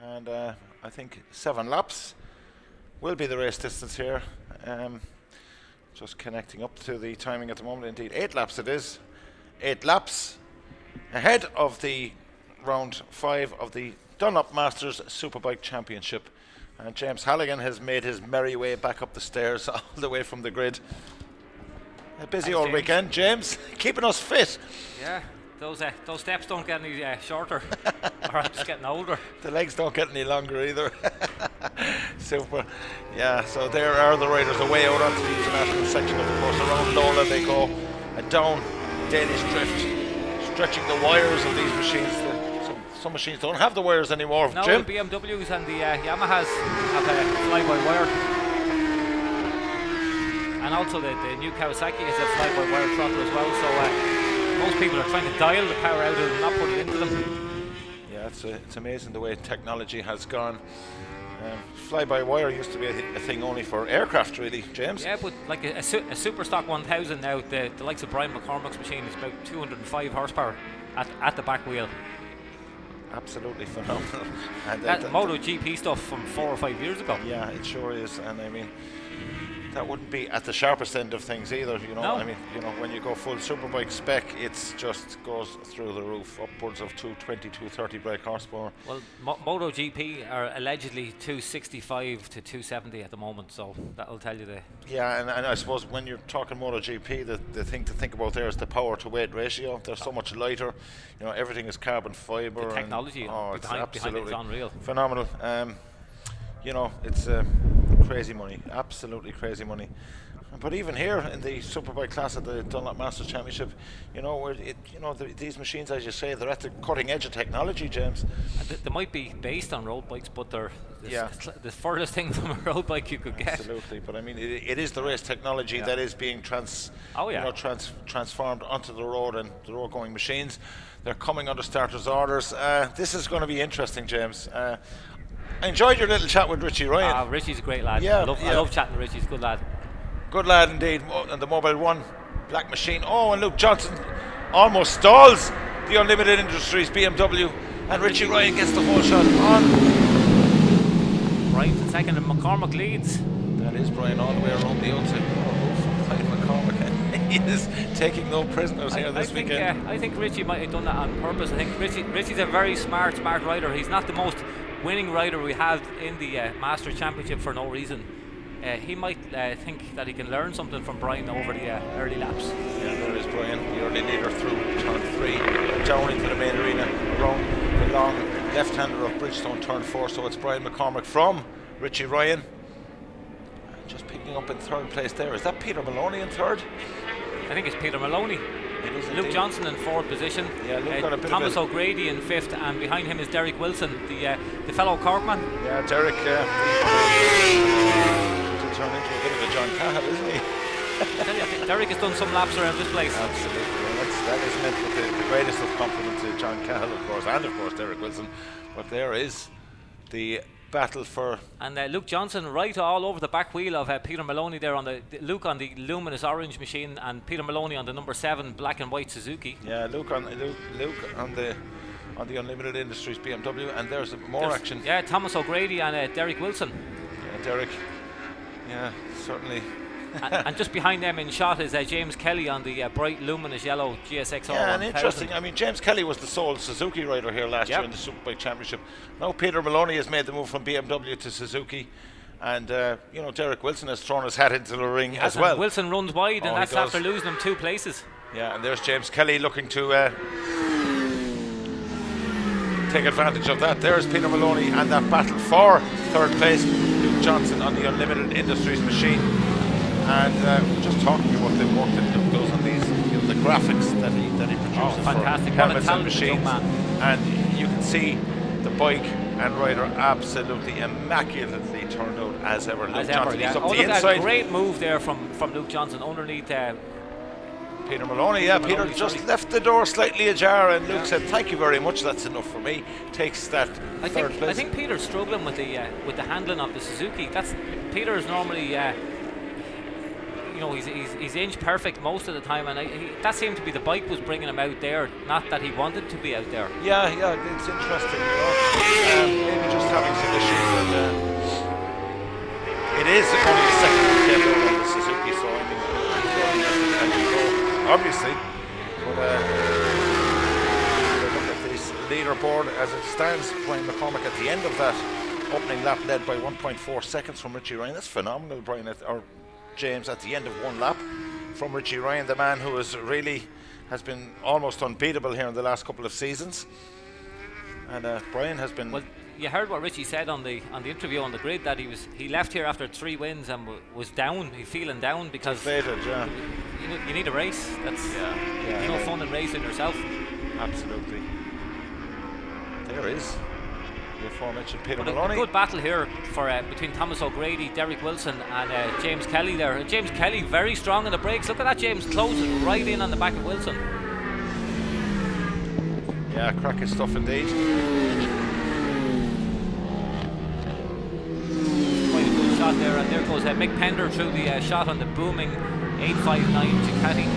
and I think 7 laps will be the race distance here. Just connecting up to the timing at the moment. Indeed, 8 laps it is. 8 laps ahead of the round 5 of the Dunlop Masters Superbike Championship. And James Halligan has made his merry way back up the stairs all the way from the grid. A busy old weekend, James, keeping us fit. Yeah, those steps don't get any shorter, or I'm just getting older. The legs don't get any longer either. Super. Yeah, so there are the riders away out onto the international section of the course. Around Lola they go, and down Danish Drift, stretching the wires of these machines. Some machines don't have the wires anymore. No, Jim? the BMWs and the Yamahas have a fly-by-wire. And also the new Kawasaki is a fly-by-wire throttle as well, so most people are trying to dial the power out of them, not put it into them. Yeah, it's amazing the way technology has gone. Fly-by-wire used to be a thing only for aircraft, really, James. Yeah, but like a Super Stock 1000 now, the likes of Brian McCormack's machine is about 205 horsepower at the back wheel. Absolutely phenomenal. And that MotoGP stuff from 4 or 5 years ago. Yeah, it sure is. And I mean, that wouldn't be at the sharpest end of things either, you know. No. I mean, you know, when you go full Superbike spec, it's just goes through the roof, upwards of 220, 230 brake horsepower. Well, MotoGP are allegedly 265 to 270 at the moment, so that'll tell you the... Yeah, and I suppose when you're talking MotoGP, the thing to think about there is the power to weight ratio. They're so much lighter, you know, everything is carbon fibre. The technology it's absolutely behind it's unreal. Phenomenal. You know, it's crazy money, absolutely crazy money. But even here in the Superbike class at the Dunlop Masters Championship, you know, these machines, as you say, they're at the cutting edge of technology, James. They might be based on road bikes, but they're yeah. the furthest thing from a road bike you could get. Absolutely, but I mean, it is the race technology that is being transformed onto the road, and the road-going machines, they're coming under starters' orders. This is going to be interesting, James. I enjoyed your little chat with Richie Ryan. Richie's a great lad. Yeah, I love chatting to Richie. He's a good lad. Good lad indeed. And the Mobile 1 black machine. Oh, and Luke Johnson almost stalls the Unlimited Industries BMW, and Richie Ryan gets the whole shot on. Brian's in second and McCormack leads. That is Brian all the way around the outside. Brian McCormack. He is taking no prisoners here this weekend. I think Richie might have done that on purpose. I think Richie's a very smart rider. He's not the most winning rider we have in the Masters Championship for no reason. He might think that he can learn something from Brian over the early laps. Yeah, there is Brian, the early leader through turn 3, down into the main arena, around the long left-hander of Bridgestone turn 4. So it's Brian McCormack from Richie Ryan. Just picking up in third place there. Is that Peter Maloney in third? I think it's Peter Maloney. Luke Johnson in fourth position. Yeah, Luke got a bit Thomas O'Grady in fifth, and behind him is Derek Wilson, the fellow Corkman. Yeah, Derek to turn into a bit of a John Cahill, isn't he? Derek has done some laps around this place. Absolutely. Well, that is meant with the greatest of compliments to John Cahill, of course, and of course Derek Wilson. But there is the battle for... And Luke Johnson right all over the back wheel of Peter Maloney there, on Luke on the luminous orange machine, and Peter Maloney on the number 7 black and white Suzuki. Yeah, Luke on the Unlimited Industries BMW, and there's action. Yeah, Thomas O'Grady and Derek Wilson. Yeah, Derek. Yeah, certainly. and just behind them in shot is James Kelly on the bright luminous yellow GSX-R. Yeah, and interesting. I mean, James Kelly was the sole Suzuki rider here last year in the Superbike Championship. Now Peter Maloney has made the move from BMW to Suzuki, and you know, Derek Wilson has thrown his hat into the ring as well. Wilson runs wide, and that's after losing him 2 places. Yeah, and there's James Kelly looking to take advantage of that. There's Peter Maloney and that battle for third place. Luke Johnson on the Unlimited Industries machine. And just talking about the work that Luke does on these, you know, the graphics that he produces fantastic. for helmets and machines, and you can see the bike and rider absolutely immaculately turned out as ever. Luke Johnson, he's up the inside. A great move there from Luke Johnson underneath Peter Maloney. Yeah, Peter just left the door slightly ajar, and Luke said, "Thank you very much. That's enough for me." Takes that third place. I think Peter's struggling with the handling of the Suzuki. Peter's normally. you know, he's inch perfect most of the time, and that seemed to be the bike was bringing him out there, not that he wanted to be out there. Yeah, it's interesting, you know. Maybe just having some issues, and it is only the second weekend on the Suzuki, so I mean, he's running as the can go, obviously. But look at this leaderboard as it stands. Brian McCormack at the end of that opening lap led by 1.4 seconds from Richie Ryan. That's phenomenal, Brian, or James, at the end of one lap from Richie Ryan, the man who has been almost unbeatable here in the last couple of seasons. And Brian has been. Well, you heard what Richie said on the interview on the grid, that he left here after 3 wins and was down. He's feeling down because deflated, yeah. You need a race. That's no fun in racing yourself. Absolutely. There is the aforementioned Peter but Maloney. A good battle here for between Thomas O'Grady, Derek Wilson, and James Kelly there. And James Kelly very strong in the brakes. Look at that, James closing right in on the back of Wilson. Yeah, cracky stuff indeed. Quite a good shot there, and there goes Mick Pender through the shot on the booming 859 Ducati.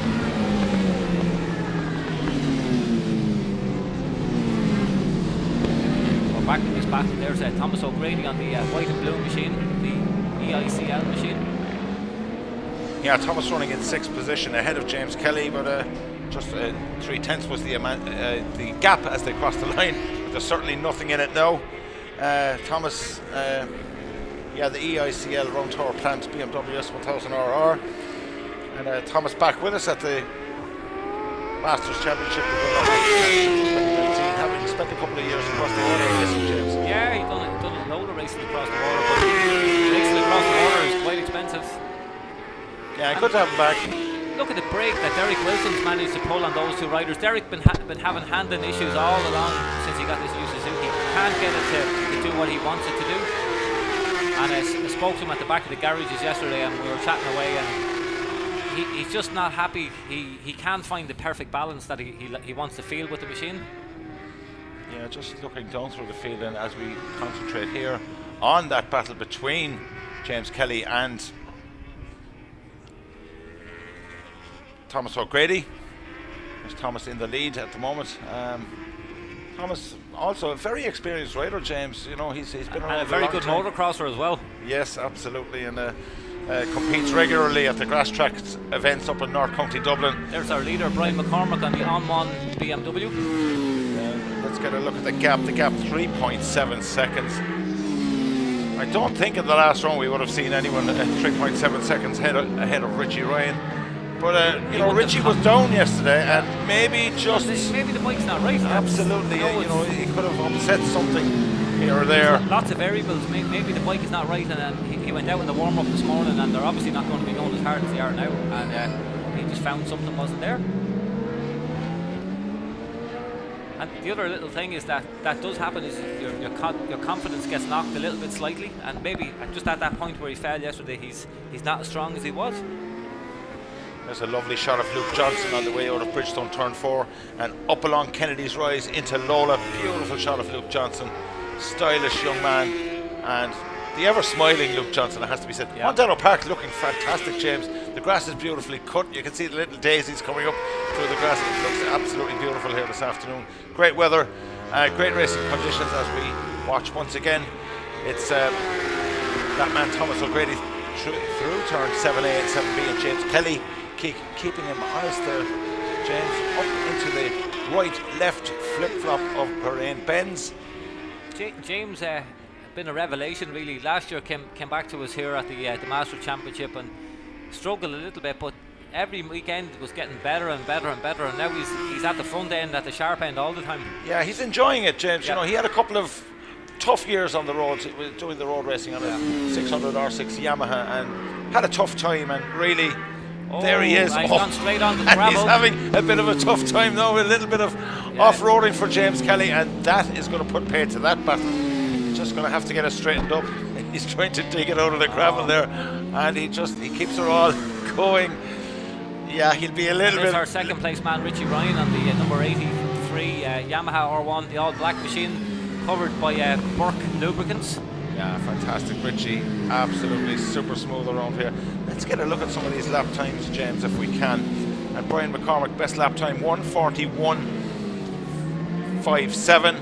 Back in this battle, there's Thomas O'Grady on the white and blue machine, the EICL machine. Yeah, Thomas running in 6th position ahead of James Kelly, but just 3/10 was the gap as they crossed the line. But there's certainly nothing in it now. Thomas, the EICL Round Tour Plant BMW S1000RR, and Thomas back with us at the Masters Championship, having spent a couple of years across the water racing, James. Yeah, he's done a load of racing across the water, but racing across the water is quite expensive. Yeah, good to have him back. Look at the break that Derek Wilson's managed to pull on those two riders. Derek been having handling issues all along since he got this new Suzuki. Can't get it to do what he wants it to do. And I spoke to him at the back of the garages yesterday, and we were chatting away, and he's just not happy. He can't find the perfect balance that he wants to feel with the machine. Yeah, just looking down through the field, and as we concentrate here on that battle between James Kelly and Thomas O'Grady. There's Thomas in the lead at the moment. Thomas, also a very experienced rider, James. You know, he's been around a very good motocrosser as well. Yes, absolutely, and competes regularly at the grass track events up in North County Dublin. There's our leader, Brian McCormack, on the On1 BMW. Let's get a look at the gap. The gap 3.7 seconds. I don't think in the last round we would have seen anyone at 3.7 seconds ahead of Richie Ryan. But Richie was down yesterday, and maybe the bike's not right. Absolutely, he could have upset something here or there. Lots of variables. Maybe the bike is not right, and he went out in the warm up this morning, and they're obviously not going to be going as hard as they are now, and he just found something wasn't there. And the other little thing is that does happen is your confidence gets knocked a little bit slightly, and maybe just at that point where he fell yesterday, he's not as strong as he was. There's a lovely shot of Luke Johnson on the way out of Bridgestone Turn 4 and up along Kennedy's Rise into Lola. Beautiful shot of Luke Johnson, stylish young man, and the ever smiling Luke Johnson, it has to be said. Yeah. Montano Park looking fantastic, James. The grass is beautifully cut. You can see the little daisies coming up through the grass. It looks absolutely beautiful here this afternoon. Great weather, great racing conditions as we watch once again. It's that man Thomas O'Grady through turn 7A and 7B, and James Kelly keeping him honest there, James, up into the right-left flip-flop of Bahrain bends. James been a revelation really. Last year came back to us here at the Master Championship and struggled a little bit, but every weekend was getting better and better and better, and now he's at the front end, at the sharp end all the time. Yeah, he's enjoying it, James. Yeah. You know, he had a couple of tough years on the road, doing the road racing on a 600 R6 Yamaha, and had a tough time, and really there he is. He's gone straight on the and gravel. he's having a bit of a tough time now, a little bit of off-roading for James Kelly, and that is going to put pay to that battle. He's just going to have to get it straightened up. He's trying to dig it out of the gravel there, and he keeps her all going. Yeah, he'll be a little bit. Our second place man Richie Ryan on the number 83 Yamaha R1, the all black machine, covered by Burke Lubricants. Yeah, fantastic. Richie, absolutely super smooth around here. Let's get a look at some of these lap times, James, if we can. And Brian McCormack, best lap time 1:41.57,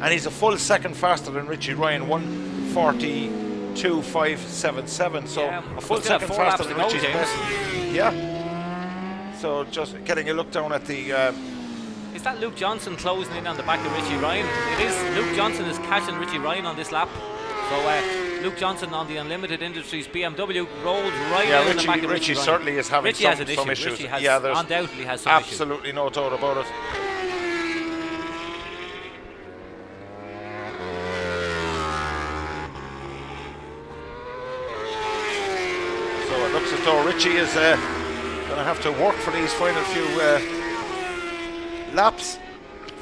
and he's a full second faster than Richie Ryan, 1:42.577. So yeah, a full second faster than Richie's best. James. Yeah. So just getting a look down at the. Is that Luke Johnson closing in on the back of Richie Ryan? It is. Luke Johnson is catching Richie Ryan on this lap. So Luke Johnson on the Unlimited Industries BMW rolls right in the back of Richie Ryan. Certainly is having Richie some issue. issues. Richie has undoubtedly has some absolutely no doubt about it. So it looks as though Richie is going to have to work for these final few laps.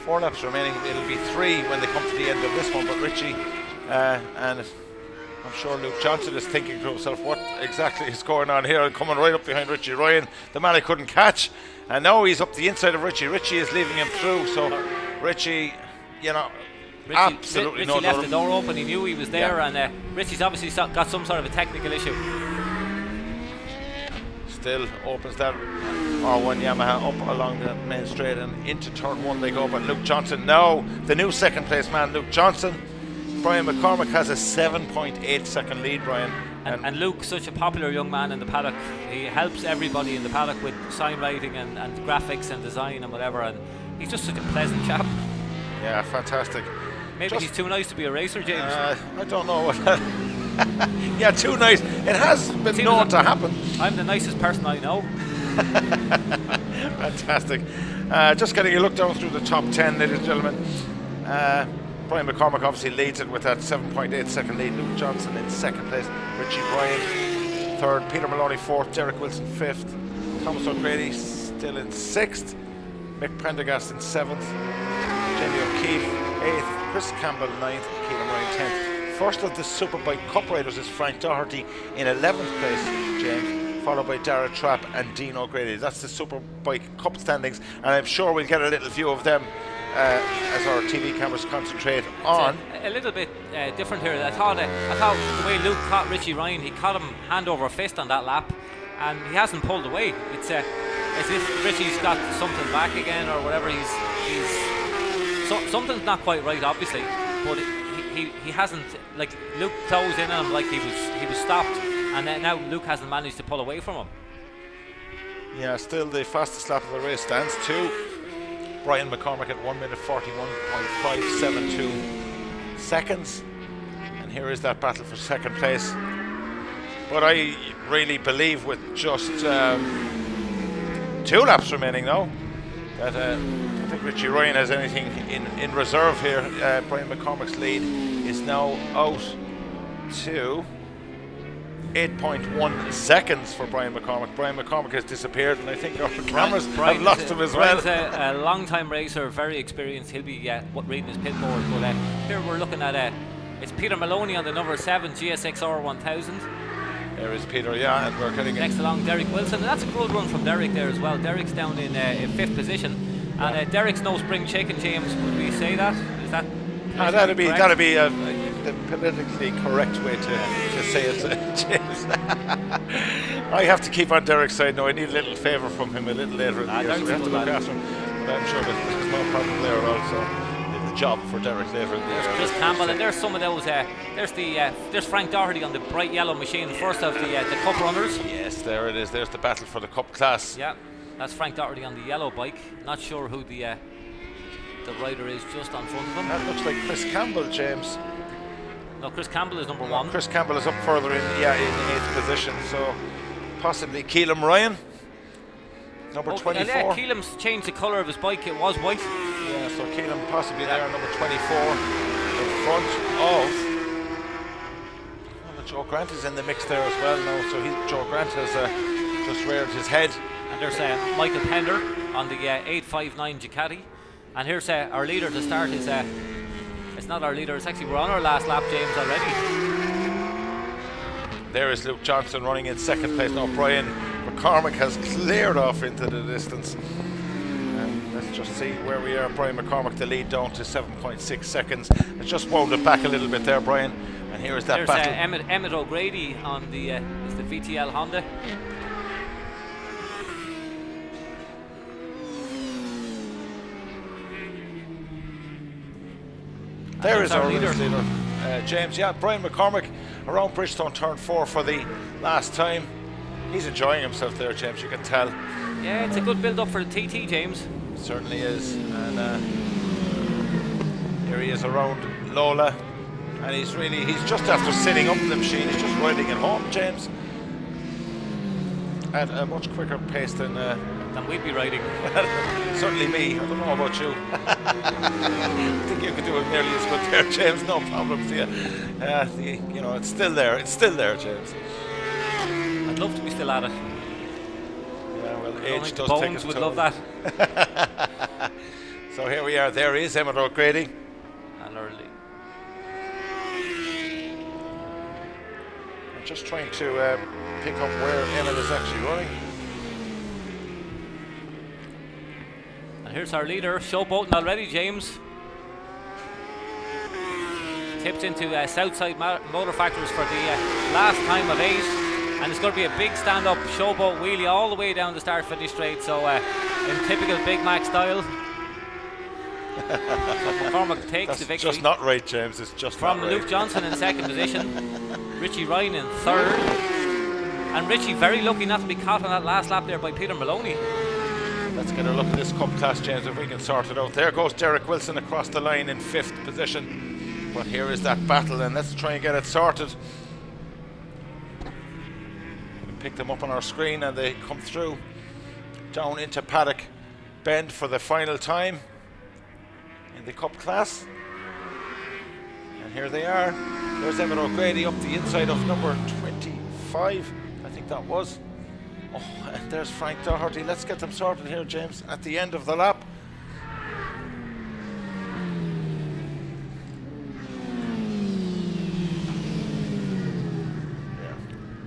4 laps remaining. It'll be 3 when they come to the end of this one, but Richie and I'm sure Luke Johnson is thinking to himself, what exactly is going on here? Coming right up behind Richie Ryan, the man I couldn't catch, and now he's up the inside of Richie. Richie is leaving him through, so Richie, absolutely Richie left the door open. He knew he was there, and Richie's obviously got some sort of a technical issue. Still opens that R1 Yamaha up along the main straight and into turn 1 they go, but Luke Johnson now, the new second place man, Luke Johnson. Brian McCormack has a 7.8 second lead, Brian. And Luke, such a popular young man in the paddock. He helps everybody in the paddock with sign writing and graphics and design and whatever, and he's just such a pleasant chap. Yeah, fantastic. Maybe he's too nice to be a racer, James. I don't know what yeah, too nice. It has been known to happen. I'm the nicest person I know. Fantastic. Just getting a look down through the top 10, ladies and gentlemen. Brian McCormack obviously leads it with that 7.8 second lead. Luke Johnson in second place. Richie Ryan third. Peter Maloney fourth. Derek Wilson fifth. Thomas O'Grady still in sixth. Mick Prendergast in seventh. Jamie O'Keefe eighth. Chris Campbell ninth. Keelan Ryan 10th. First of the Superbike Cup riders is Frank Doherty in 11th place, James, followed by Dara Trapp and Dean O'Grady. That's the Superbike Cup standings, and I'm sure we'll get a little view of them as our TV cameras concentrate on. A little bit different here. I thought the way Luke caught Richie Ryan, he caught him hand over fist on that lap, and he hasn't pulled away. It's as if Richie's got something back again or whatever. Something's not quite right, obviously, but he hasn't, like, Luke closed in on him like he was stopped, and now Luke hasn't managed to pull away from him. Yeah, still the fastest lap of the race stands to Brian McCormack at 1:41.572 seconds, and here is that battle for second place. But I really believe with just 2 laps remaining now that I don't think Richie Ryan has anything in reserve here. Brian McCormack's lead is now out to 8.1 seconds for Brian McCormack. Brian McCormack has disappeared, and I think our cameras have lost him as well. Brian's a long-time racer, very experienced. He'll be reading his pit board. But here we're looking at it's Peter Maloney on the number 7 GSXR 1000. There is Peter, yeah, and we're getting next along Derek Wilson, and that's a good run from Derek there as well. Derek's down in 5th position, and Derek's no spring chicken, James. Would we say that? Is that? That'd be the politically correct way to say it, James. I have to keep on Derek's side now. I need a little favour from him a little later in the year, so we have to look after him. But I'm sure that there's no problem there at all. So little job for Derek later in the year. Chris Campbell, and there's some of those. There's Frank Doherty on the bright yellow machine, first of the Cup runners. Yes, there it is. There's the battle for the Cup class. Yeah, that's Frank Doherty on the yellow bike. Not sure who the rider is just on front of him. That looks like Chris Campbell, James. No, Chris Campbell is number 1. Chris Campbell is up further in 8th position, so possibly Keelan Ryan, number 24. Keelan's changed the colour of his bike. It was white. Yeah, so Keelan possibly there, number 24, in front of. Joe Grant is in the mix there as well now, so Joe Grant has just reared his head. And there's Michael Pender on the 859 Ducati. And here's our leader to start. It's not our leader, it's actually, we're on our last lap, James, already. There is Luke Johnson running in second place now. Brian McCormack has cleared off into the distance. And let's just see where we are. Brian McCormack, the lead down to 7.6 seconds. It's just wound it back a little bit there, Brian. And here is that There's battle. Emmett O'Grady on the is the VTL Honda. There is our leader, James. Yeah, Brian McCormick around Bridgestone turn 4 for the last time. He's enjoying himself there, James, you can tell. Yeah, it's a good build up for the TT, James. It certainly is. And here he is around Lola. And he's just after sitting up in the machine, he's just riding it home, James. At a much quicker pace than we'd be riding. Certainly me. I don't know about you. I think you could do it nearly as good there, James. No problem to you. You know, it's still there. It's still there, James. I'd love to be still at it. Yeah, well, age does Bones take its would toll. love that. So here we are. There is Emmett O'Grady. And early. I'm just trying to pick up where Emmett is actually running. And here's our leader, showboating already, James. Tipped into Southside Motor Factors for the last time of 8. And it's going to be a big stand-up showboat wheelie all the way down the start-finish straight. So in typical Big Mac style. So McCormick takes the victory. That's just not right, James. It's just from not right. Luke Johnson in second position. Richie Ryan in third. And Richie very lucky not to be caught on that last lap there by Peter Maloney. Let's get a look at this Cup class, James, if we can sort it out. There goes Derek Wilson across the line in 5th position. But here is that battle, and let's try and get it sorted. We pick them up on our screen, and they come through down into Paddock Bend for the final time in the Cup class. And here they are. There's Emmett O'Grady up the inside of number 25, I think that was. Oh, and there's Frank Doherty. Let's get them sorted here, James, at the end of the lap.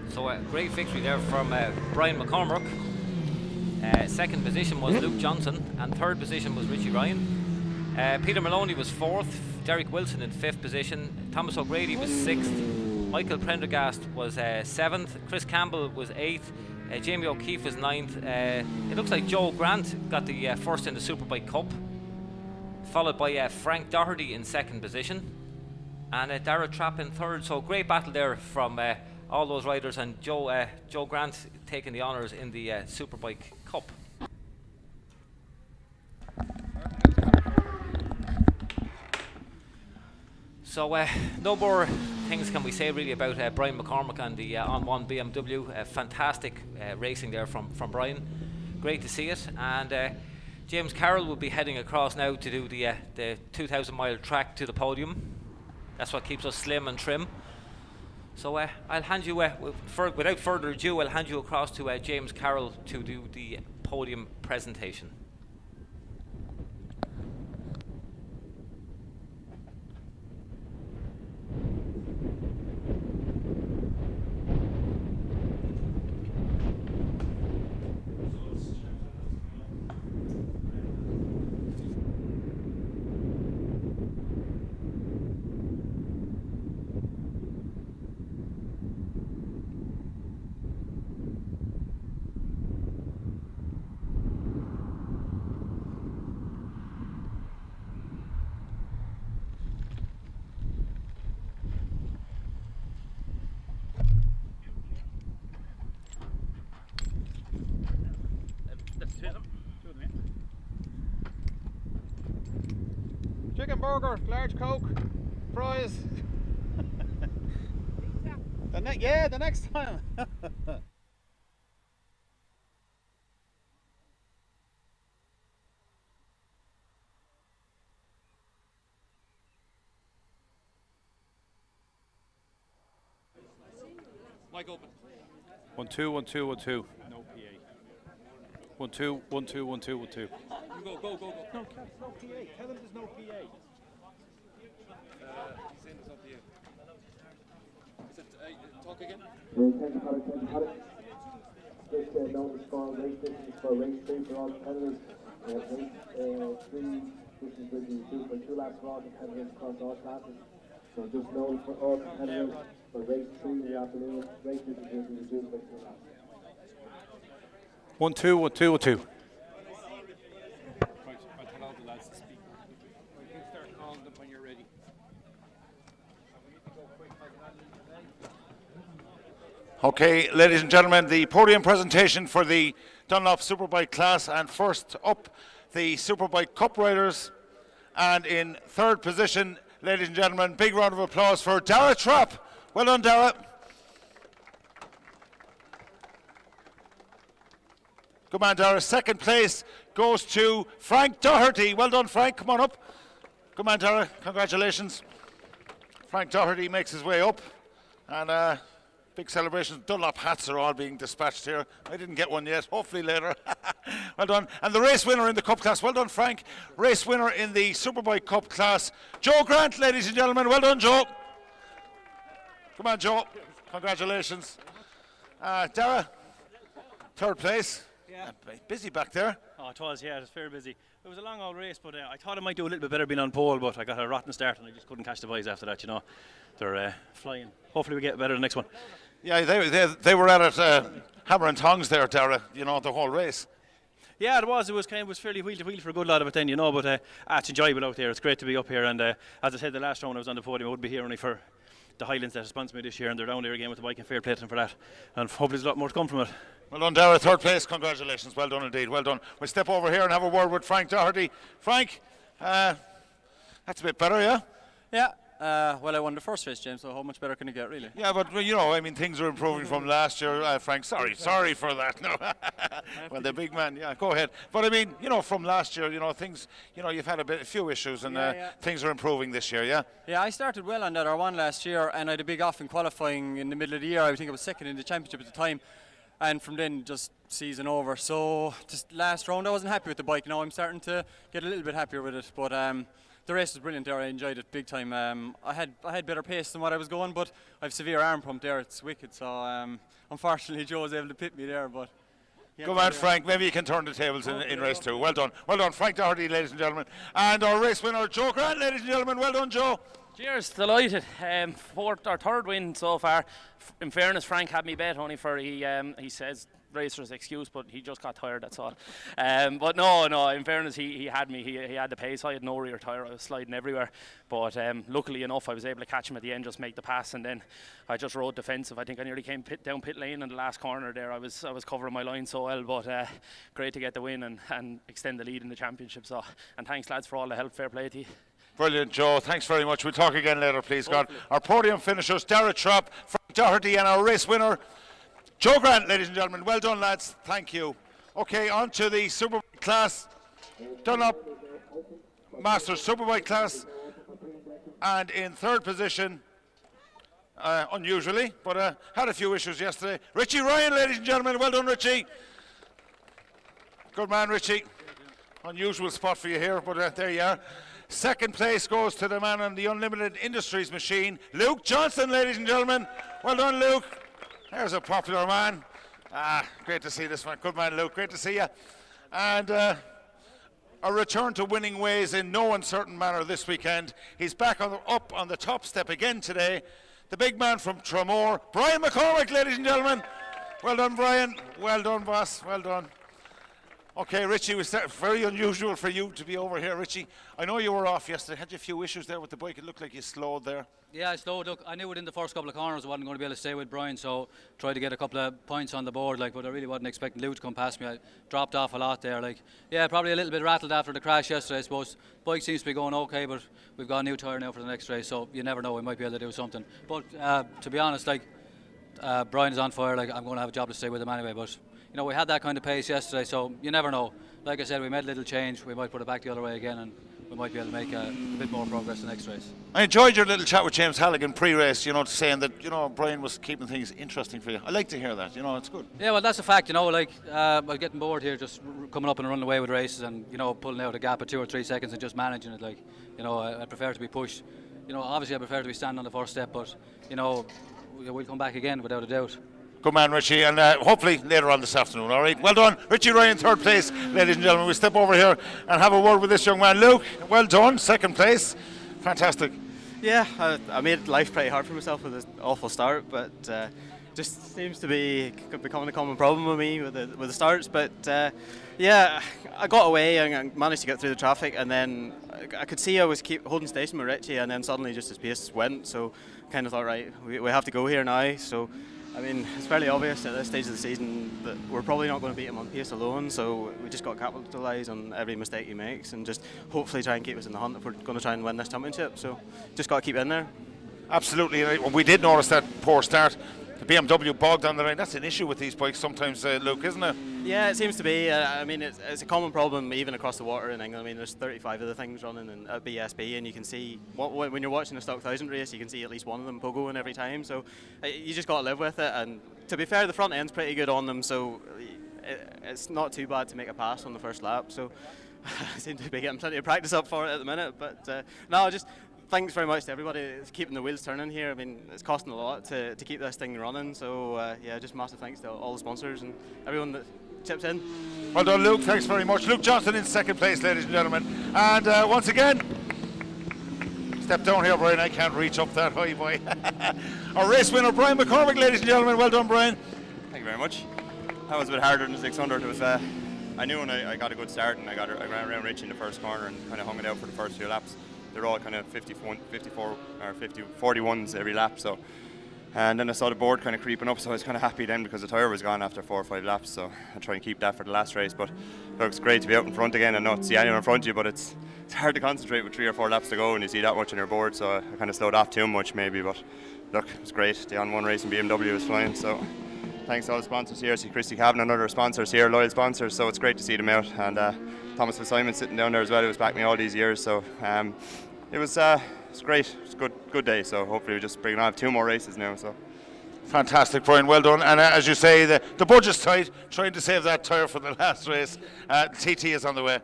So a great victory there from Brian McCormick. Second position was Luke Johnson, and third position was Richie Ryan. Peter Maloney was 4th, Derek Wilson in 5th position, Thomas O'Grady was 6th, Michael Prendergast was 7th, Chris Campbell was 8th, Jamie O'Keefe was 9th. It looks like Joe Grant got the first in the Superbike Cup, followed by Frank Doherty in 2nd position, and Dara Trapp in 3rd. So great battle there from all those riders, and Joe Grant taking the honours in the Superbike Cup. So no more things can we say really about Brian McCormick and the On1 BMW. Fantastic racing there from Brian. Great to see it. And James Carroll will be heading across now to do the 2,000 mile track to the podium. That's what keeps us slim and trim. So I'll hand you, without further ado, I'll hand you across to James Carroll to do the podium presentation. Chicken burger, large Coke, fries. The next time. Mic open. 1 2 1 2 1 2. No PA. 1 2 1 2 1 2 1 2. You go. No PA. Tell them there's no PA. Send this up to you. Is it, talk again? Thank you, Paddock. This known as for race, this is for race 3 for all competitors. Race 3, this is with the 2.2 laps for all competitors across all classes. So just know for all competitors, for race 3 in the afternoon, race distance will be reduced by 2 laps. 1 2 1 2 1 2. Right, I'll tell all the lads to speak. You can start calling them when you're ready. Okay, ladies and gentlemen, the podium presentation for the Dunlop Superbike class, and first up, the Superbike Cup riders, and in third position, ladies and gentlemen, big round of applause for Dara Trapp. Well done, Dara. Good man, Dara. Second place goes to Frank Doherty. Well done, Frank. Come on up. Good man, Dara. Congratulations. Frank Doherty makes his way up, and big celebrations. Dunlop hats are all being dispatched here. I didn't get one yet. Hopefully later. Well done. And the race winner in the Cup class. Well done, Frank. Race winner in the Superbike Cup class, Joe Grant, ladies and gentlemen. Well done, Joe. Come on, Joe. Congratulations. Dara, third place. Yeah. Busy back there. Oh, it was very busy. It was a long old race, but I thought I might do a little bit better being on pole, but I got a rotten start and I just couldn't catch the boys after that, you know. They're flying. Hopefully we get better the next one. Yeah, they were at it hammer and tongs there, Dara, you know, the whole race. Yeah, it was fairly wheel to wheel for a good lot of it then, you know, but it's enjoyable out there. It's great to be up here, and as I said the last round I was on the podium, I would be here only for the Highlands that sponsor me this year, and they're down there again with the bike, and fair play to them for that, and hopefully there's a lot more to come from it. Well done, Dara, third place. Congratulations. Well done indeed. Well done. We'll step over here and have a word with Frank Doherty. Frank, that's a bit better, yeah? Yeah. Well, I won the first race, James, so how much better can it get, really? Yeah, but, you know, I mean, things are improving from last year. Frank, sorry for that. No. Well, the big man, yeah, go ahead. But, I mean, you know, from last year, you know, things, you know, you've had a few issues, and things are improving this year, yeah? Yeah, I started well on that R1 last year, and I had a big off in qualifying in the middle of the year. I think I was second in the championship at the time. And from then, just season over. So, just last round, I wasn't happy with the bike. Now I'm starting to get a little bit happier with it. But the race was brilliant there. I enjoyed it big time. I had better pace than what I was going, but I have severe arm pump there. It's wicked. So, unfortunately, Joe was able to pit me there. But go on, Frank. Maybe you can turn the tables in race 2. Well done. Well done, Frank Doherty, ladies and gentlemen. And our race winner, Joe Grant, ladies and gentlemen. Well done, Joe. Cheers, delighted. Fourth or third win so far. In fairness, Frank had me bet only for he says racer's excuse, but he just got tired, that's all. But no, in fairness, he had me. He had the pace. I had no rear tyre. I was sliding everywhere. But luckily enough, I was able to catch him at the end, just make the pass, and then I just rode defensive. I think I nearly came down pit lane in the last corner there. I was covering my line so well, but great to get the win and extend the lead in the championship. So, and thanks, lads, for all the help. Fair play to you. Brilliant, Joe. Thanks very much. We'll talk again later, please, God. Our podium finishers, Dara Trapp, Frank Doherty, and our race winner, Joe Grant, ladies and gentlemen. Well done, lads. Thank you. Okay, on to the Superbike class. Dunlop Masters Superbike class. And in third position, unusually, but had a few issues yesterday, Richie Ryan, ladies and gentlemen. Well done, Richie. Good man, Richie. Unusual spot for you here, but there you are. Second place goes to the man on the Unlimited Industries machine, Luke Johnson, ladies and gentlemen. Well done, Luke. There's a popular man. Great to see this one. Good man, Luke. Great to see you. And a return to winning ways in no uncertain manner this weekend. He's back up on the top step again today. The big man from Tramore, Brian McCormick, ladies and gentlemen. Well done, Brian. Well done, boss. Well done. Okay, Richie, was that very unusual for you to be over here, Richie? I know you were off yesterday. Had you a few issues there with the bike? It looked like you slowed there. Yeah, I slowed. Look, I knew within the first couple of corners I wasn't going to be able to stay with Brian, so tried to get a couple of points on the board, but I really wasn't expecting Luke to come past me. I dropped off a lot there. Yeah, probably a little bit rattled after the crash yesterday, I suppose. Bike seems to be going okay, but we've got a new tyre now for the next race, so you never know, we might be able to do something. But to be honest, Brian is on fire. I'm going to have a job to stay with him anyway, but you know, we had that kind of pace yesterday, so you never know. Like I said, we made a little change. We might put it back the other way again, and we might be able to make a bit more progress the next race. I enjoyed your little chat with James Halligan pre-race, you know, saying that, you know, Brian was keeping things interesting for you. I like to hear that, you know, it's good. Yeah, well, that's a fact, you know, I'm getting bored here just coming up and running away with races and, you know, pulling out a gap of 2 or 3 seconds and just managing it. You know, I prefer to be pushed. You know, obviously I prefer to be standing on the first step, but, you know, we'll come back again without a doubt. Good man, Richie, and hopefully later on this afternoon, all right? Well done. Richie Ryan, third place, ladies and gentlemen. We'll step over here and have a word with this young man. Luke, well done, second place. Fantastic. Yeah, I made life pretty hard for myself with this awful start, but just seems to be becoming a common problem with me with the starts. But yeah, I got away and I managed to get through the traffic, and then I could see I was keep holding station with Richie, and then suddenly just his pace went. So kind of thought, right, we have to go here now. So I mean, it's fairly obvious at this stage of the season that we're probably not going to beat him on pace alone, so we just got to capitalise on every mistake he makes and just hopefully try and keep us in the hunt if we're going to try and win this championship. So just got to keep in there. Absolutely. We did notice that poor start. The BMW bogged on the line. That's an issue with these bikes sometimes, Luke, isn't it? Yeah, it seems to be. I mean, it's a common problem even across the water in England. I mean, there's 35 of the things running at BSB, and you can see when you're watching a Stock 1000 race, you can see at least one of them pogoing every time. So you just got to live with it. And to be fair, the front end's pretty good on them, so it's not too bad to make a pass on the first lap. So I seem to be getting plenty of practice up for it at the minute. But no, just thanks very much to everybody that's keeping the wheels turning here. I mean, it's costing a lot to keep this thing running. So yeah, just massive thanks to all the sponsors and everyone that chips in. Well done, Luke. Thanks very much. Luke Johnson in second place, ladies and gentlemen. And once again, step down here, Brian. I can't reach up that high, boy. Our race winner, Brian McCormick, ladies and gentlemen. Well done, Brian. Thank you very much. That was a bit harder than the 600. It was. I knew when I got a good start, and I ran around Rich in the first corner and kind of hung it out for the first few laps. They're all kind of 54 or 41s every lap. So, and then I saw the board kind of creeping up, so I was kind of happy then because the tyre was gone after 4 or 5 laps. So I try and keep that for the last race. But look, it's great to be out in front again and not see anyone in front of you. But it's hard to concentrate with 3 or 4 laps to go and you see that much on your board. So I kind of slowed off too much maybe. But look, it was great. The on-one race in BMW was flying. So thanks to all the sponsors here. I see Christy Cavan and other sponsors here, loyal sponsors. So it's great to see them out. And Thomas Simon sitting down there as well, who's backed me all these years. So it was great. It was a good day. So hopefully we just bring on 2 more races now. So fantastic, Brian. Well done. And as you say, the budget's tight. Trying to save that tyre for the last race. TT is on the way.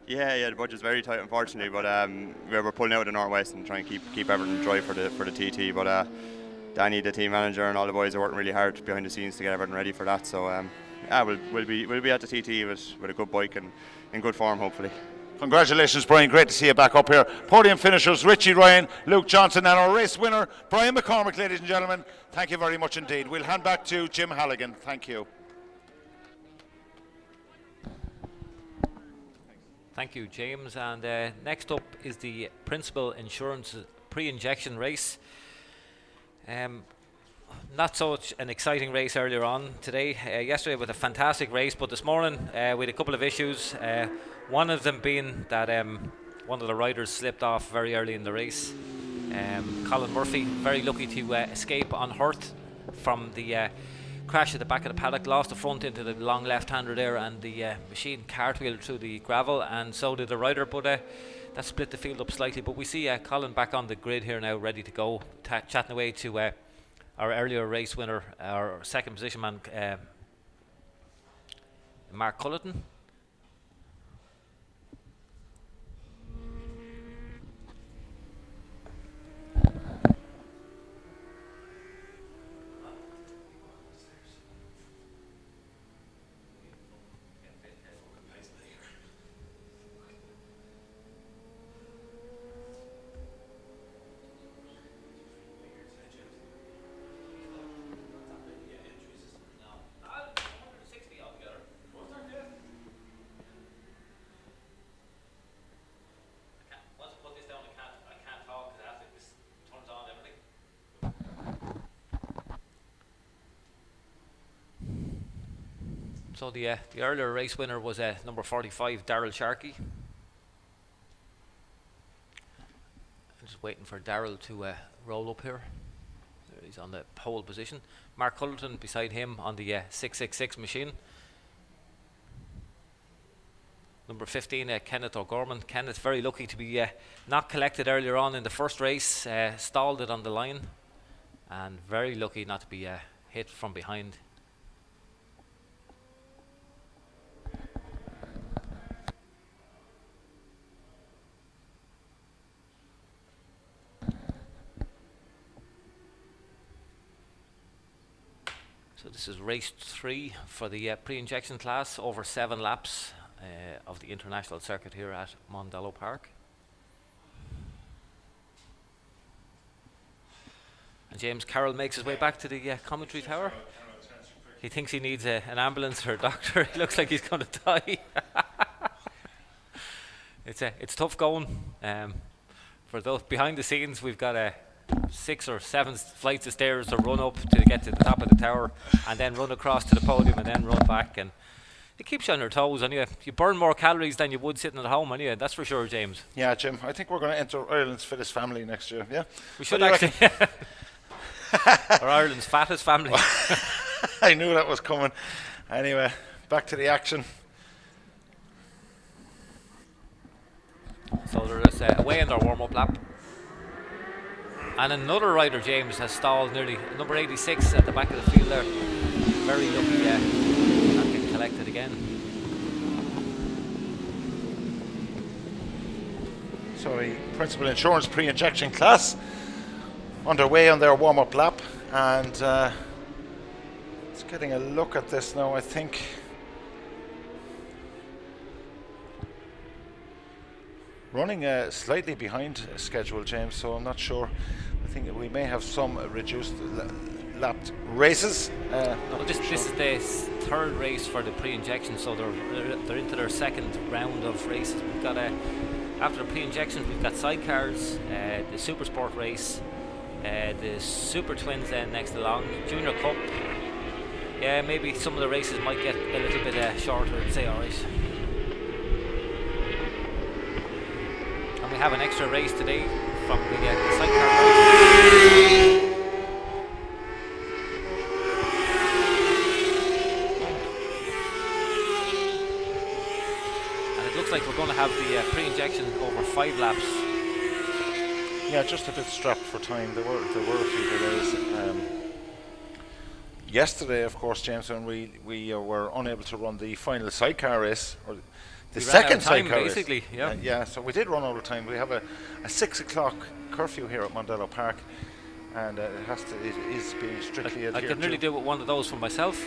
Yeah, the budget's very tight, unfortunately. But we're pulling out of the Northwest and trying to keep everything dry for the TT. But Danny, the team manager, and all the boys are working really hard behind the scenes to get everything ready for that. So yeah, we'll be at the TT with a good bike and in good form, hopefully. Congratulations, Brian. Great to see you back up here. Podium finishers, Richie Ryan, Luke Johnson, and our race winner, Brian McCormick, ladies and gentlemen. Thank you very much indeed. We'll hand back to Jim Halligan. Thank you. Thank you, James. And next up is the Principal Insurance pre-injection race. Not such an exciting race earlier on today. Yesterday was a fantastic race, but this morning we had a couple of issues. One of them being that one of the riders slipped off very early in the race. Colin Murphy, very lucky to escape unhurt from the crash at the back of the paddock, lost the front into the long left-hander there, and the machine cartwheeled through the gravel, and so did the rider, but that split the field up slightly. But we see Colin back on the grid here now, ready to go, chatting away to our earlier race winner, our second position man, Mark Culleton. So the earlier race winner was number 45, Daryl Sharkey. I'm just waiting for Daryl to roll up here. There he's on the pole position. Mark Culleton beside him on the 666 machine. Number 15, Kenneth O'Gorman. Kenneth very lucky to be not collected earlier on in the first race, stalled it on the line, and very lucky not to be hit from behind. So this is race 3 for the pre-injection class, over 7 laps of the international circuit here at Mondello Park. James Carroll makes his way back to the commentary tower. He thinks he needs an ambulance or a doctor. He looks like he's going to die. It's tough going. For those behind the scenes, we've got 6 or 7 flights of stairs to run up to get to the top of the tower, and then run across to the podium, and then run back. And it keeps you on your toes. Anyway, you burn more calories than you would sitting at home. Anyway, that's for sure, James. Yeah, Jim. I think we're going to enter Ireland's fittest family next year. Yeah, we should actually. Or Ireland's fattest family. I knew that was coming. Anyway, back to the action. So they're away in their warm-up lap. And another rider, James, has stalled nearly. Number 86 at the back of the field there. Very lucky not getting collected again. So the Principal Insurance pre-injection class underway on their warm-up lap, and it's getting a look at this now. I think running slightly behind schedule, James, so I'm not sure. I think that we may have some reduced lapped races. No, this is the third race for the pre-injection, so they're into their second round of races. We've got after the pre-injections, we've got sidecars, the Supersport race, the Super Twins then next along, Junior Cup. Yeah, maybe some of the races might get a little bit shorter, I'd say. Alright. And we have an extra race today from the sidecar race. And it looks like we're going to have the pre-injection over 5 laps. Yeah, just a bit strapped for time. There were a few delays. Yesterday, of course, James, when we were unable to run the final sidecar race, or the second sidecar race. Basically, yeah. Yeah, so we did run out of time. We have a 6 o'clock curfew here at Mondello Park, and it is being strictly adhered to. I could nearly do one of those for myself.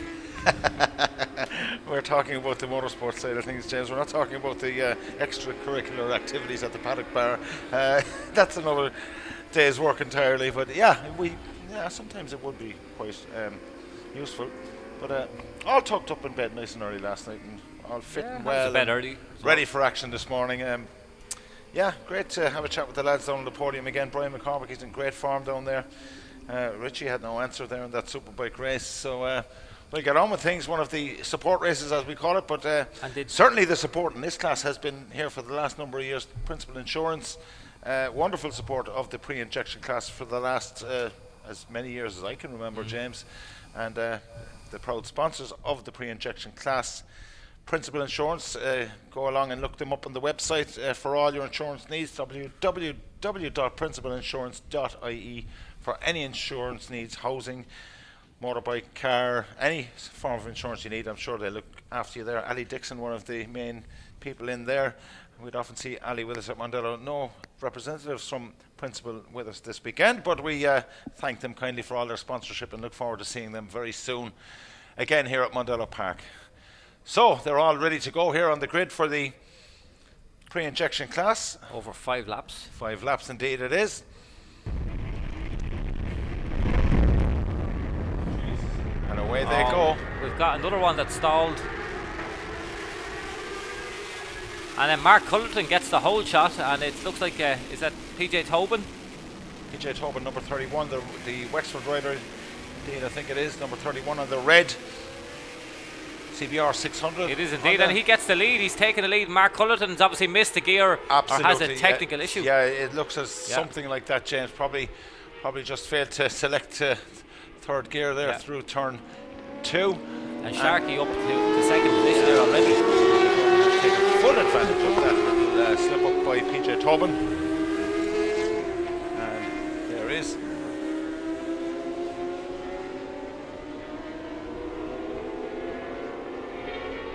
We're talking about the motorsport side of things, James. We're not talking about the extracurricular activities at the paddock bar. That's another day's work entirely. But yeah, sometimes it would be quite useful. But all tucked up in bed nice and early last night, and all fit and well. Bed early. Ready for action this morning. Yeah, great to have a chat with the lads down on the podium again. Brian McCormick, he's in great form down there. Richie had no answer there in that Superbike race. So we'll get on with things. One of the support races, as we call it, but certainly the support in this class has been here for the last number of years. Principal Insurance, wonderful support of the pre-injection class for the last as many years as I can remember, James. And the proud sponsors of the pre-injection class. Principal Insurance, go along and look them up on the website for all your insurance needs, www.principalinsurance.ie for any insurance needs, housing, motorbike, car, any form of insurance you need. I'm sure they look after you there. Ali Dixon, one of the main people in there. We'd often see Ali with us at Mondello. No representatives from Principal with us this weekend, but we thank them kindly for all their sponsorship and look forward to seeing them very soon again here at Mondello Park. So they're all ready to go here on the grid for the pre-injection class. Over 5 laps. 5 laps indeed it is. And away they go. We've got another one that stalled. And then Mark Cullerton gets the whole shot, and it looks like, is that PJ Tobin? PJ Tobin, number 31, the Wexford rider. Indeed, I think it is, number 31 on the red CBR 600. It is indeed, and he gets the lead. He's taken the lead. Mark Cullerton's obviously missed the gear. Absolutely, or has a technical issue. Yeah, it looks as something like that, James. Probably just failed to select third gear there through turn 2. And Sharkey up to second position there already. Taking full advantage of that little slip up by PJ Tobin. And there is.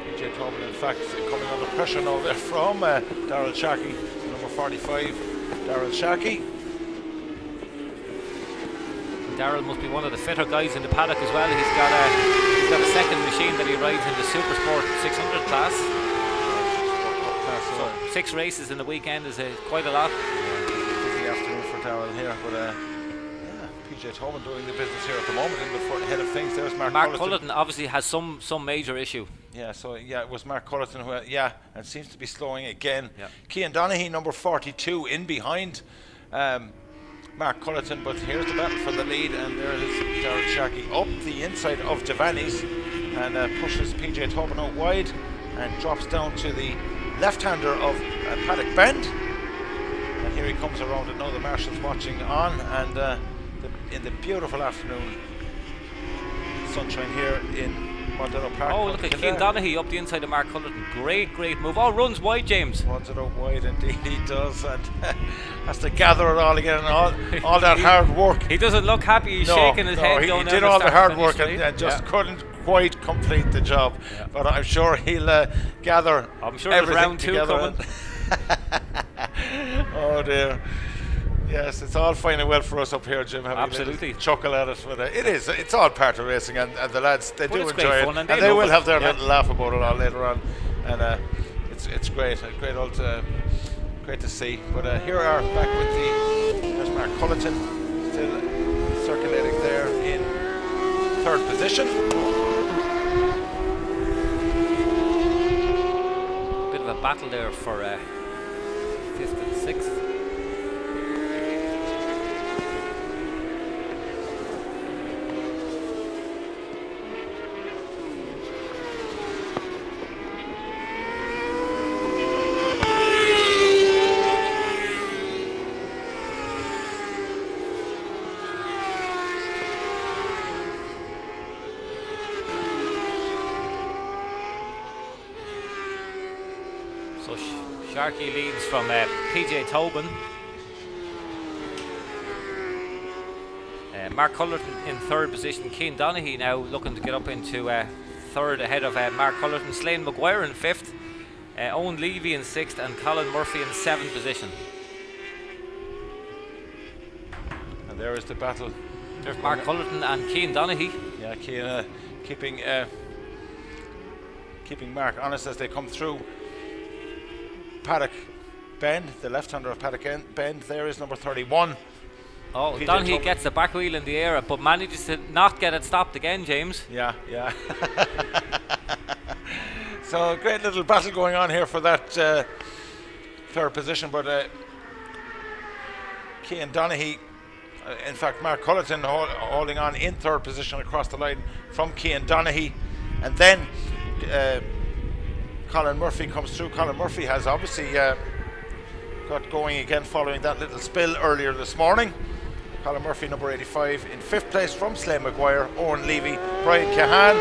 PJ Tobin, in fact, coming under pressure now there from Darrell Sharkey, number 45, Darrell Sharkey. Darrell must be one of the fitter guys in the paddock as well. He's got a second machine that he rides in the Supersport 600 class. So 6 races in the weekend is quite a lot. Busy afternoon for Darrell here, but PJ Tobin doing the business here at the moment in the head of things. There's Mark Cullerton obviously has some major issue. Yeah, so it was Mark Cullerton who, and seems to be slowing again. Yeah. Cian Donaghy, number 42, in behind Mark Cullerton, but here's the battle for the lead, and there is Darrell Sharkey up the inside of Devaney's and pushes PJ Tobin out wide and drops down to the left-hander of Paddock Bend. And here he comes around it now. The marshal's watching on, and in the beautiful afternoon sunshine here in Mondello Park. Oh, look at Cian Donaghy up the inside of Mark Cullerton. Great move. Oh, runs wide, James. Runs it out wide, indeed he does, and has to gather it all again, and all that hard work. He doesn't look happy. He's shaking his head. He did all the hard work and just couldn't quite complete the job. Yeah. But I'm sure he'll gather. I'm sure there's round 2 coming. Oh dear. Yes, it's all fine and well for us up here, Jim. Absolutely. Chuckle at it. But it's all part of racing, and the lads, they do enjoy it. And they will have their little laugh about it all later on. And it's great. Great to see. But here we are back with there's Mark Cullerton still circulating there in 3rd position. Bit of a battle there for 5th and 6th. Sharkey leads from PJ Tobin. Mark Cullerton in 3rd position. Cian Donaghy now looking to get up into 3rd ahead of Mark Cullerton. Slane Maguire in 5th. Owen Levy in 6th, and Colin Murphy in 7th position. And there is the battle. There's Mark Cullerton and Cian Donaghy. Yeah, Cian keeping Mark honest as they come through Paddock Bend, the left-hander of Paddock Bend. There is number 31. Oh, Donaghy gets the back wheel in the air, but manages to not get it stopped again, James. Yeah. So a great little battle going on here for that 3rd position, but Cian Donaghy, in fact Mark Cullerton holding on in 3rd position across the line from Cian Donaghy, and then Colin Murphy comes through. Colin Murphy has obviously got going again following that little spill earlier this morning. Colin Murphy, number 85, in 5th place from Slane Maguire. Owen Levy, Brian Cahan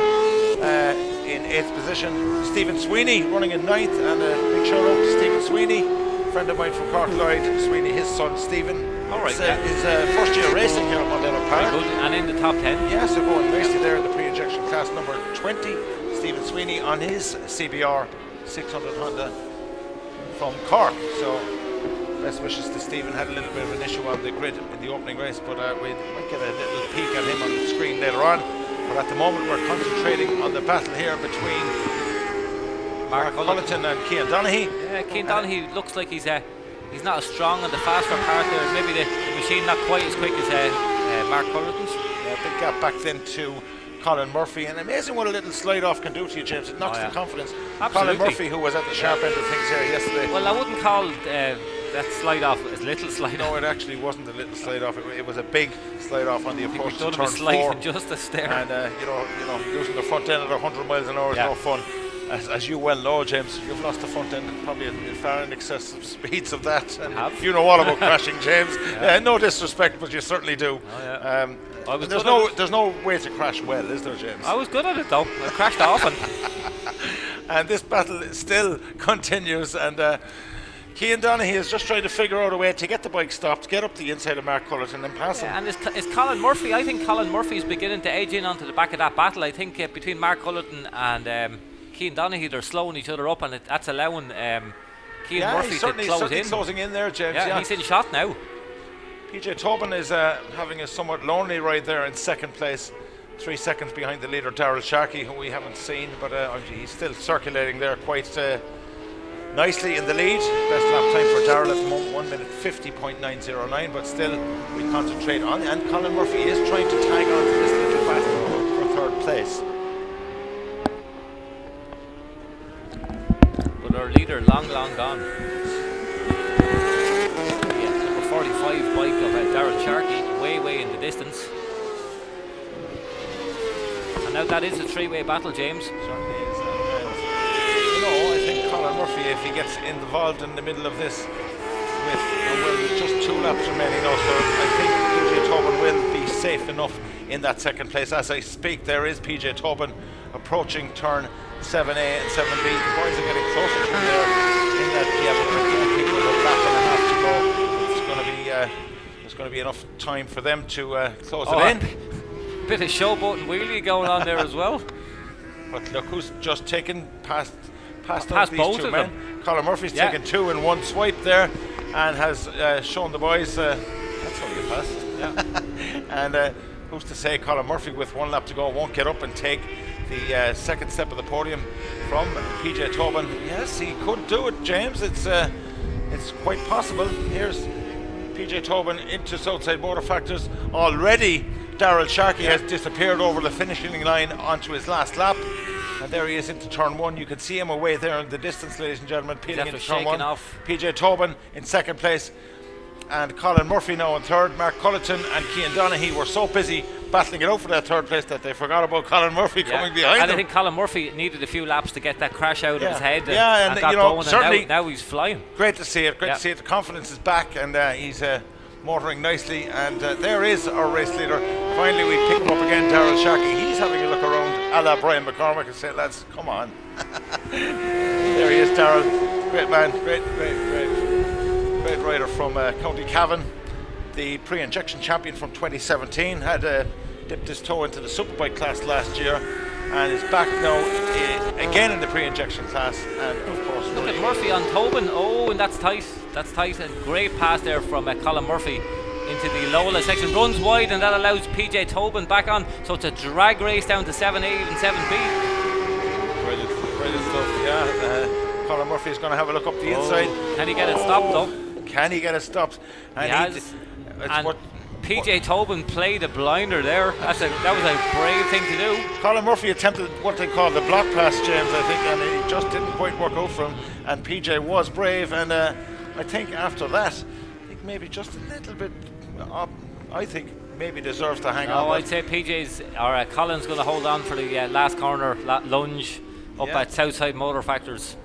in 8th position. Stephen Sweeney running in 9th, and a big shout out to Stephen Sweeney, friend of mine from Cork Lloyd. Sweeney, his son Stephen. All right, his 1st year racing here at Mondello Park. Very good, and in the top 10. Yeah, so going racing there in the pre-injection class, number 20. Stephen Sweeney on his CBR 600 Honda from Cork. So best wishes to Stephen. Had a little bit of an issue on the grid in the opening race, but we might get a little peek at him on the screen later on. But at the moment we're concentrating on the battle here between Mark Cullerton and Cian Donaghy. Yeah, Cian Donaghy looks like he's not as strong on the faster part there. Maybe the machine not quite as quick as Mark Cullerton's. Yeah, big gap back then to Colin Murphy, and amazing what a little slide off can do to you, James. It knocks the confidence. Absolutely. Colin Murphy, who was at the sharp end of things here yesterday. Well, I wouldn't call that slide off as little slide off. No, it actually wasn't a little slide off. It was a big slide off on the approach to turn 4. Just a stare. And you know, using the front end at 100 miles an hour is no fun. As you well know, James, you've lost the front end probably at far in excess of speeds of that. And you know all about crashing, James. No disrespect, but you certainly do. Oh, there's no way to crash well, is there, James? I was good at it though. I crashed often. And this battle still continues, and Cian Donaghy is just trying to figure out a way to get the bike stopped, get up the inside of Mark Cullerton and pass him. And it's Colin Murphy. I think Colin Murphy is beginning to edge in onto the back of that battle. I think between Mark Cullerton and Cian Donaghy, they're slowing each other up, and that's allowing Cian Murphy to close in. Closing in there, James. Yeah, he's in shot now. PJ Tobin is having a somewhat lonely ride there in 2nd place, 3 seconds behind the leader Darrell Sharkey, who we haven't seen, but he's still circulating there quite nicely in the lead. Best lap time for Darrell at the moment, 1 minute 50.909, but still we concentrate on, and Colin Murphy is trying to tag on to this little battle for third place. But our leader long gone. Yeah, number 45 bike of Darrell Sharkey, way in the distance. And now that is a three-way battle, James. Certainly is. I think Colin Murphy, if he gets involved in the middle of this with just 2 laps remaining now, so I think PJ Tobin will be safe enough in that second place. As I speak, there is PJ Tobin approaching turn 7A and 7B. The boys are getting closer to there in that I think with a lap and a half to go, there's going to be enough time for them to close it in. Bit of showboat and wheelie going on there as well. But look who's just taken past these both two of men. them. Colin Murphy's taken 2 in 1 swipe there, and has shown the boys that's how you pass. Yeah. And who's to say Colin Murphy, with 1 lap to go, won't get up and take the second step of the podium from PJ Tobin? Yes, he could do it, James. It's quite possible. Here's PJ Tobin into Southside Motor Factors. Already Darrell Sharkey has disappeared over the finishing line onto his last lap. And there he is into turn 1. You can see him away there in the distance, ladies and gentlemen, peeling into turn 1. PJ Tobin in second place, and Colin Murphy now in third. Mark Culleton and Cian Donaghy were so busy battling it out for that third place that they forgot about Colin Murphy coming behind them. And I think Colin Murphy needed a few laps to get that crash out of his head. And got going, certainly and now he's flying. Great to see it. Great to see it. The confidence is back, and he's motoring nicely. And there is our race leader. Finally, we pick him up again, Darrell Sharkey. He's having a look around, a la Brian McCormick, and say, lads, come on. There he is, Darrell. Great man, great rider from County Cavan, the pre-injection champion from 2017. Had dipped his toe into the Superbike class last year, and is back now again in the pre-injection class. And of course, look at Murphy on Tobin. Oh, and that's tight. That's tight. And great pass there from Colin Murphy into the Lola section. Runs wide, and that allows PJ Tobin back on. So it's a drag race down to 7A and 7B. Brilliant stuff. Yeah, Colin Murphy is going to have a look up the inside. Can he get it stopped though? Can he get it stopped? And PJ Tobin played a blinder there. That was a brave thing to do. Colin Murphy attempted what they call the block pass, James, I think, and it just didn't quite work out for him. And PJ was brave, and I think after that, I think maybe just a little bit I think maybe deserves to hang on. I'd say Colin's going to hold on for the last corner lunge up at Southside Motor Factors.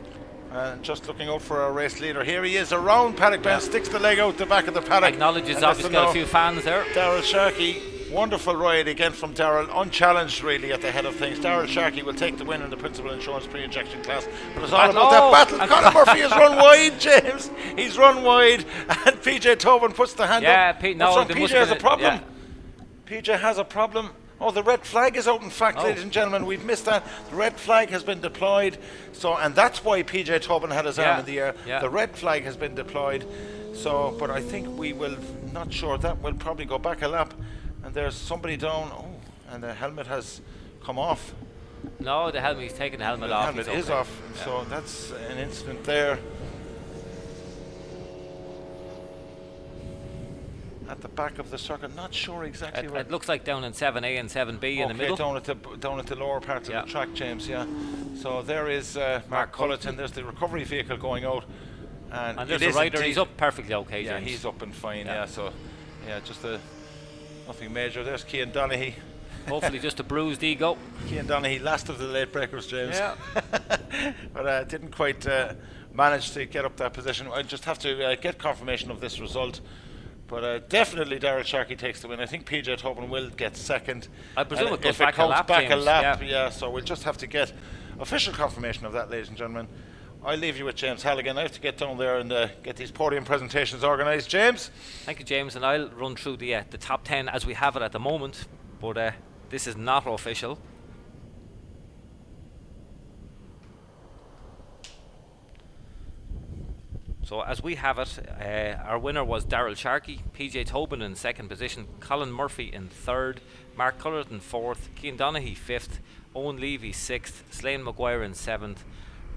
Just looking out for our race leader. Here he is around paddock bend, sticks the leg out the back of the paddock. Acknowledges obviously got a few fans there. Darrell Sharkey, wonderful ride again from Darrell, unchallenged really at the head of things. Darrell Sharkey will take the win in the Principal Insurance pre-injection class. But it's all about that battle. Colin Murphy has run wide, James. He's run wide, and PJ Tobin puts the hand up. PJ has a problem. PJ has a problem. Oh, the red flag is out, in fact, ladies and gentlemen. We've missed that. The red flag has been deployed. So, and that's why PJ Tobin had his arm in the air. The red flag has been deployed. So, but I think we will, not sure, that will probably go back a lap. And there's somebody down. Oh, and the helmet has come off. No, he's taken the helmet off. The helmet is off. So that's an incident there. At the back of the circuit, not sure exactly where. It looks like down in 7A and 7B in the middle. Down at the lower part of the track, James. Yeah. So there is Mark Culleton. There's the recovery vehicle going out, and there's a rider. He's up perfectly okay. Yeah, James. he's up and fine. Yeah. So just nothing major. There's Cian Donaghy. Hopefully, just a bruised ego. Cian Donaghy, last of the late breakers, James. Yeah. But didn't quite manage to get up that position. I just have to get confirmation of this result. But definitely Darrell Sharkey takes the win. I think PJ Tobin will get second. I presume it goes back a lap. Yeah, so we'll just have to get official confirmation of that, ladies and gentlemen. I'll leave you with James Halligan. I have to get down there and get these podium presentations organised. James? Thank you, James. And I'll run through the top 10 as we have it at the moment. But this is not official. So as we have it, our winner was Darrell Sharkey, PJ Tobin in second position, Colin Murphy in third, Mark Culleton fourth, Cian Donaghy fifth, Owen Levy sixth, Slane Maguire in seventh,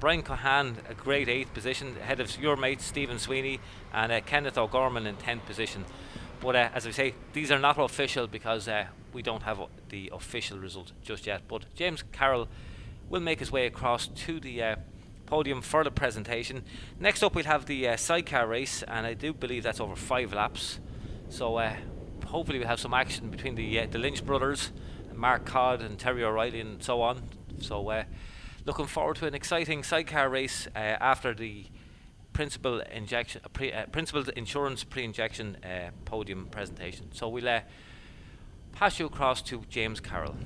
Brian Cohan, a great 8th position, ahead of your mate Stephen Sweeney, and Kenneth O'Gorman in 10th position. But as I say, these are not official because we don't have the official result just yet. But James Carroll will make his way across to the podium for the presentation. Next up we'll have the Sidecar race, and I do believe that's over 5 laps. So hopefully we'll have some action between the Lynch brothers, Mark Codd and Terry O'Reilly and so on. So looking forward to an exciting Sidecar race after the principal insurance pre-injection podium presentation. So we'll pass you across to James Carroll.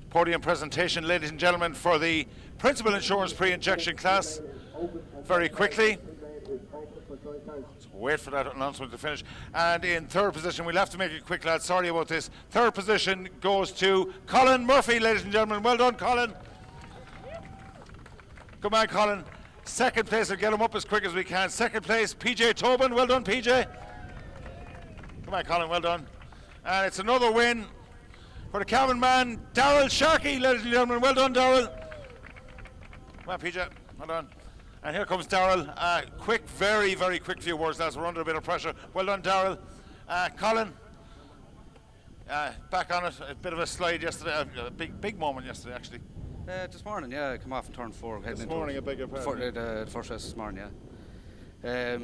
Podium presentation, ladies and gentlemen, for the Principal Insurance Pre-Injection class. Very quickly. Let's wait for that announcement to finish. And in 3rd position, we'll have to make it quick, lads. Sorry about this. 3rd position goes to Colin Murphy, ladies and gentlemen. Well done, Colin. Come on, Colin. 2nd place, we'll get him up as quick as we can. 2nd place, PJ Tobin. Well done, PJ. Come on, Colin. Well done. And it's another win for the cameraman, Daryl Sharkey, ladies and gentlemen. Well done, Daryl. Come on, PJ. Well done. And here comes Daryl. Quick, very, very quick few words, lads. We're under a bit of pressure. Well done, Daryl. Colin, back on it. A bit of a slide yesterday. A big moment yesterday, actually. This morning, yeah, I come off in turn 4. This morning, a bigger part. The first race this morning, yeah.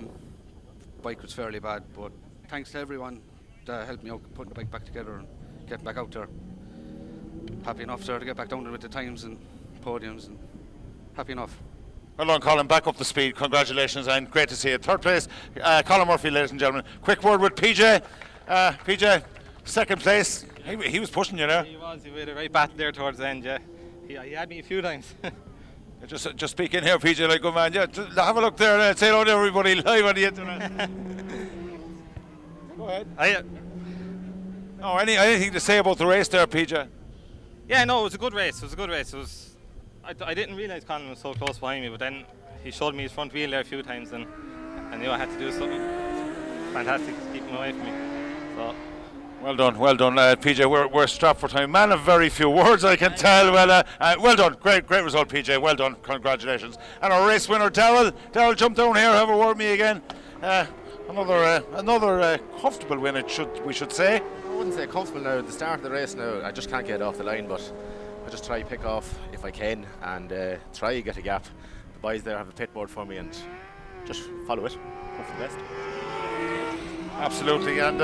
Bike was fairly bad, but thanks to everyone that helped me out putting the bike back together and getting back out there. Happy enough there to get back down there with the times and podiums, and happy enough. Well done, Colin. Back up the speed. Congratulations, and great to see you. Third place, Colin Murphy, ladies and gentlemen. Quick word with PJ. PJ, second place. He was pushing you there. He was. He had a right battle there towards the end, yeah. He had me a few times. Just speak in here, PJ, like good man. Yeah, have a look there and say hello to everybody live on the internet. Go ahead. Anything to say about the race there, PJ? Yeah, no, it was a good race. I didn't realise Colin was so close behind me, but then he showed me his front wheel there a few times, and I knew I had to do something fantastic to keep him away from me. So. Well done, PJ. We're strapped for time. Man of very few words, I can tell. Well done, great result, PJ. Well done, congratulations. And our race winner, Daryl. Daryl, jump down here, have a word with me again. Another comfortable win, we should say. I wouldn't say comfortable now. At the start of the race now, I just can't get off the line, but I just try to pick off if I can and try to get a gap. The boys there have a pit board for me and just follow it. Hope for the best. Absolutely, and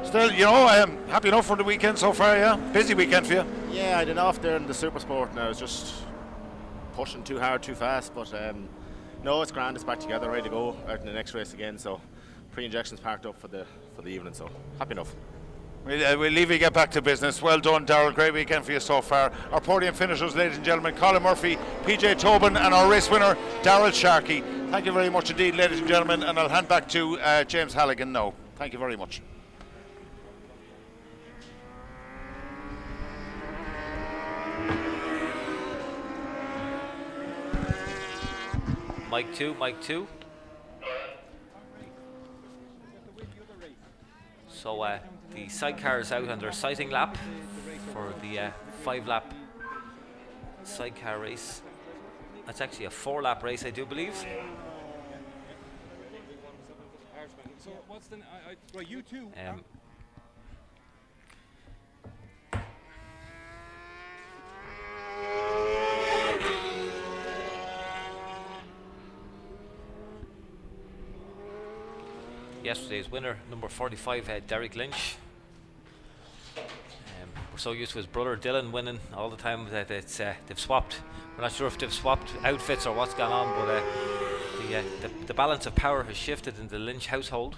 still, I am happy enough for the weekend so far, yeah? Busy weekend for you? Yeah, I did off there in the Supersport now. It's just pushing too hard, too fast, but no, it's grand. It's back together, ready to go out in the next race again. So pre-injections parked up for the evening, so happy enough. We'll leave you get back to business. Well done, Daryl. Great weekend for you so far. Our podium finishers, ladies and gentlemen, Colin Murphy, PJ Tobin, and our race winner, Daryl Sharkey. Thank you very much indeed, ladies and gentlemen, and I'll hand back to James Halligan now. Thank you very much. Mic 2. So the Sidecar is out on their sighting lap for the 5-lap Sidecar race. That's actually a 4-lap race, I do believe. So what's the you two? Yesterday's winner, number 45, Derek Lynch. We're so used to his brother Dylan winning all the time that they've swapped. We're not sure if they've swapped outfits or what's gone on, but the balance of power has shifted in the Lynch household.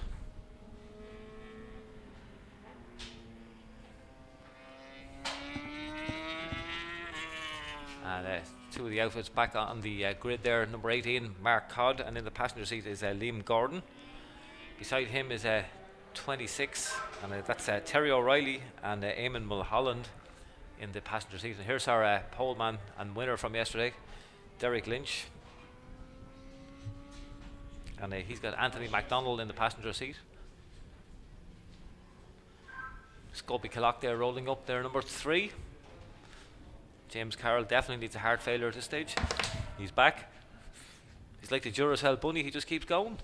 And two of the outfits back on the grid there. Number 18, Mark Codd, and in the passenger seat is Liam Gordon. Beside him is 26, and that's Terry O'Reilly and Eamon Mulholland in the passenger seat. And here's our pole man and winner from yesterday, Derek Lynch. And he's got Anthony MacDonald in the passenger seat. Scopey Killock there rolling up there, number 3. James Carroll definitely needs a heart failure at this stage. He's back. He's like the Duracell bunny, he just keeps going.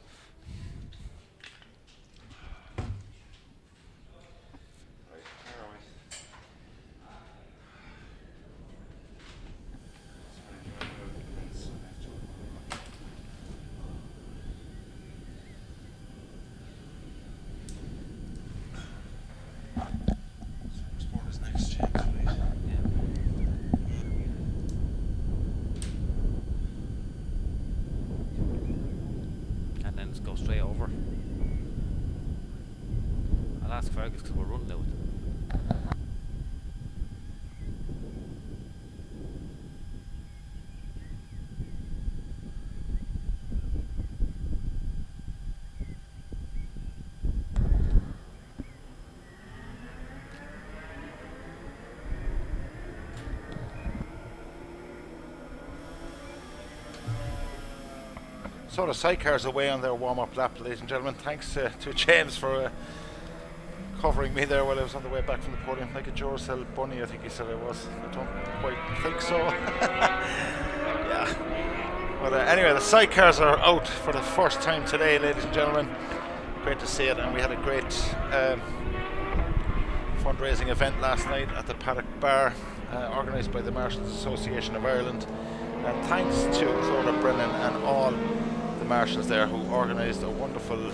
Because we're running out. So the Sidecars away on their warm-up lap, ladies and gentlemen. Thanks to James for covering me there while I was on the way back from the podium, like a Duracell bunny, I think he said I was. I don't quite think so. Yeah. But anyway, the sidecars are out for the first time today, ladies and gentlemen. Great to see it, and we had a great fundraising event last night at the Paddock Bar, organised by the Marshals Association of Ireland. And thanks to Clodagh Brennan and all the marshals there who organised a wonderful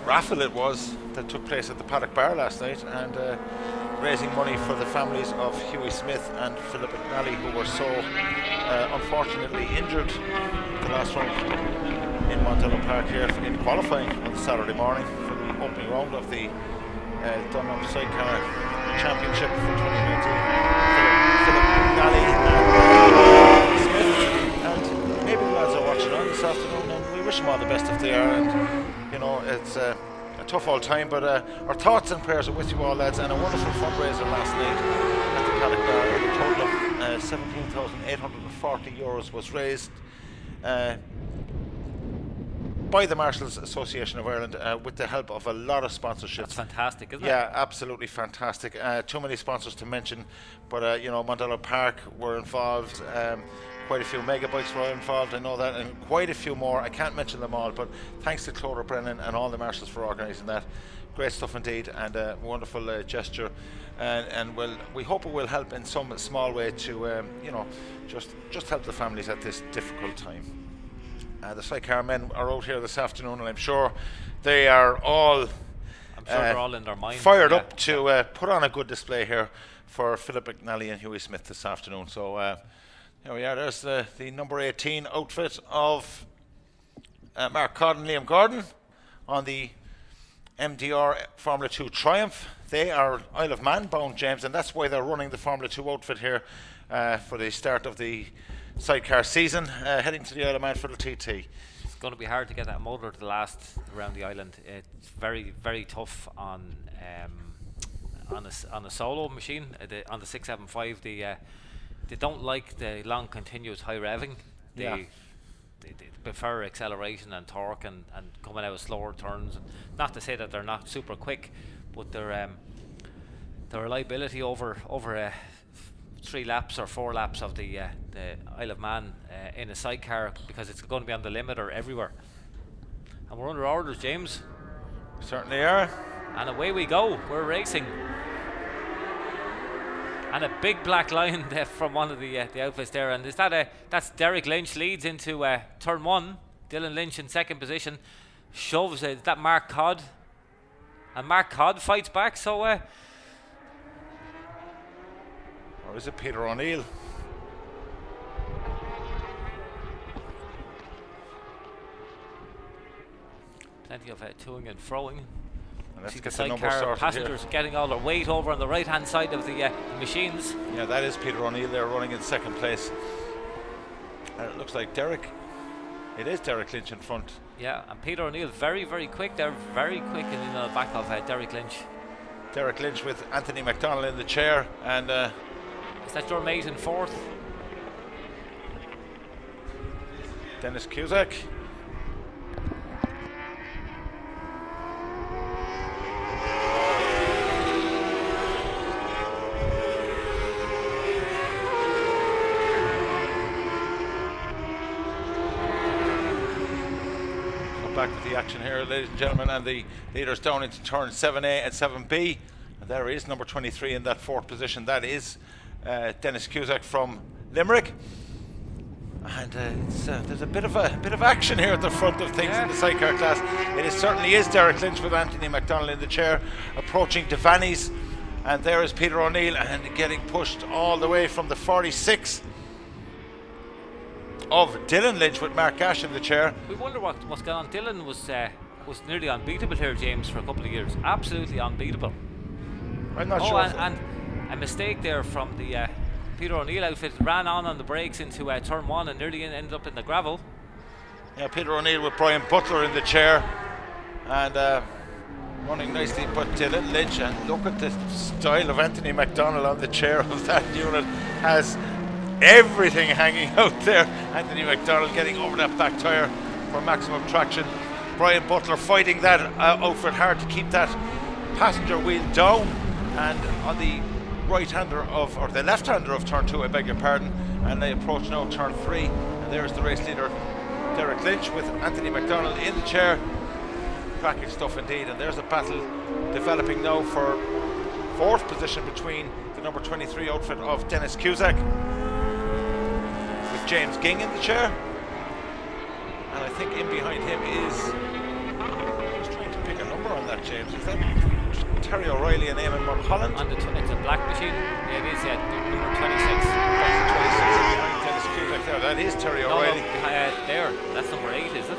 raffle it was that took place at the Paddock Bar last night, and raising money for the families of Hughie Smith and Philip McNally, who were so unfortunately injured the last round in Montello Park here in qualifying on the Saturday morning for the opening round of the Dunham Sidecar Championship for 2019. Philip McNally and Smith, and maybe the lads are watching on this afternoon, and we wish them all the best if they are. And you know, it's a tough old time, but our thoughts and prayers are with you all, lads, and a wonderful fundraiser last night at the Paddock Bar. A total of €17,840 was raised by the Marshals Association of Ireland with the help of a lot of sponsorships. That's fantastic, isn't it? Yeah, absolutely fantastic. Too many sponsors to mention, but you know, Montello Park were involved. Quite a few megabikes were involved, I know that, and quite a few more. I can't mention them all, but thanks to Clodagh Brennan and all the marshals for organising that. Great stuff indeed, and a wonderful gesture, and we hope it will help in some small way to you know, just help the families at this difficult time. The Sidecar men are out here this afternoon, and I'm sure they are all they're all in their mind, fired up to put on a good display here for Philip McNally and Hughie Smith this afternoon. So here we are. There's the number 18 outfit of Mark Codd and Liam Gordon on the MDR Formula 2 Triumph. They are Isle of Man bound, James, and that's why they're running the Formula 2 outfit here for the start of the sidecar season, heading to the Isle of Man for the TT. It's going to be hard to get that motor to last around the island. It's very, very tough on a solo machine. On the 675, they don't like the long continuous high revving. They prefer acceleration and torque and coming out of slower turns. And not to say that they're not super quick, but their reliability over 3 laps or 4 laps of the Isle of Man in a sidecar, because it's going to be on the limiter everywhere. And we're under orders, James. We certainly are. And away we go. We're racing. And a big black line from one of the outfits there. And is that's Derek Lynch leads into turn 1. Dylan Lynch in second position. Shoves is that Mark Codd. And Mark Codd fights back. So or is it Peter O'Neill? Plenty of toing and froing. And let's see get the the number sidecar sorted passengers here. getting all their weight over on the right hand side of the machines. Yeah, that is Peter O'Neill there running in second place. And it looks like it is Derek Lynch in front. Yeah, and Peter O'Neill very, very quick. They're very quick in the back of Derek Lynch. Derek Lynch with Anthony McDonald in the chair, and is that your mate in fourth? Dennis Cusack. Back with the action here, ladies and gentlemen, and the leaders down into turn 7A and 7B. And there is number 23 in that fourth position. That is Dennis Cusack from Limerick. And there's a bit of action here at the front of things in the sidecar class. It certainly is Derek Lynch with Anthony McDonald in the chair, approaching Devaney's, and there is Peter O'Neill and getting pushed all the way from the 46 of Dylan Lynch with Mark Gash in the chair. We wonder what's going on. Dylan was nearly unbeatable here, James, for a couple of years. Absolutely unbeatable. I'm not sure. And a mistake there from the Peter O'Neill outfit. Ran on the brakes into turn 1 and nearly ended up in the gravel. Yeah, Peter O'Neill with Brian Butler in the chair and running nicely, but Dylan Lynch, and look at the style of Anthony McDonald on the chair of that unit, has everything hanging out there. Anthony McDonald getting over that back tyre for maximum traction. Brian Butler fighting that outfit hard to keep that passenger wheel down, and on the right-hander of, or the left-hander of turn 2, I beg your pardon, and they approach now turn 3, and there's the race leader Derek Lynch with Anthony McDonald in the chair. Cracking stuff indeed, and there's a battle developing now for 4th position between the number 23 outfit of Dennis Cusack with James Ging in the chair, and I think in behind him is, I was trying to pick a number on that, James, is that Terry O'Reilly and Eamon Mulholland? It's a black machine. Yeah, it is, number 26. That's 26 behind Dennis Cusack there. That is Terry O'Reilly. No, there. That's number 8, is it?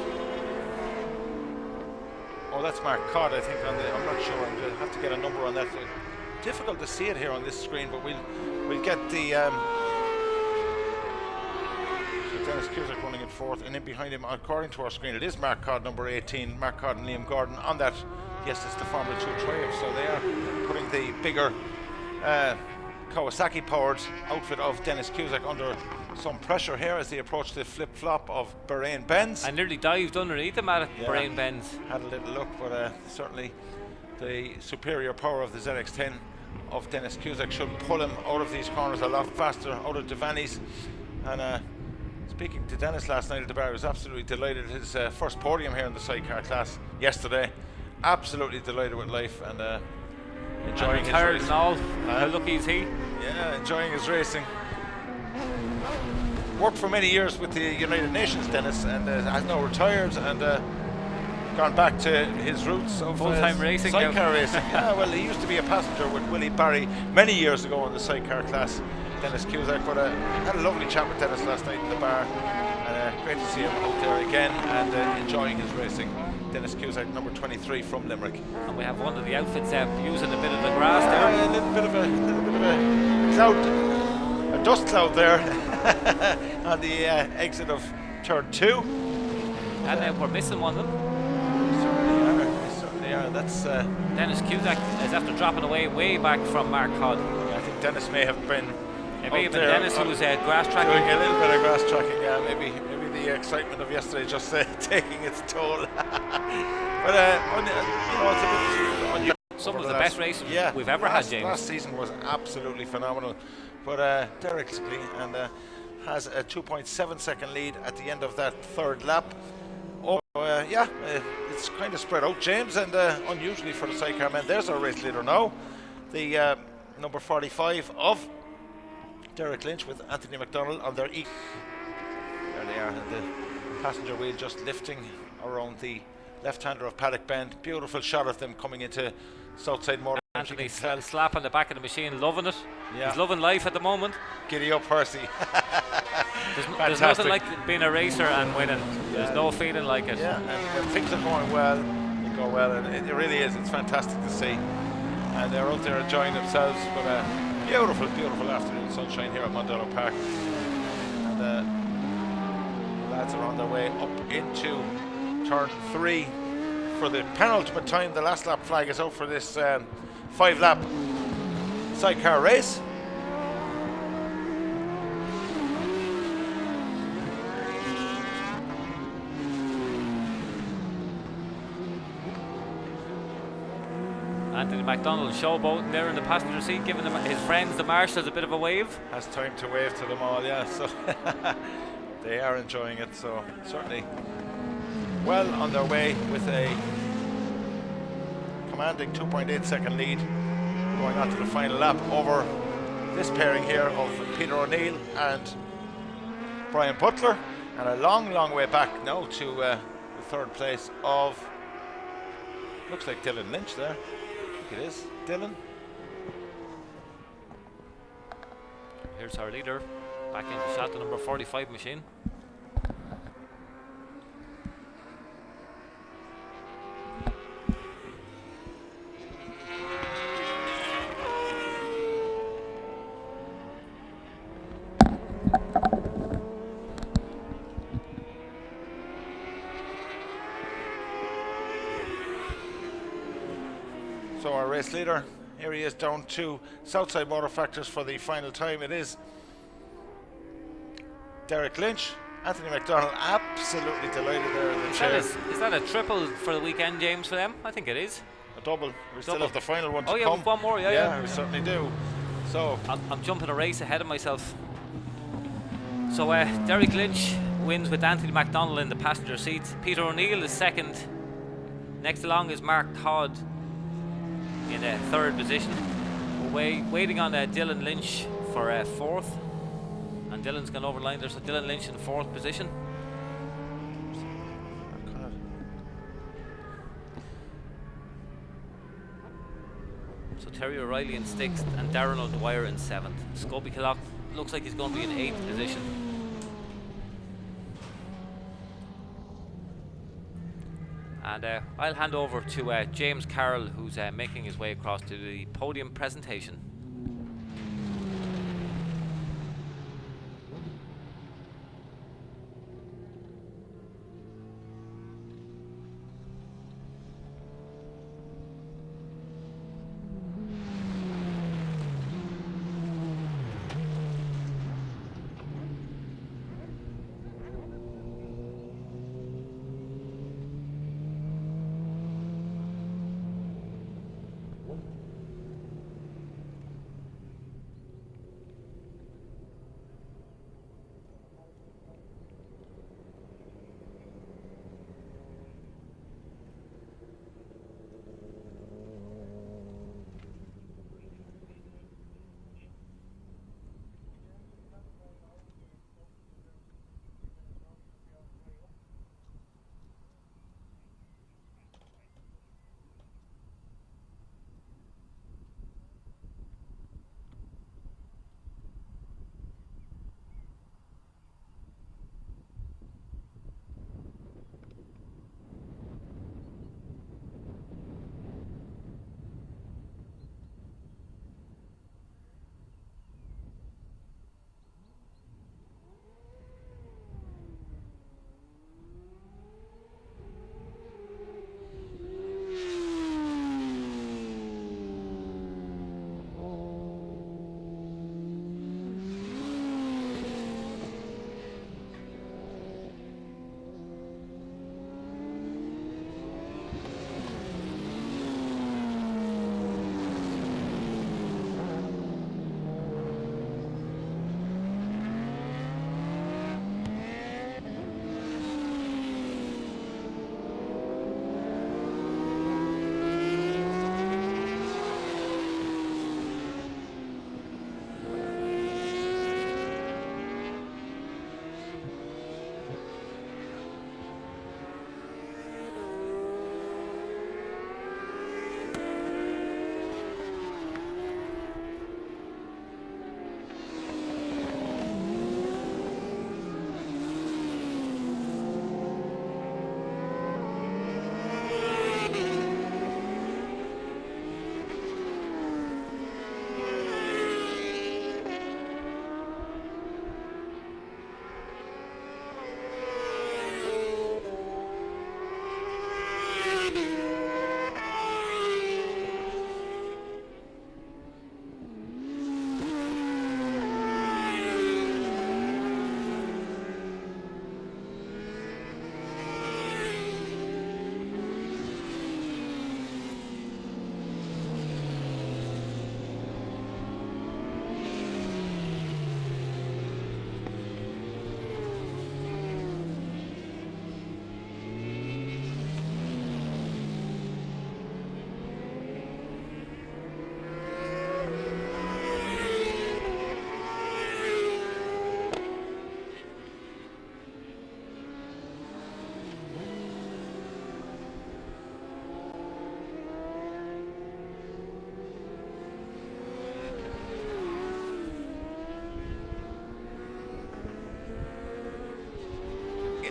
Oh, that's Mark Codd, I think. I'm not sure. I'll have to get a number on that. Difficult to see it here on this screen, but we'll get the. So Dennis Cusack running in 4th, and in behind him, according to our screen, it is Mark Codd, number 18. Mark Codd and Liam Gordon on that. Yes, it's the Formula 2 Triumph, so they are putting the bigger Kawasaki-powered outfit of Dennis Cusack under some pressure here as they approach the flip-flop of Bahrain Benz. I nearly dived underneath him at Bahrain Benz. Had a little look, but certainly the superior power of the ZX-10 of Dennis Cusack should pull him out of these corners a lot faster, out of Devaney's. And speaking to Dennis last night at the bar, he was absolutely delighted. His first podium here in the sidecar class yesterday. Absolutely delighted with life, and enjoying his racing. And all. How lucky is he? Yeah, enjoying his racing. Worked for many years with the United Nations, Dennis, and has now retired and gone back to his roots of full-time racing, sidecar racing. Yeah, well, he used to be a passenger with Willie Barry many years ago in the sidecar class, Dennis Cusack. But had a lovely chat with Dennis last night in the bar, and great to see him out there again and enjoying his racing. Dennis Cusack, number 23 from Limerick. And we have one of the outfits using a bit of the grass there. A little bit of a cloud, a dust cloud there on the exit of turn 2. And we're missing one of them. We certainly are. That's Dennis Cusack is after dropping away way back from Mark Codd. Yeah, I think Dennis may have been. It may have been Dennis who was grass tracking. Doing a little bit of grass tracking. Yeah, maybe the excitement of yesterday just taking its toll. But it's a bit some of the best races we've ever had, James. Last season was absolutely phenomenal. But Derek and has a 2.7 second lead at the end of that 3rd lap. It's kind of spread out, James, and unusually for the sidecar men. There's our race leader now, the number 45 of Derek Lynch with Anthony McDonald on their There they are, the passenger wheel just lifting around the left-hander of Paddock Bend. Beautiful shot of them coming into Southside Motor. Anthony slap on the back of the machine, loving it. Yeah. He's loving life at the moment. Giddy up, Hersey. there's nothing like being a racer and winning. There's no feeling like it. Yeah, and when things are going well, they go well, and it really is. It's fantastic to see. And they're out there enjoying themselves. But beautiful, beautiful afternoon sunshine here at Mondello Park. And the lads are on their way up into turn 3 for the penultimate time. The last lap flag is out for this 5-lap sidecar race. Anthony McDonald showboating there in the passenger seat, giving them his friends, the marshals, a bit of a wave. Has time to wave to them all, yeah. So they are enjoying it. So certainly well on their way with a commanding 2.8 second lead going on to the final lap over this pairing here of Peter O'Neill and Brian Butler, and a long way back now to the 3rd place of, looks like Dylan Lynch there. I think it is Dylan. Here's our leader back into shot, the number 45 machine. So our race leader, here he is down to Southside Motor Factors for the final time. It is Derek Lynch Anthony McDonald absolutely delighted there in the chair. Is that a triple for the weekend, James, for them? I think it is. A double. We still have the final one to come. come. We've one more, yeah. We certainly do. So I'm jumping a race ahead of myself. So Derek Lynch wins with Anthony McDonald in the passenger seats. Peter O'Neill is second. Next along is Mark Todd in third position. We're waiting on Dylan Lynch for fourth. And Dylan's gone over the line there, so Dylan Lynch in fourth position. So Terry O'Reilly in sixth and Darren O'Dwyer in seventh. Scobie Killock looks like he's going to be in eighth position. And I'll hand over to James Carroll, who's making his way across to the podium presentation.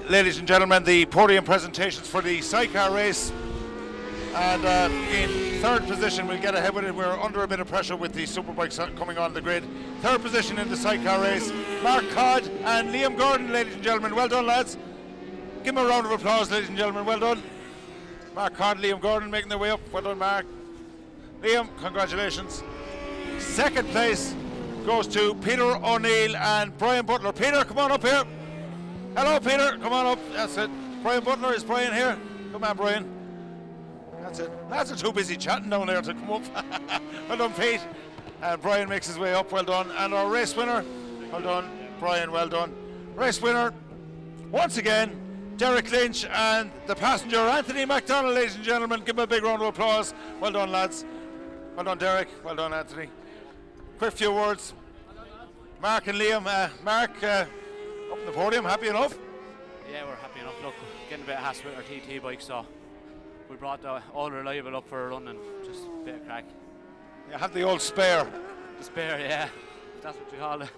ladies and gentlemen, the podium presentations for the Sidecar race. And in third position, we'll get ahead with it. We're under a bit of pressure with the Superbikes coming on the grid. Third position in the Sidecar race, Mark Codd and Liam Gordon, ladies and gentlemen. Well done, lads. Give them a round of applause, ladies and gentlemen. Well done. Mark Codd, Liam Gordon making their way up. Well done, Mark. Liam, congratulations. Second place goes to Peter O'Neill and Brian Butler. Peter, come on up here. Hello, Peter. Come on up. That's it. Brian Butler, is Brian here? Come on, Brian. That's it. Lads are too busy chatting down there to come up. Well done, Pete. And Brian makes his way up. Well done. And our race winner. Well done, Brian. Well done. Race winner, once again, Derek Lynch, and the passenger, Anthony MacDonald, ladies and gentlemen. Give him a big round of applause. Well done, lads. Well done, Derek. Well done, Anthony. Quick few words. Mark and Liam. Mark, up on the podium, happy enough? Yeah, we're happy enough. Look, getting a bit of hassle with our TT bike, so we brought the all reliable up for a run and just a bit of crack. You have the old spare. The spare, yeah. That's what you call it.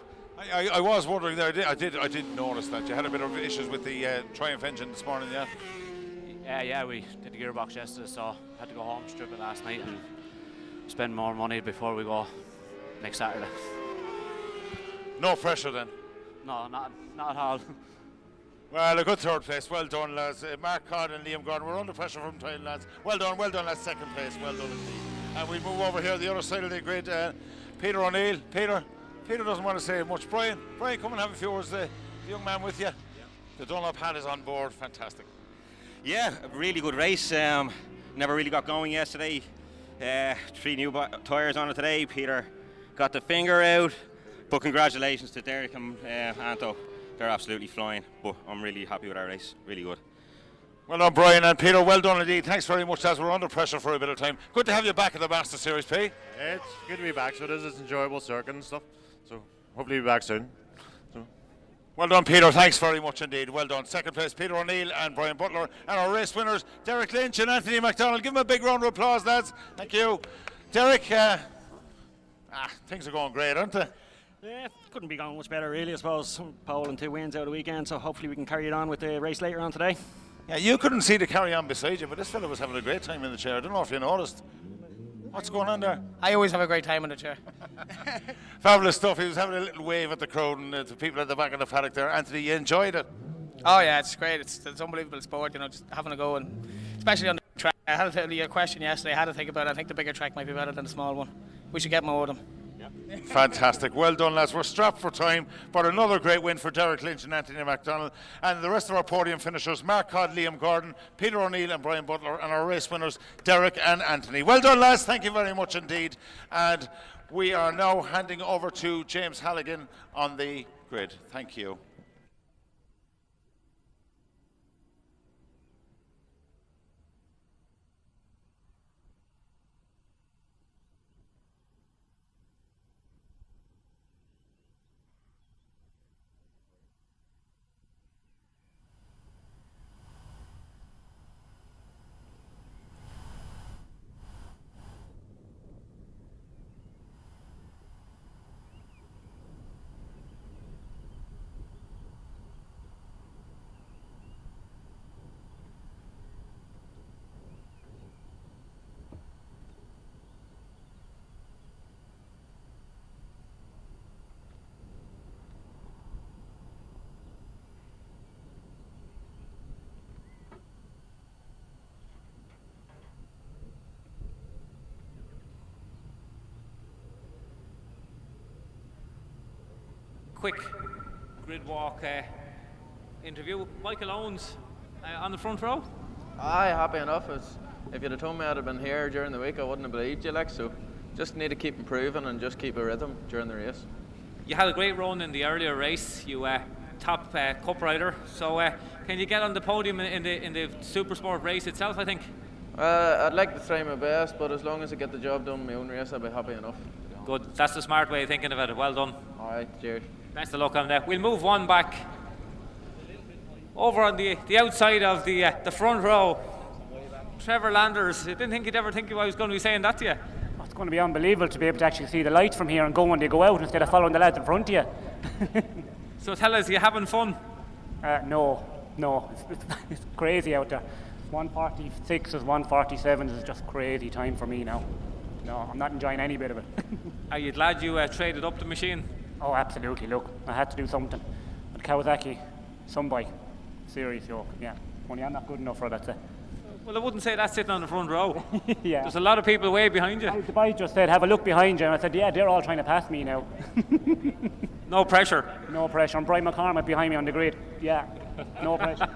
I was wondering there. I did notice that you had a bit of issues with the Triumph engine this morning, yeah? Yeah, we did the gearbox yesterday, so had to go home, strip it last night, and spend more money before we go next Saturday. No pressure then? No, not at all. Well, a good third place. Well done, lads. Mark Codd and Liam Gordon. We're under pressure from time, lads. Well done, lads. Second place. Well done indeed. And we move over here, the other side of the grid. Peter O'Neill. Peter doesn't want to say much. Brian, come and have a few words. The young man with you. Yeah. The Dunlop hat is on board. Fantastic. Yeah, a really good race. Never really got going yesterday. 3 new tyres on it today. Peter got the finger out. But congratulations to Derek and Anto. They're absolutely flying. But I'm really happy with our race. Really good. Well done, Brian and Peter. Well done indeed. Thanks very much, lads. We're under pressure for a bit of time. Good to have you back at the Master Series, P. Yeah, it's good to be back. So it's an enjoyable circuit and stuff. So hopefully be back soon. Well done, Peter. Thanks very much indeed. Well done. Second place, Peter O'Neill and Brian Butler. And our race winners, Derek Lynch and Anthony MacDonald. Give them a big round of applause, lads. Thank you. Derek, things are going great, aren't they? Yeah, couldn't be going much better really, I suppose. Pole and 2 wins out of the weekend, so hopefully we can carry it on with the race later on today. Yeah, you couldn't see the carry on beside you, but this fella was having a great time in the chair. I don't know if you noticed. What's going on there? I always have a great time in the chair. Fabulous stuff. He was having a little wave at the crowd and the people at the back of the paddock there. Anthony, you enjoyed it? Oh yeah, it's great. It's unbelievable sport, just having a go, and especially on the track. I had to tell you a question yesterday. I had to think about it. I think the bigger track might be better than the small one. We should get more of them. Fantastic. Well done, lads. We're strapped for time, but another great win for Derek Lynch and Anthony MacDonald. And the rest of our podium finishers, Mark Codd, Liam Gordon, Peter O'Neill and Brian Butler, and our race winners, Derek and Anthony. Well done, lads. Thank you very much indeed. And we are now handing over to James Halligan on the grid. Thank you. Quick grid walk interview. Michael Owens on the front row. Aye, happy enough. If you'd have told me I'd have been here during the week, I wouldn't have believed you, so just need to keep improving and just keep a rhythm during the race. You had a great run in the earlier race. You top cup rider. So can you get on the podium in the Supersport race itself, I think? I'd like to try my best, but as long as I get the job done in my own race, I'll be happy enough. Good. That's the smart way of thinking about it. Well done. All right, cheers. Best of luck on that. We'll move one back over on the outside of the front row. Trevor Landers. I didn't think you'd ever think I was going to be saying that to you. Oh, it's going to be unbelievable to be able to actually see the lights from here and go when they go out instead of following the lads in front of you. So tell us, are you having fun? No. It's crazy out there. 146 is 147 is just crazy time for me now. No, I'm not enjoying any bit of it. Are you glad you traded up the machine? Oh, absolutely. Look, I had to do something. But Kawasaki, some bike, serious joke. Yeah, only I'm not good enough for that. Well, I wouldn't say that's sitting on the front row. Yeah. There's a lot of people way behind you. The bike just said, have a look behind you. And I said, yeah, they're all trying to pass me now. No pressure. No pressure. And Brian McCormack behind me on the grid. Yeah. No pressure.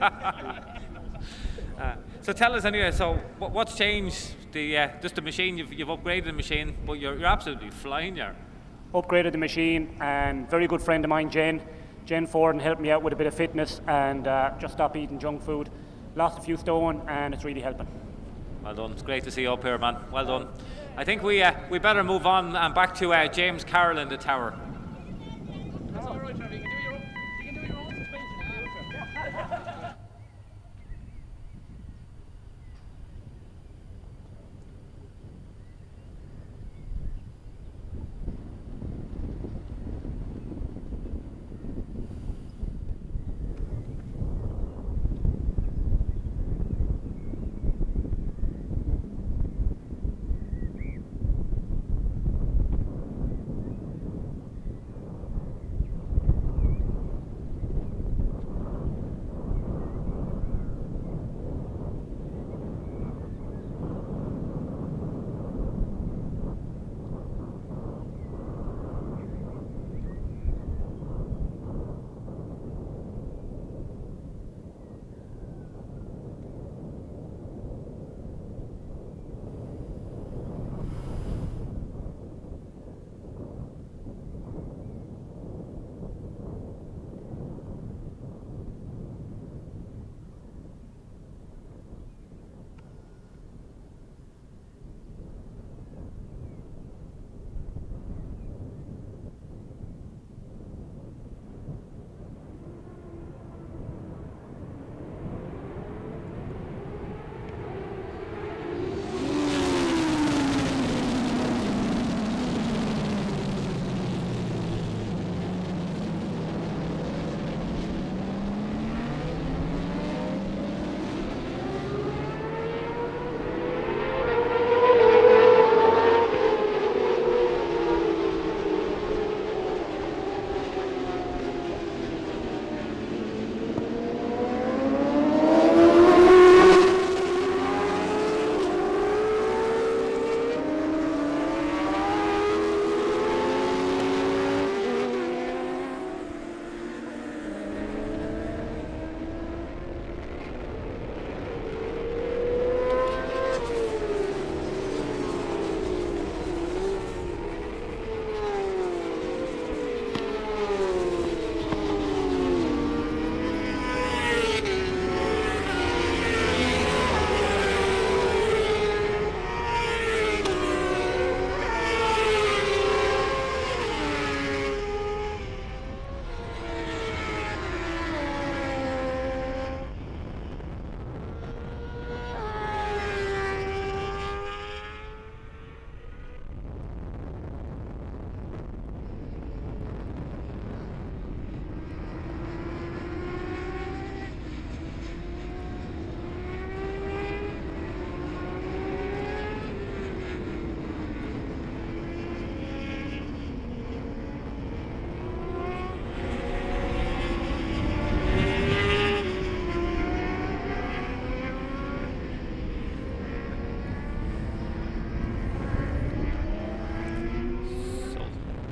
So tell us anyway. So what's changed? Just the machine. You've upgraded the machine, but you're absolutely flying here. Upgraded the machine, and very good friend of mine, Jen Forden, helped me out with a bit of fitness and just stop eating junk food. Lost a few stone, and it's really helping. Well done. It's great to see you up here, man. Well done. I think we better move on and back to James Carroll in the tower. That's all right, Trevor. You can do your own suspension.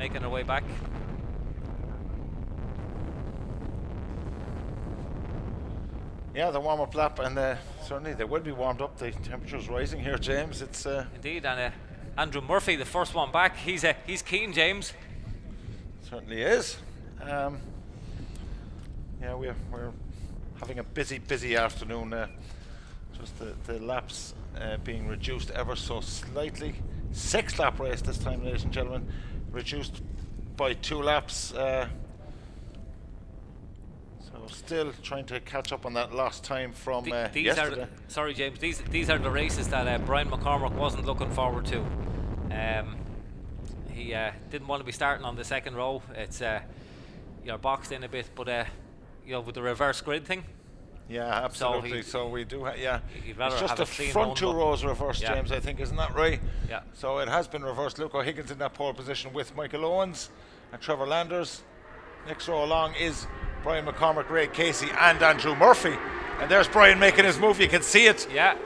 making our way back. Yeah, the warm-up lap, and certainly they will be warmed up. The temperature's rising here, James. It's indeed, and Andrew Murphy, the first one back. He's keen, James. Certainly is. Yeah, we're having a busy afternoon. Just the laps being reduced ever so slightly. 6-lap race this time, ladies and gentlemen. Reduced by 2 laps. So still trying to catch up on that lost time from yesterday. Sorry, James. These are the races that Brian McCormack wasn't looking forward to. He didn't want to be starting on the second row. It's you're boxed in a bit, but with the reverse grid thing. Yeah, absolutely. So we do, He'd rather it's just have the a clean front run, 2 rows reversed, yeah. James, I think, isn't that right? Yeah. So it has been reversed. Luke O'Higgins in that pole position with Michael Owens and Trevor Landers. Next row along is Brian McCormack, Ray Casey and Andrew Murphy. And there's Brian making his move, you can see it. Yeah.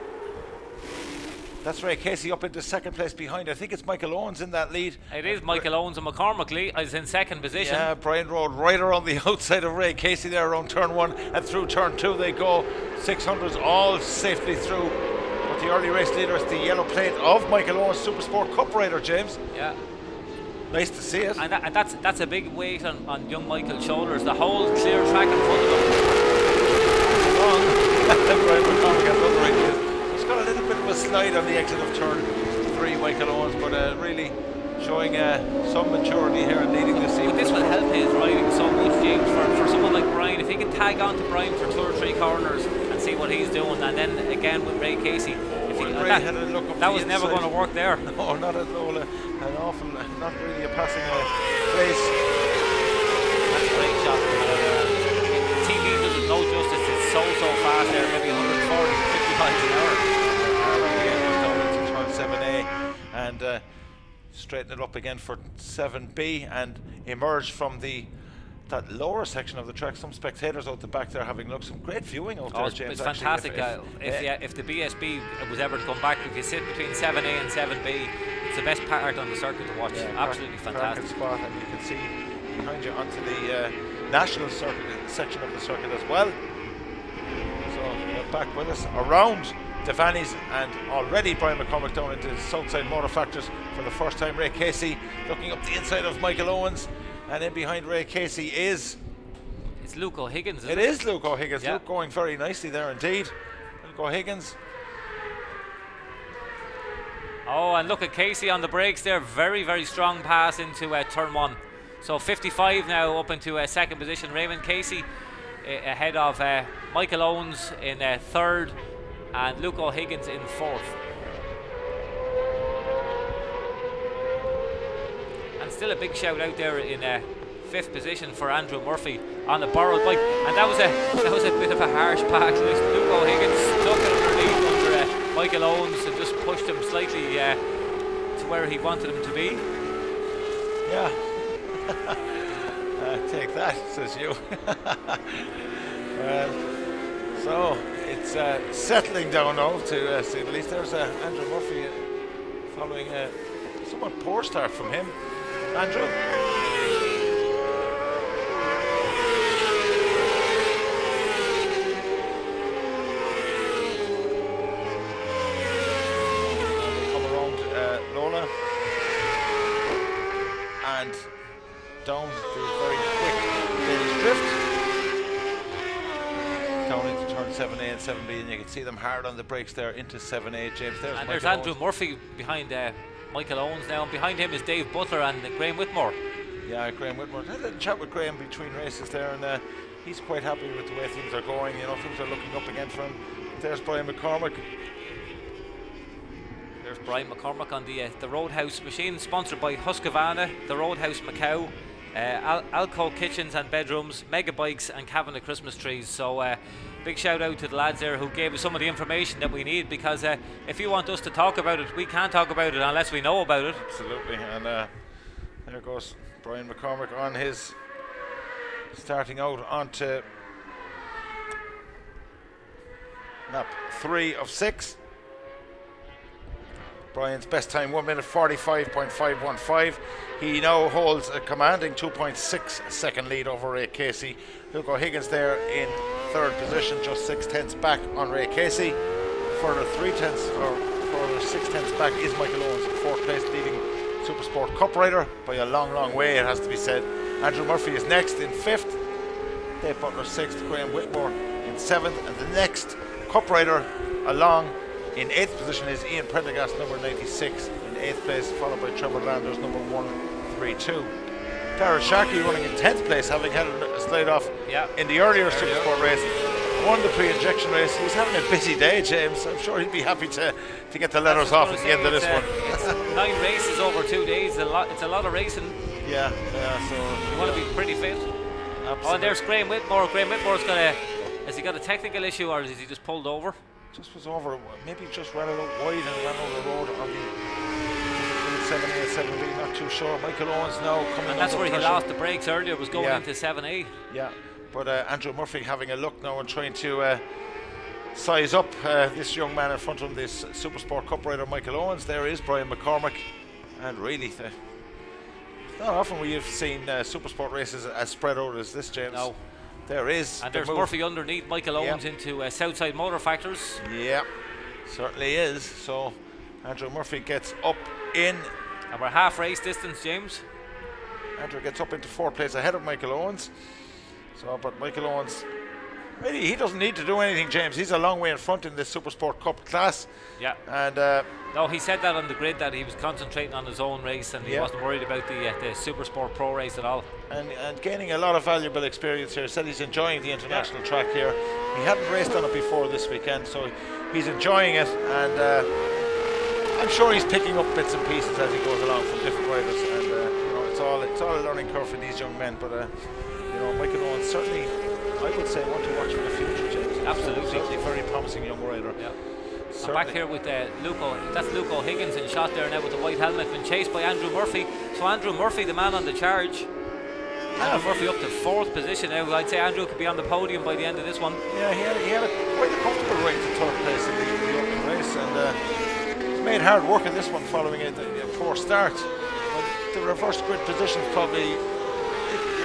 That's Ray Casey up into second place behind. I think it's Michael Owens in that lead. It is Michael Owens, and McCormick Lee is in second position. Yeah, Brian rode right around the outside of Ray Casey there around turn 1, and through turn 2 they go. 600s all safely through. But the early race leader is the yellow plate of Michael Owens, Supersport Cup rider, James. Yeah. Nice to see it. And that's a big weight on young Michael's shoulders. The whole clear track in front of him. Brian McCormick has another right. He's got a little bit of a slide on the exit of turn 3, Michael Owens, but really showing some maturity here and leading the scene. But this will help his riding so much, James, for someone like Brian. If he can tag on to Brian for 2 or 3 corners and see what he's doing, and then again with Ray Casey, that was never going to work there. No, not at all. An awful, not really a passing place. That's a great shot. TV does it no justice. It's so fast there, maybe 140, 50 miles an hour. Turn 7A and straighten it up again for 7B and emerge from that lower section of the track. Some spectators out the back there having looked. Some great viewing out there, James. It's fantastic. If the BSB was ever to come back, if you sit between 7A and 7B, it's the best part on the circuit to watch. Absolutely fantastic spot, and you can see behind you onto the national circuit section of the circuit as well. So we're back with us around Devaney's, and already Brian McCormick down into the Southside Motor Factors for the first time. Ray Casey looking up the inside of Michael Owens, and in behind Ray Casey is Luke O'Higgins. It is Luke O'Higgins. Yeah. Luke going very nicely there indeed. Luke O'Higgins. Oh, and look at Casey on the brakes there. Very, very strong pass into turn 1. So 55 now up into second position. Raymond Casey ahead of Michael Owens in third, and Luke O'Higgins in fourth. And still a big shout out there in fifth position for Andrew Murphy on the borrowed bike, and that was a bit of a harsh pass. Luke O'Higgins stuck it underneath under Michael Owens and just pushed him slightly to where he wanted him to be. Yeah. Take that, says you. So it's settling down now, to say the least. There's Andrew Murphy following a somewhat poor start from him. Andrew. Come around Lola and down the very quick Danish drift. Down into turn 7A and 7B, and you can see them hard on the brakes there into 7A. James, there's Andrew Murphy behind Michael Owens now, and behind him is Dave Butler and Graham Whitmore. Yeah, Graham Whitmore. I had a chat with Graham between races there, and he's quite happy with the way things are going. You know, things are looking up again for him. There's Brian McCormick. There's Brian McCormick on the Roadhouse machine, sponsored by Husqvarna, the Roadhouse Macau, Alco Kitchens and Bedrooms, Mega Bikes and Cavanagh Christmas Trees. So big shout out to the lads there who gave us some of the information that we need, because if you want us to talk about it, we can't talk about it unless we know about it. Absolutely. And there goes Brian McCormick on his starting out onto lap 3 of 6. Brian's best time 1:45.515. He now holds a commanding 2.6 second lead over Ray Casey. Luke O'Higgins there in third position, just 6/10 back on Ray Casey. Further 6/10 back is Michael Owens in fourth place, leading Supersport Cup rider by a long, long way, it has to be said. Andrew Murphy is next in fifth. Dave Butler sixth. Graham Whitmore in seventh, and the next Cup rider along in 8th position is Ian Prendergast, number 96, in 8th place, followed by Trevor Landers, number 132. Darrell Sharkey running in 10th place, having had a slide off in the earlier Supersport race. Won the pre-injection race. He's having a busy day, James. I'm sure he'd be happy to get the letters off at the end of this one. It's 9 races over 2 days. It's a lot of racing. Yeah, so you want to be pretty fit. Absolutely. Oh, and there's Graham Whitmore. Graham Whitmore's has he got a technical issue, or is he just pulled over? Just was over, maybe just ran it out wide and ran over the road on the 7A, 7B, not too sure. Michael Owens now coming, and that's where he lost the brakes earlier, was going into 7A. Yeah, but Andrew Murphy having a look now and trying to size up this young man in front of him, this Supersport Cup rider Michael Owens. There is Brian McCormack, and really not often we have seen Supersport races as spread out as this, James. No. There is. And there's Murphy underneath Michael Owens into Southside Motor Factors. Yeah, certainly is. So Andrew Murphy gets up in. And we're half race distance, James. Andrew gets up into 4th place ahead of Michael Owens. So, but Michael Owens, really, he doesn't need to do anything, James. He's a long way in front in this Supersport Cup class. Yeah. And no, he said that on the grid that he was concentrating on his own race and he wasn't worried about the Supersport Pro race at all. And gaining a lot of valuable experience here. Said he's enjoying the international track here. He hadn't raced on it before this weekend, so he's enjoying it. And I'm sure he's picking up bits and pieces as he goes along from different riders. And you know, it's all a learning curve for these young men. But you know, Michael Owens certainly, I would say, one to watch for the future, James. Absolutely. Certainly very promising young rider. Yeah. I'm back here with that's Luke O'Higgins in shot there now with the white helmet, been chased by Andrew Murphy. So Andrew Murphy, the man on the charge. Andrew Murphy up to 4th position now. I'd say Andrew could be on the podium by the end of this one. Yeah, he had quite a comfortable ride to 3rd place in the opening race, and made hard work in this one following a poor start. But the reverse grid positions probably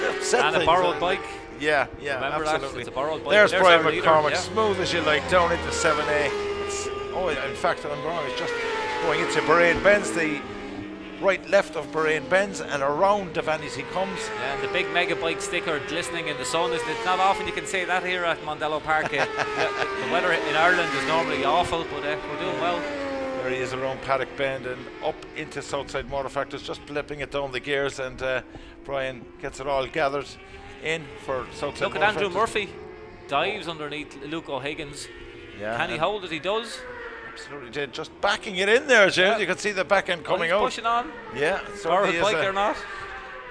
upset and things. A borrowed bike. Yeah, remember absolutely. That? It's a borrowed bike. There's Brian McCormack, yeah. smooth as you like, down into 7A. In fact, I'm wrong, it's just going into Bahrain Benz, the left of Bahrain Benz, and around the vanity comes. Yeah, and the big mega bike sticker glistening in the sun. It's not often you can say that here at Mondello Park. The weather in Ireland is normally awful, but we're doing well. There he is around Paddock Bend and up into Southside Motor Factors, just blipping it down the gears, and Brian gets it all gathered in for Southside Look Motor at Andrew Factors. Murphy, dives underneath Luke O'Higgins. Yeah, can he hold it? He does. Absolutely did. Just backing it in there, James. Yeah. You can see the back end coming out. Pushing on. Yeah, borrowed bike or not.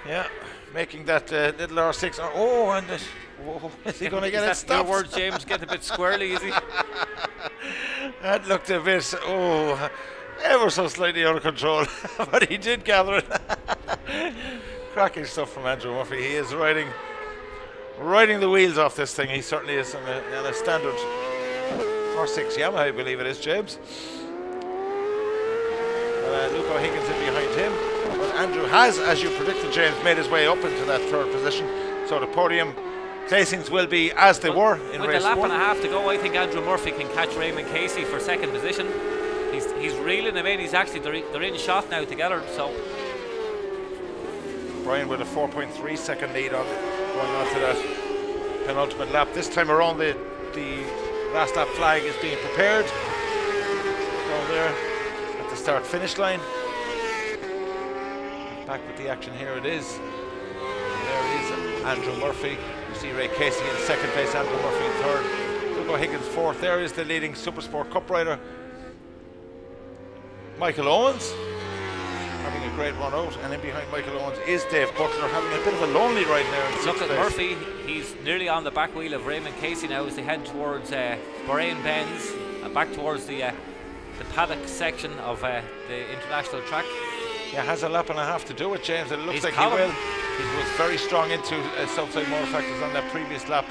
Yeah, making that little R6. Oh, and is he going to get it stopped? Your word, James, getting a bit squirrely, is he? That looked a bit, ever so slightly out of control, but he did gather it. Cracking stuff from Andrew Murphy. He is riding the wheels off this thing. He certainly is on a standard R6 Yamaha, I believe it is, James. Luke O'Higgins in behind him. But Andrew has, as you predicted, James, made his way up into that 3rd position. So the podium placings will be as they were in with race 1. With a lap and a half to go, I think Andrew Murphy can catch Raymond Casey for 2nd position. He's reeling him in. He's actually they're in shot now together. So Brian with a 4.3 second lead on going on to that penultimate lap. This time around, the last lap flag is being prepared down there at the start finish line. Back with the action, here it is. There is Andrew Murphy. You see Ray Casey in 2nd place, Andrew Murphy in 3rd, Luke O'Higgins 4th. There is the leading Supersport Cup rider Michael Owens, having a great run out, and in behind Michael Owens is Dave Butler, having a bit of a lonely ride there in 6th Look at place. Murphy, he's nearly on the back wheel of Raymond Casey now as they head towards Bahrain Benz and back towards the paddock section of the international track. Yeah, has a lap and a half to do it, James. It looks He's like Colin. he will. He was very strong into Southside Motor Factors on that previous lap.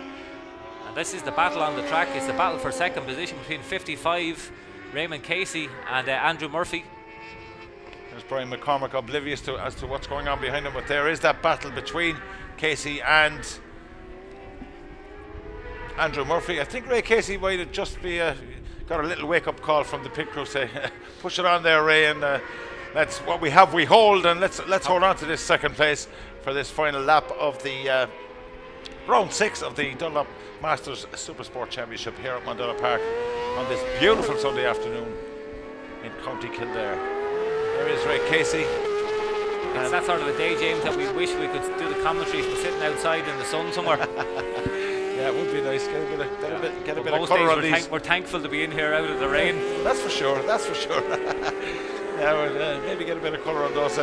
And this is the battle on the track. It's the battle for 2nd position between 55 Raymond Casey and Andrew Murphy. There's Brian McCormack, oblivious as to what's going on behind him, but there is that battle between Casey and Andrew Murphy. I think Ray Casey might have just got a little wake-up call from the pit crew, say, push it on there, Ray, and let's what we have we hold, and let's hold on to this 2nd place for this final lap of the round 6 of the Dunlop Masters Supersport Championship here at Mondello Park on this beautiful Sunday afternoon in County Kildare. There is Ray Casey. It's that sort of a day, James, that we wish we could do the commentary from sitting outside in the sun somewhere. Yeah, it would be nice. Get a bit of most colour days on these. we're thankful to be in here out of the rain. That's for sure. That's for sure. Yeah, we'll maybe get a bit of colour on those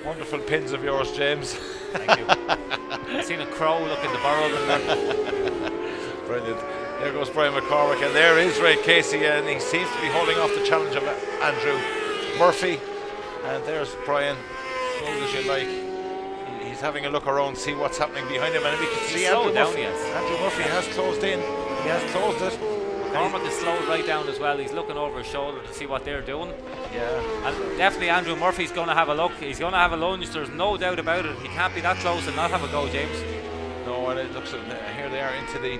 wonderful pins of yours, James. Thank you. I've seen a crow looking to borrow them. Brilliant. There goes Brian McCormack, and there is Ray Casey, and he seems to be holding off the challenge of Andrew Murphy. And there's Brian, slow as you like. He's having a look around, see what's happening behind him, and we can see Andrew Murphy has closed in He has closed it. McCormick is slowed right down as well. He's looking over his shoulder to see what they're doing. Yeah. And definitely Andrew Murphy's going to have a look. He's going to have a lunge. There's no doubt about it. He can't be that close and not have a go, James. No, and it looks here they are into the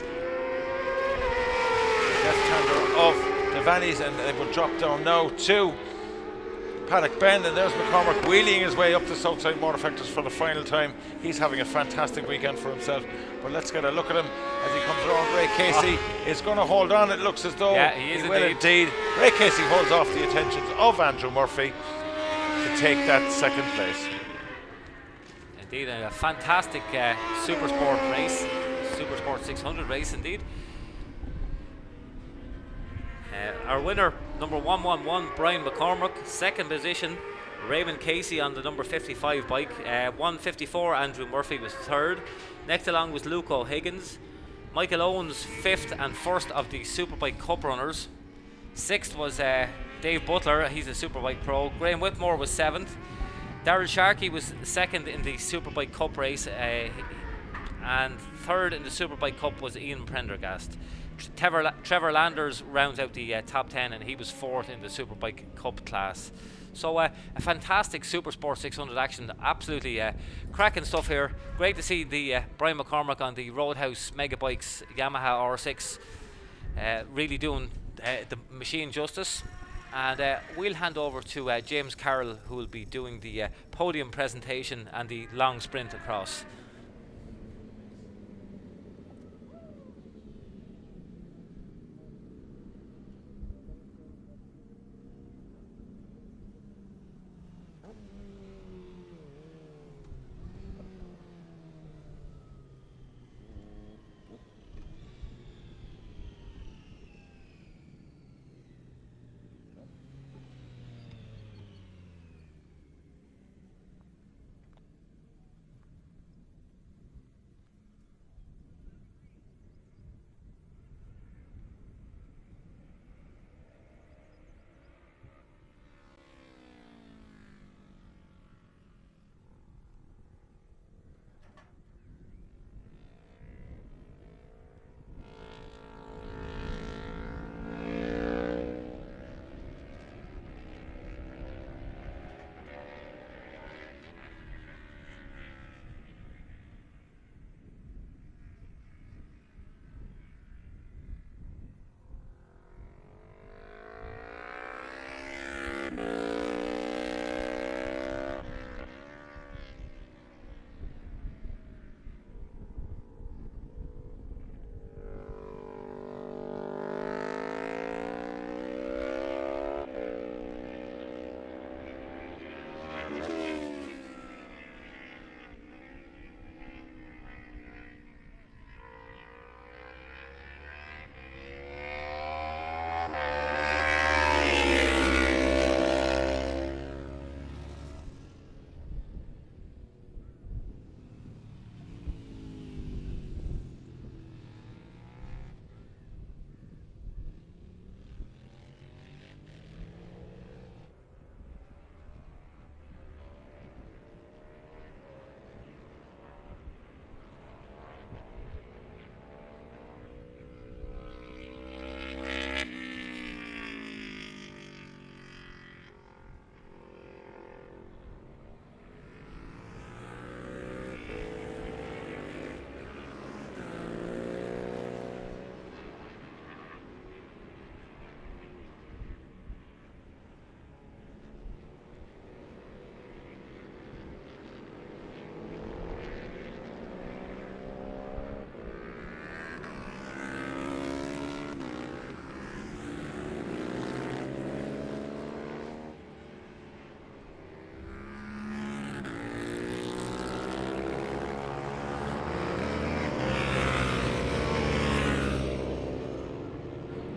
left hander of Devaney's, and they will drop down now to Paddock Bend, and there's McCormick wheeling his way up to Southside Motor Factors for the final time. He's having a fantastic weekend for himself, but let's get a look at him as he comes around. Ray Casey is going to hold on. It looks as though he will indeed. Ray Casey holds off the attentions of Andrew Murphy to take that second place. Indeed, a fantastic Supersport race, Supersport 600 race indeed. Our winner, number 111, Brian McCormick. Second position, Raymond Casey on the number 55 bike. 154, Andrew Murphy was third. Next along was Luke O'Higgins. Michael Owens, fifth and first of the Superbike Cup runners. Sixth was Dave Butler, he's a Superbike pro. Graham Whitmore was seventh. Darryl Sharkey was second in the Superbike Cup race, and third in the Superbike Cup was Ian Prendergast. Trevor Landers rounds out the top 10, and he was fourth in the Superbike Cup class. So a fantastic Supersport 600 action, absolutely cracking stuff here. Great to see the Brian McCormick on the Roadhouse Megabikes Yamaha R6 really doing the machine justice. And we'll hand over to James Carroll, who will be doing the podium presentation and the long sprint across.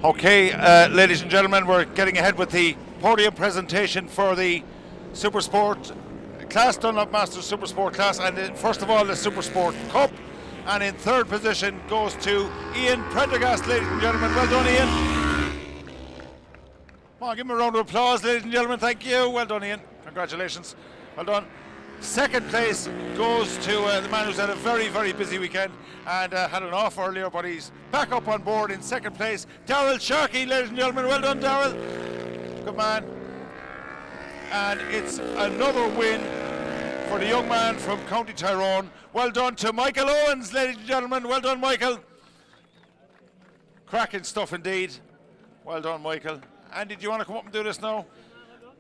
Okay, ladies and gentlemen, we're getting ahead with the podium presentation for the Supersport class, Dunlop Masters Supersport class, and first of all the Supersport Cup. And in third position goes to Ian Prendergast, ladies and gentlemen. Well done, Ian. Come on, give him a round of applause, ladies and gentlemen. Thank you. Well done, Ian. Congratulations. Well done. Second place goes to the man who's had a very, very busy weekend and had an off earlier, but he's back up on board in second place. Daryl Sharkey, ladies and gentlemen. Well done, Daryl. Good man. And it's another win for the young man from County Tyrone. Well done to Michael Owens, ladies and gentlemen. Well done, Michael. Cracking stuff indeed. Well done, Michael. Andy, do you want to come up and do this now?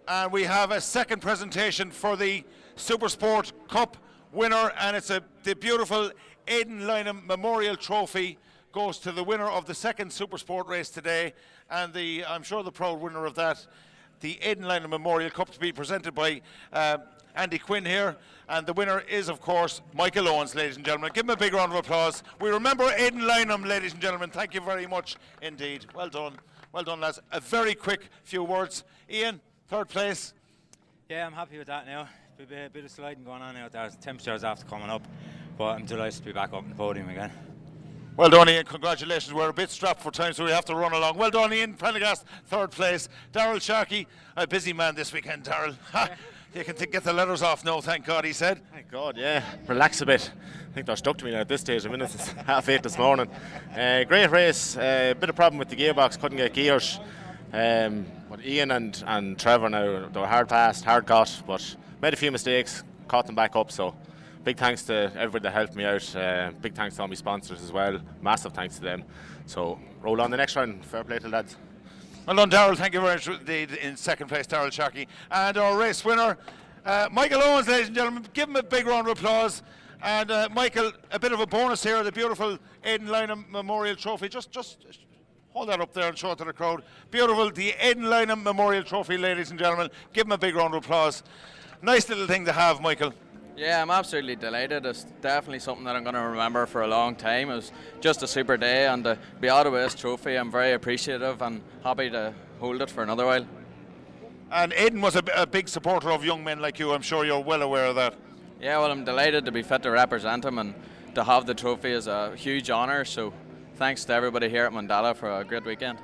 And we have a second presentation for the Supersport Cup winner, and it's the beautiful Aidan Lynham Memorial Trophy goes to the winner of the second Supersport race today, and I'm sure the proud winner of that, the Aidan Lynham Memorial Cup, to be presented by Andy Quinn here, and the winner is, of course, Michael Owens, ladies and gentlemen. Give him a big round of applause. We remember Aidan Lynham, ladies and gentlemen. Thank you very much indeed. Well done, lads. A very quick few words. Ian, third place. Yeah, I'm happy with that now. A bit of sliding going on out there. The temperature's after coming up, but I'm delighted to be back up on the podium again. Well done, Ian. Congratulations. We're a bit strapped for time, so we have to run along. Well done, Ian Prendergast, third place. Daryl Sharkey, a busy man this weekend, Daryl. You can get the letters off now, thank God, he said. Thank God, yeah. Relax a bit. I think they're stuck to me now at this stage. I'm in since 8:30 this morning. Great race. A bit of problem with the gearbox, couldn't get gears. But Ian and Trevor now, they were hard passed, hard got, but made a few mistakes, caught them back up. So big thanks to everybody that helped me out. Big thanks to all my sponsors as well. Massive thanks to them. So roll on the next round. Fair play to the lads. Well done, Daryl. Thank you very much indeed. In second place, Daryl Sharkey. And our race winner, Michael Owens, ladies and gentlemen. Give him a big round of applause. And Michael, a bit of a bonus here, the beautiful Aidan Lynham Memorial Trophy. Just hold that up there and show it to the crowd. Beautiful, the Aidan Lynham Memorial Trophy, ladies and gentlemen. Give him a big round of applause. Nice little thing to have, Michael. Yeah, I'm absolutely delighted. It's definitely something that I'm going to remember for a long time. It was just a super day, and to be out of this trophy, I'm very appreciative and happy to hold it for another while. And Aidan was a big supporter of young men like you. I'm sure you're well aware of that. Yeah, well, I'm delighted to be fit to represent him, and to have the trophy is a huge honour. So thanks to everybody here at Mandala for a great weekend.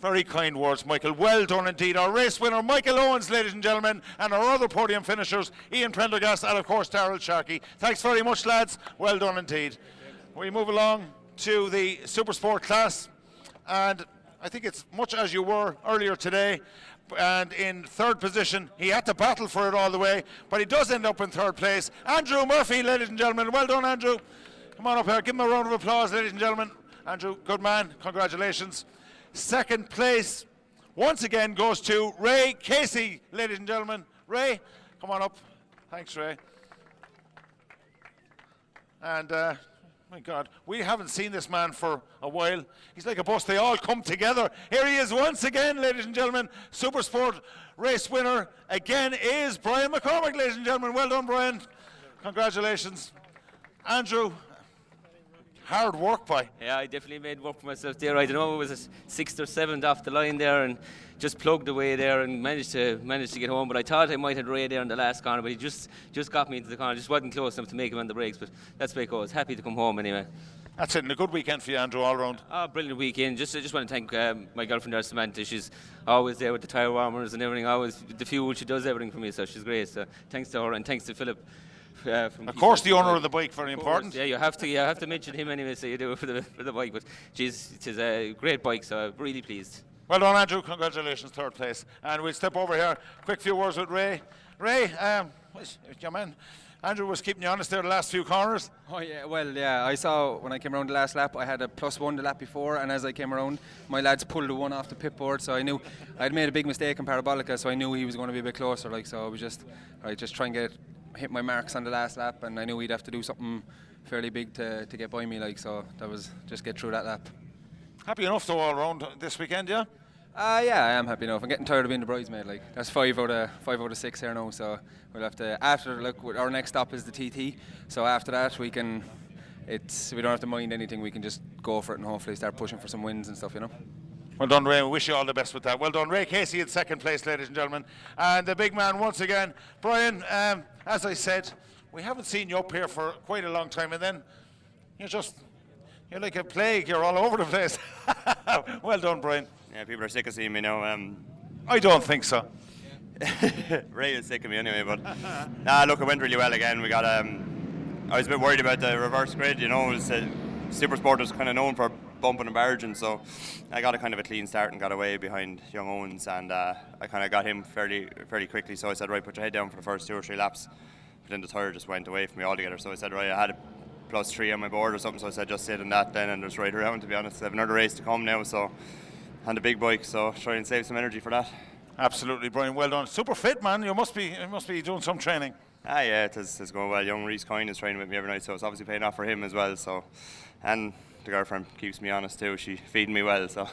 Very kind words, Michael. Well done indeed. Our race winner, Michael Owens, ladies and gentlemen, and our other podium finishers, Ian Prendergast and, of course, Daryl Sharkey. Thanks very much, lads. Well done indeed. We move along to the Supersport class, and I think it's much as you were earlier today. And in third position, he had to battle for it all the way, but he does end up in third place. Andrew Murphy, ladies and gentlemen. Well done, Andrew. Come on up here. Give him a round of applause, ladies and gentlemen. Andrew, good man. Congratulations. Second place, once again, goes to Ray Casey, ladies and gentlemen. Ray, come on up. Thanks, Ray. And, my God, we haven't seen this man for a while. He's like a bus. They all come together. Here he is once again, ladies and gentlemen. Supersport race winner again is Brian McCormick, ladies and gentlemen. Well done, Brian. Congratulations. Andrew, hard work by. Yeah, I definitely made work for myself there. I don't know, it was a 6th or 7th off the line there, and just plugged away there and managed to get home. But I thought I might have Ray there in the last corner, but he just got me into the corner. Just wasn't close enough to make him on the brakes. But that's the way it goes. Happy to come home anyway. That's it. And a good weekend for you, Andrew, all round. Brilliant weekend. I just want to thank my girlfriend there, Samantha. She's always there with the tyre warmers and everything. Always the fuel. She does everything for me, so she's great. So thanks to her, and thanks to Philip. Of course, the owner of the bike, very important. Yeah, you have to mention him anyway, so you do it for the bike. But it is a great bike, so I'm really pleased. Well done, Andrew. Congratulations, third place. And we'll step over here. Quick few words with Ray. Ray, your man Andrew was keeping you honest there the last few corners. Oh yeah, well yeah, I saw when I came around the last lap, I had a +1 the lap before, and as I came around, my lads pulled the one off the pit board, so I knew I'd made a big mistake in Parabolica, so I knew he was going to be a bit closer. So I was just try and hit my marks on the last lap, and I knew he'd have to do something fairly big to get by me, so that was just get through that lap. Happy enough though all round this weekend, yeah? Yeah, I am happy enough. I'm getting tired of being the bridesmaid. That's 5 out of 6 here now. So we'll have to our next stop is the TT. So after that we don't have to mind anything. We can just go for it and hopefully start pushing for some wins and stuff, Well done, Ray. We wish you all the best with that. Well done, Ray Casey in second place, ladies and gentlemen, and the big man once again, Brian. As I said, we haven't seen you up here for quite a long time, and then you're like a plague. You're all over the place. Well done, Brian. Yeah, people are sick of seeing me now. I don't think so. Ray is sick of me anyway, but nah, look, it went really well again. We got I was a bit worried about the reverse grid, you know. It was, Supersport was kind of known for bumping and barging, so I got a kind of a clean start and got away behind young Owens, and I kind of got him fairly quickly. So I said, right, put your head down for the first 2 or 3 laps. But then the tyre just went away from me altogether. So I said, right, I had a +3 on my board or something, so I said just sit in that then and just ride around. To be honest, I have another race to come now, so on the big bike, so try and save some energy for that. Absolutely, Brian. Well done. Super fit, man. You must be doing some training. Yeah, it's going well. Young Reece Coyne is training with me every night, so it's obviously paying off for him as well. So, and the girlfriend keeps me honest too. She feeding me well. So.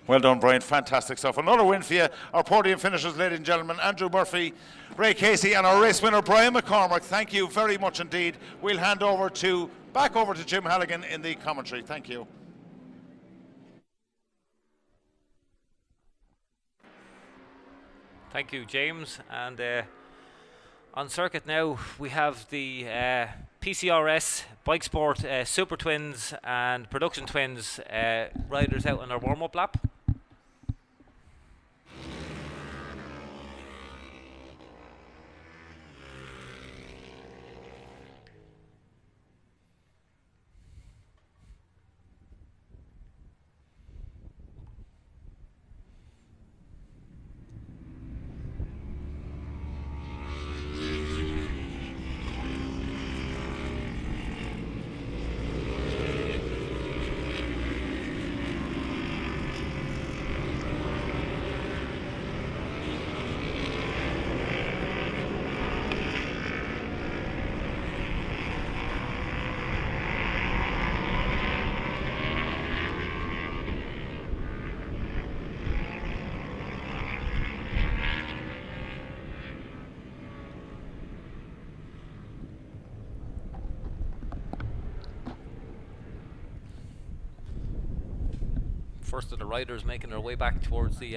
Well done, Brian. Fantastic stuff. Another win for you. Our podium finishers, ladies and gentlemen, Andrew Murphy, Ray Casey, and our race winner, Brian McCormack. Thank you very much indeed. We'll hand back over to Jim Halligan in the commentary. Thank you. Thank you, James. And on circuit now, we have the PCRS, Bike Sport, Super Twins and Production Twins riders out on their warm-up lap. First of the riders making their way back towards the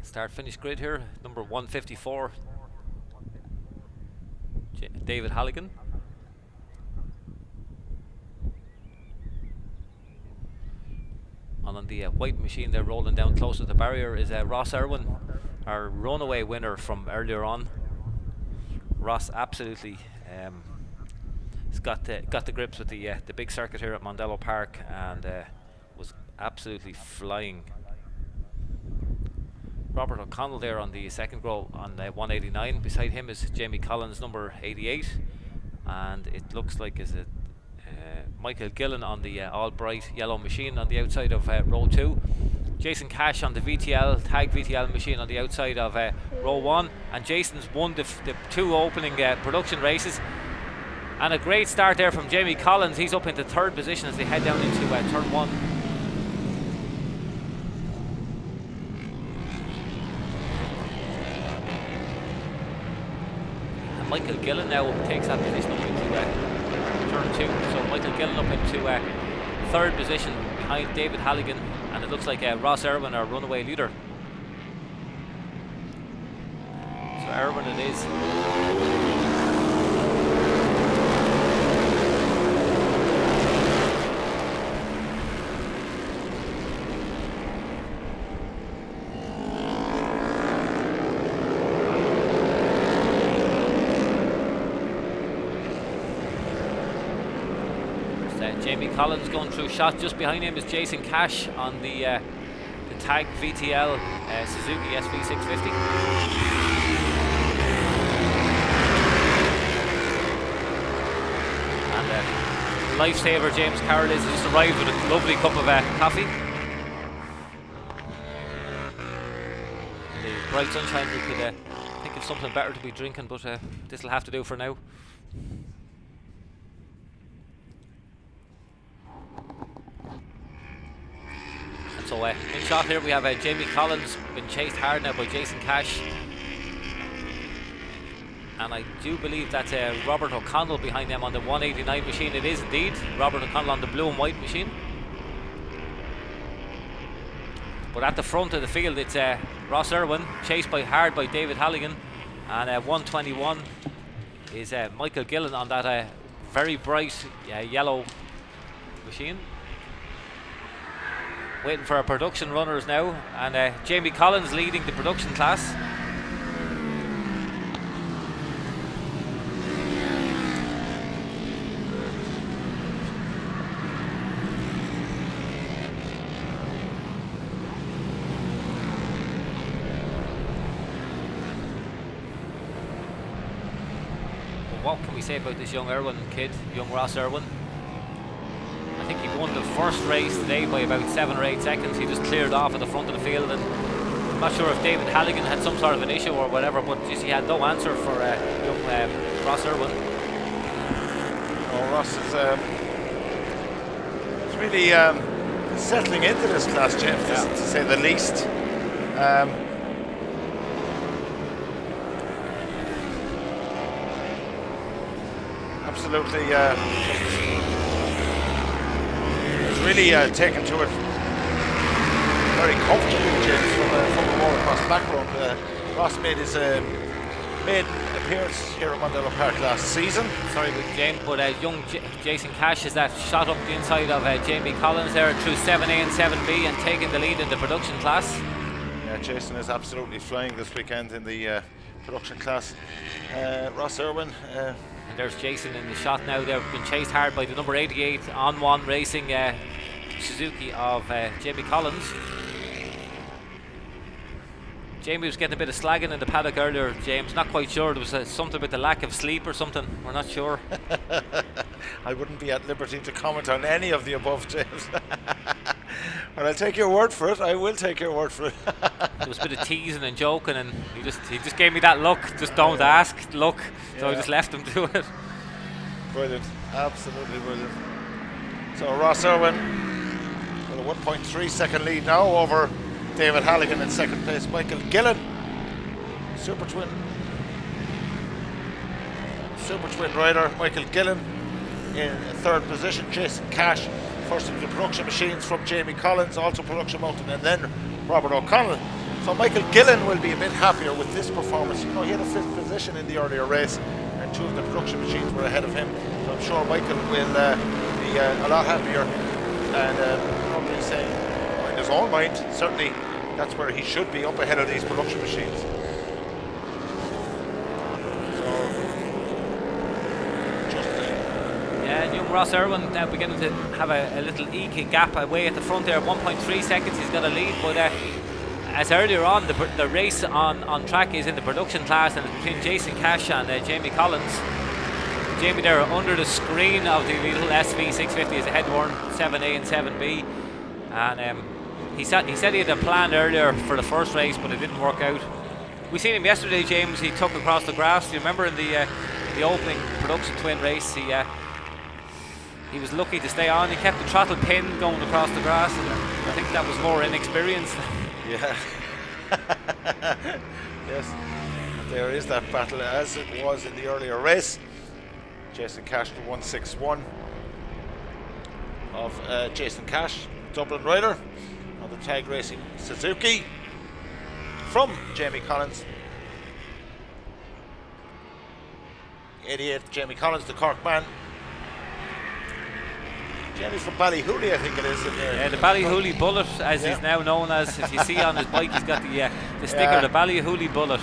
start-finish grid here. Number 154, David Halligan. And on the white machine there, rolling down close to the barrier, is Ross Irwin, our runaway winner from earlier on. Ross absolutely has got the grips with the big circuit here at Mondello Park, and was absolutely flying. Robert O'Connell there on the second row on 189. Beside him is Jamie Collins, number 88, and it looks like is it Michael Gillen on the all bright yellow machine on the outside of row 2. Jason Cash on the VTL tag VTL machine on the outside of row 1, and Jason's won the 2 opening production races. And a great start there from Jamie Collins. He's up into 3rd position as they head down into turn 1. And Michael Gillen now takes that position up into turn 2. So Michael Gillen up into 3rd position behind David Halligan, and it looks like Ross Irwin, our runaway leader. So Irwin it is. Jamie Collins going through shot. Just behind him is Jason Cash on the tag VTL Suzuki SV650. And lifesaver James Carroll has just arrived with a lovely cup of coffee. The bright sunshine, we could think of something better to be drinking, but this will have to do for now. So in shot here we have Jamie Collins been chased hard now by Jason Cash, and I do believe that's Robert O'Connell behind them on the 189 machine. It is indeed Robert O'Connell on the blue and white machine. But at the front of the field it's Ross Irwin chased hard by David Halligan, and 121 is Michael Gillen on that very bright yellow machine. Waiting for our production runners now, and Jamie Collins leading the production class. what can we say about this young Irwin kid, young Ross Irwin? I think he won the first race today by about 7 or 8 seconds. He just cleared off at the front of the field, and I'm not sure if David Halligan had some sort of an issue or whatever, but just he had no answer for young Ross Irwin. Oh, Ross is really settling into this class, James, to say the least. Absolutely, he's really taken to it very comfortably, James, from the ball across the background. Ross made his maiden appearance here at Mondello Park last season. Sorry with James, but young Jason Cash is that shot up the inside of Jamie Collins there through 7A and 7B and taking the lead in the production class. Yeah, Jason is absolutely flying this weekend in the production class. Ross Irwin. And there's Jason in the shot now. They've been chased hard by the number 88 on one racing Suzuki of Jamie Collins. Jamie was getting a bit of slagging in the paddock earlier, James. Not quite sure. There was something with the lack of sleep or something. We're not sure. I wouldn't be at liberty to comment on any of the above, James. But I'll take your word for it. I will take your word for it. There was a bit of teasing and joking, and he just gave me that look. Just don't ask, look. So I just left him do it. Brilliant. Absolutely brilliant. So Ross Irwin with a 1.3 second lead now over David Halligan in second place. Michael Gillen, Super Twin rider. Michael Gillen in third position. Jason Cash first of the production machines from Jamie Collins, also Production Mountain, and then Robert O'Connell. So Michael Gillen will be a bit happier with this performance. You know, he had a 5th position in the earlier race, and 2 of the production machines were ahead of him. So I'm sure Michael will be a lot happier, and probably saying, in his own mind, certainly that's where he should be, up ahead of these production machines. Yeah, and young Ross Irwin now beginning to have a little eke gap away at the front there. 1.3 seconds he's got a lead, but as earlier on, the race on track is in the production class, and it's between Jason Cash and Jamie Collins. Jamie there under the screen of the little SV650 is ahead one 7A and 7B, and he said he had a plan earlier for the first race, but it didn't work out. We seen him yesterday, James. He took across the grass. Do you remember in the opening production twin race? He was lucky to stay on. He kept the throttle pin going across the grass, and I think that was more inexperience. Yeah. Yes. There is that battle as it was in the earlier race. Jason Cash to 161 of Jason Cash, Dublin rider on the Tag Racing Suzuki from Jamie Collins. 88 Jamie Collins, the Cork man. Jamie from Ballyhooly, I think it is. The Ballyhooly Bullet, as he's now known as. If you see on his bike, he's got the sticker, the Ballyhooly Bullet.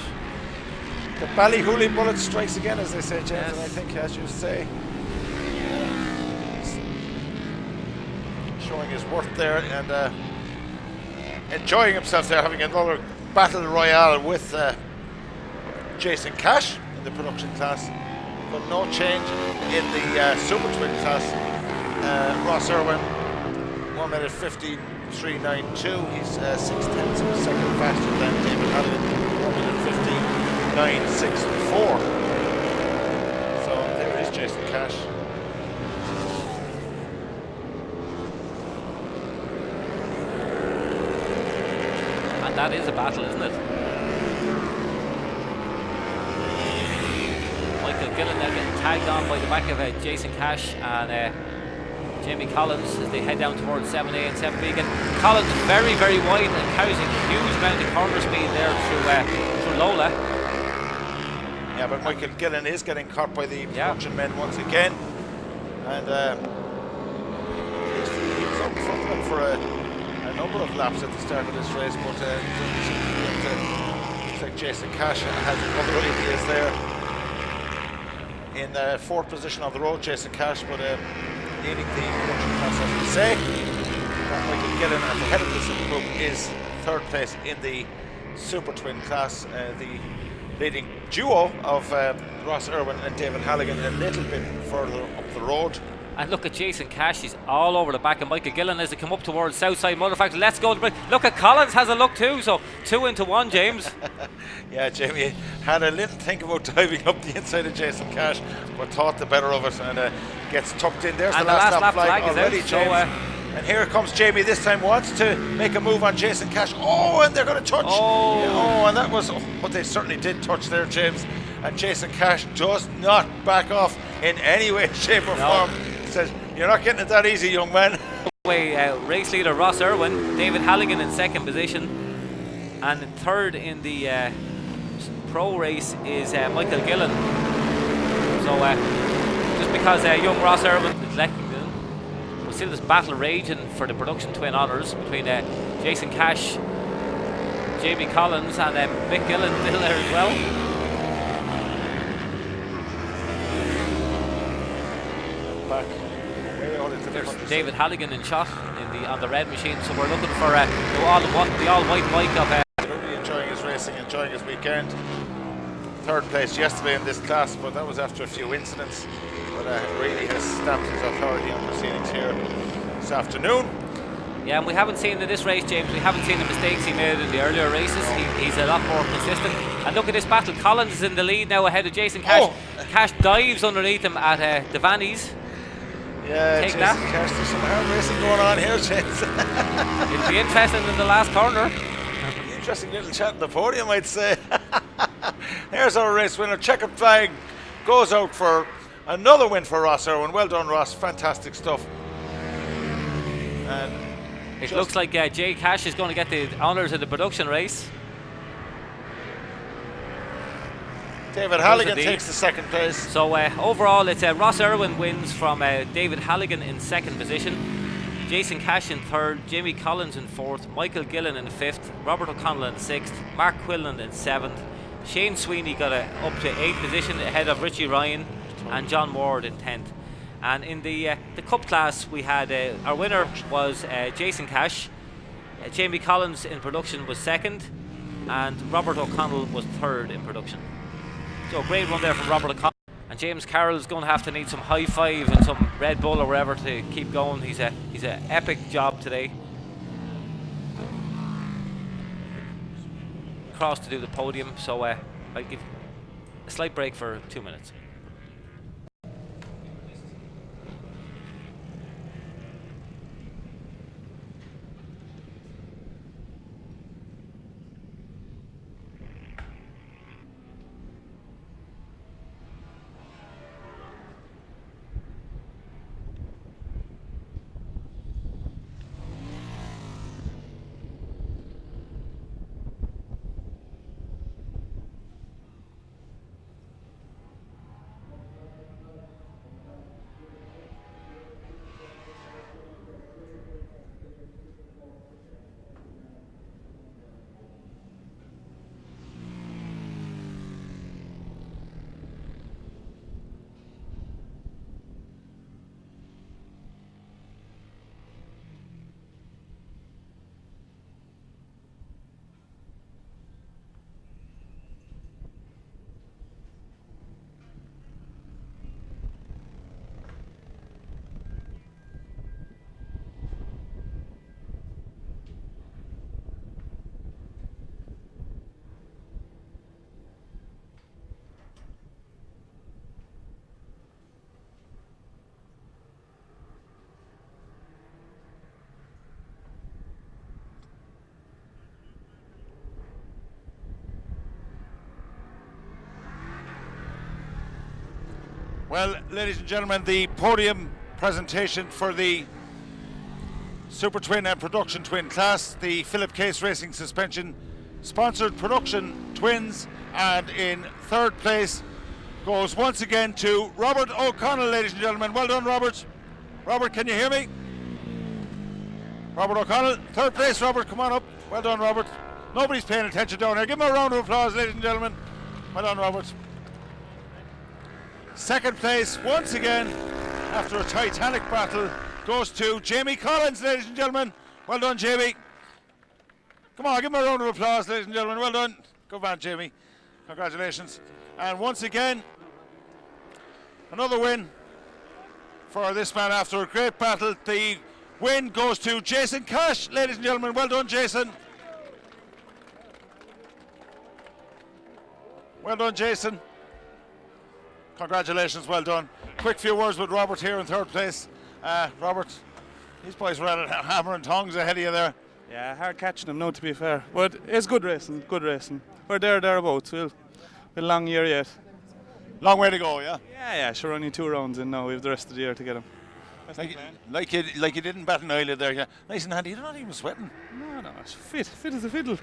The Ballyhooly Bullet strikes again, as they say, James, yes. And I think, as you say, he's showing his worth there and enjoying himself there, having another battle royale with Jason Cash in the production class, but no change in the Super Twin class. Ross Irwin, 1:53.92. He's 6/10 of a second faster than David Halligan, 1:59.64. So there is Jason Cash. And that is a battle, isn't it? Michael Gillen now getting tagged on by the back of Jason Cash and Jamie Collins as they head down towards 7A and 7B again. Collins very, very wide and carries a huge amount of corner speed there through Lola. Yeah, but Michael Gillen is getting caught by the production men once again, and he was up front of them for a number of laps at the start of this race, but looks like Jason Cash has other ideas there. In 4th position on the road, Jason Cash, but leading the production class, as we say. Michael Gillen at the head of this group is 3rd place in the Super Twin class. The leading duo of Ross Irwin and David Halligan a little bit further up the road. And look at Jason Cash, he's all over the back of Michael Gillen as they come up towards Southside Motor Factory. Let's go to break. Look at Collins has a look too, so 2 into 1, James. Yeah, Jamie had a little think about diving up the inside of Jason Cash, but thought the better of it, and gets tucked in. There's And the last lap flag already, is James. out, and here comes Jamie, this time wants to make a move on Jason Cash. Oh, and they're going to touch. Oh, and that was what they certainly did touch there, James. And Jason Cash does not back off in any way, shape or form. Says, you're not getting it that easy, young man. Race leader Ross Irwin, David Halligan in second position, and in third in the pro race is Michael Gillen. So just because young Ross Irwin is Lexington, we'll see this battle raging for the production twin honours between Jason Cash, Jamie Collins, and Mick Gillen still there as well. Back. There's David Halligan in shot on the red machine, so we're looking for the all-white bike of. Really enjoying his racing, enjoying his weekend. Third place yesterday in this class, but that was after a few incidents. But really has stamped his authority on proceedings here this afternoon. Yeah, and we haven't seen in this race, James, we haven't seen the mistakes he made in the earlier races. He's a lot more consistent. And look at this battle. Collins is in the lead now ahead of Jason Cash. Cash dives underneath him at the Vannies. Yeah, Take Jason that. Cash, there's some hard racing going on here, James. It'll be interesting in the last corner. Interesting little chat in the podium, I'd say. Here's our race winner. Checkered flag goes out for another win for Ross Irwin. Well done, Ross. Fantastic stuff. And it looks like Jay Cash is going to get the honours of the production race. David Halligan takes the second place. So overall, it's Ross Irwin wins from David Halligan in second position, Jason Cash in third, Jamie Collins in fourth, Michael Gillen in fifth, Robert O'Connell in sixth, Mark Quillan in seventh, Shane Sweeney got up to eighth position ahead of Richie Ryan, and John Ward in 10th. And in the Cup class, we had our winner was Jason Cash, Jamie Collins in production was second, and Robert O'Connell was third in production. So great run there from Robert O'Connell. And James Carroll is going to have to need some high five and some Red Bull or wherever to keep going. He's an epic job today. Across to do the podium, so I'll give a slight break for 2 minutes. Well, ladies and gentlemen, the podium presentation for the Super Twin and Production Twin class, the Philip Case Racing Suspension sponsored Production Twins, and in third place goes once again to Robert O'Connell, ladies and gentlemen. Well done, Robert. Robert, can you hear me? Robert O'Connell, third place, Robert, come on up. Well done, Robert. Nobody's paying attention down here. Give him a round of applause, ladies and gentlemen. Well done, Robert. Second place, once again, after a titanic battle, goes to Jamie Collins, ladies and gentlemen. Well done, Jamie. Come on, give him a round of applause, ladies and gentlemen. Well done. Good man, Jamie. Congratulations. And once again, another win for this man after a great battle. The win goes to Jason Cash, ladies and gentlemen. Well done, Jason. Well done, Jason. Congratulations, well done. Quick few words with Robert here in third place. Robert, these boys were at it hammer and tongs ahead of you there. Yeah, hard catching them now, to be fair. But it's good racing, good racing. We're thereabouts. We'll a long year yet. Long way to go, yeah? Yeah, sure, only 2 rounds in now. We have the rest of the year to get them. Like you didn't bat an eyelid there, yeah. Nice and handy. You're not even sweating. No, it's fit as a fiddle.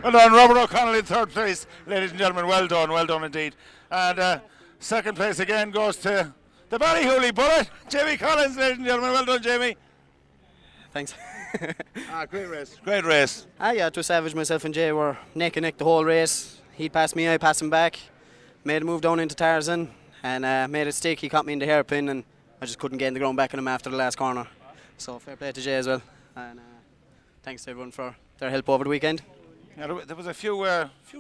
Well done, Robert O'Connell in third place, ladies and gentlemen. Well done indeed. And second place again goes to the Ballyhooly Bullet, Jamie Collins, ladies and gentlemen. Well done, Jamie. Thanks. Great race. Yeah, it was savage. Myself and Jay were neck and neck the whole race. He'd pass me, I passed him back. Made a move down into Tarzan and made it stick. He caught me in the hairpin and I just couldn't get in the ground back on him after the last corner. So fair play to Jay as well. And thanks to everyone for their help over the weekend. Yeah, there was a few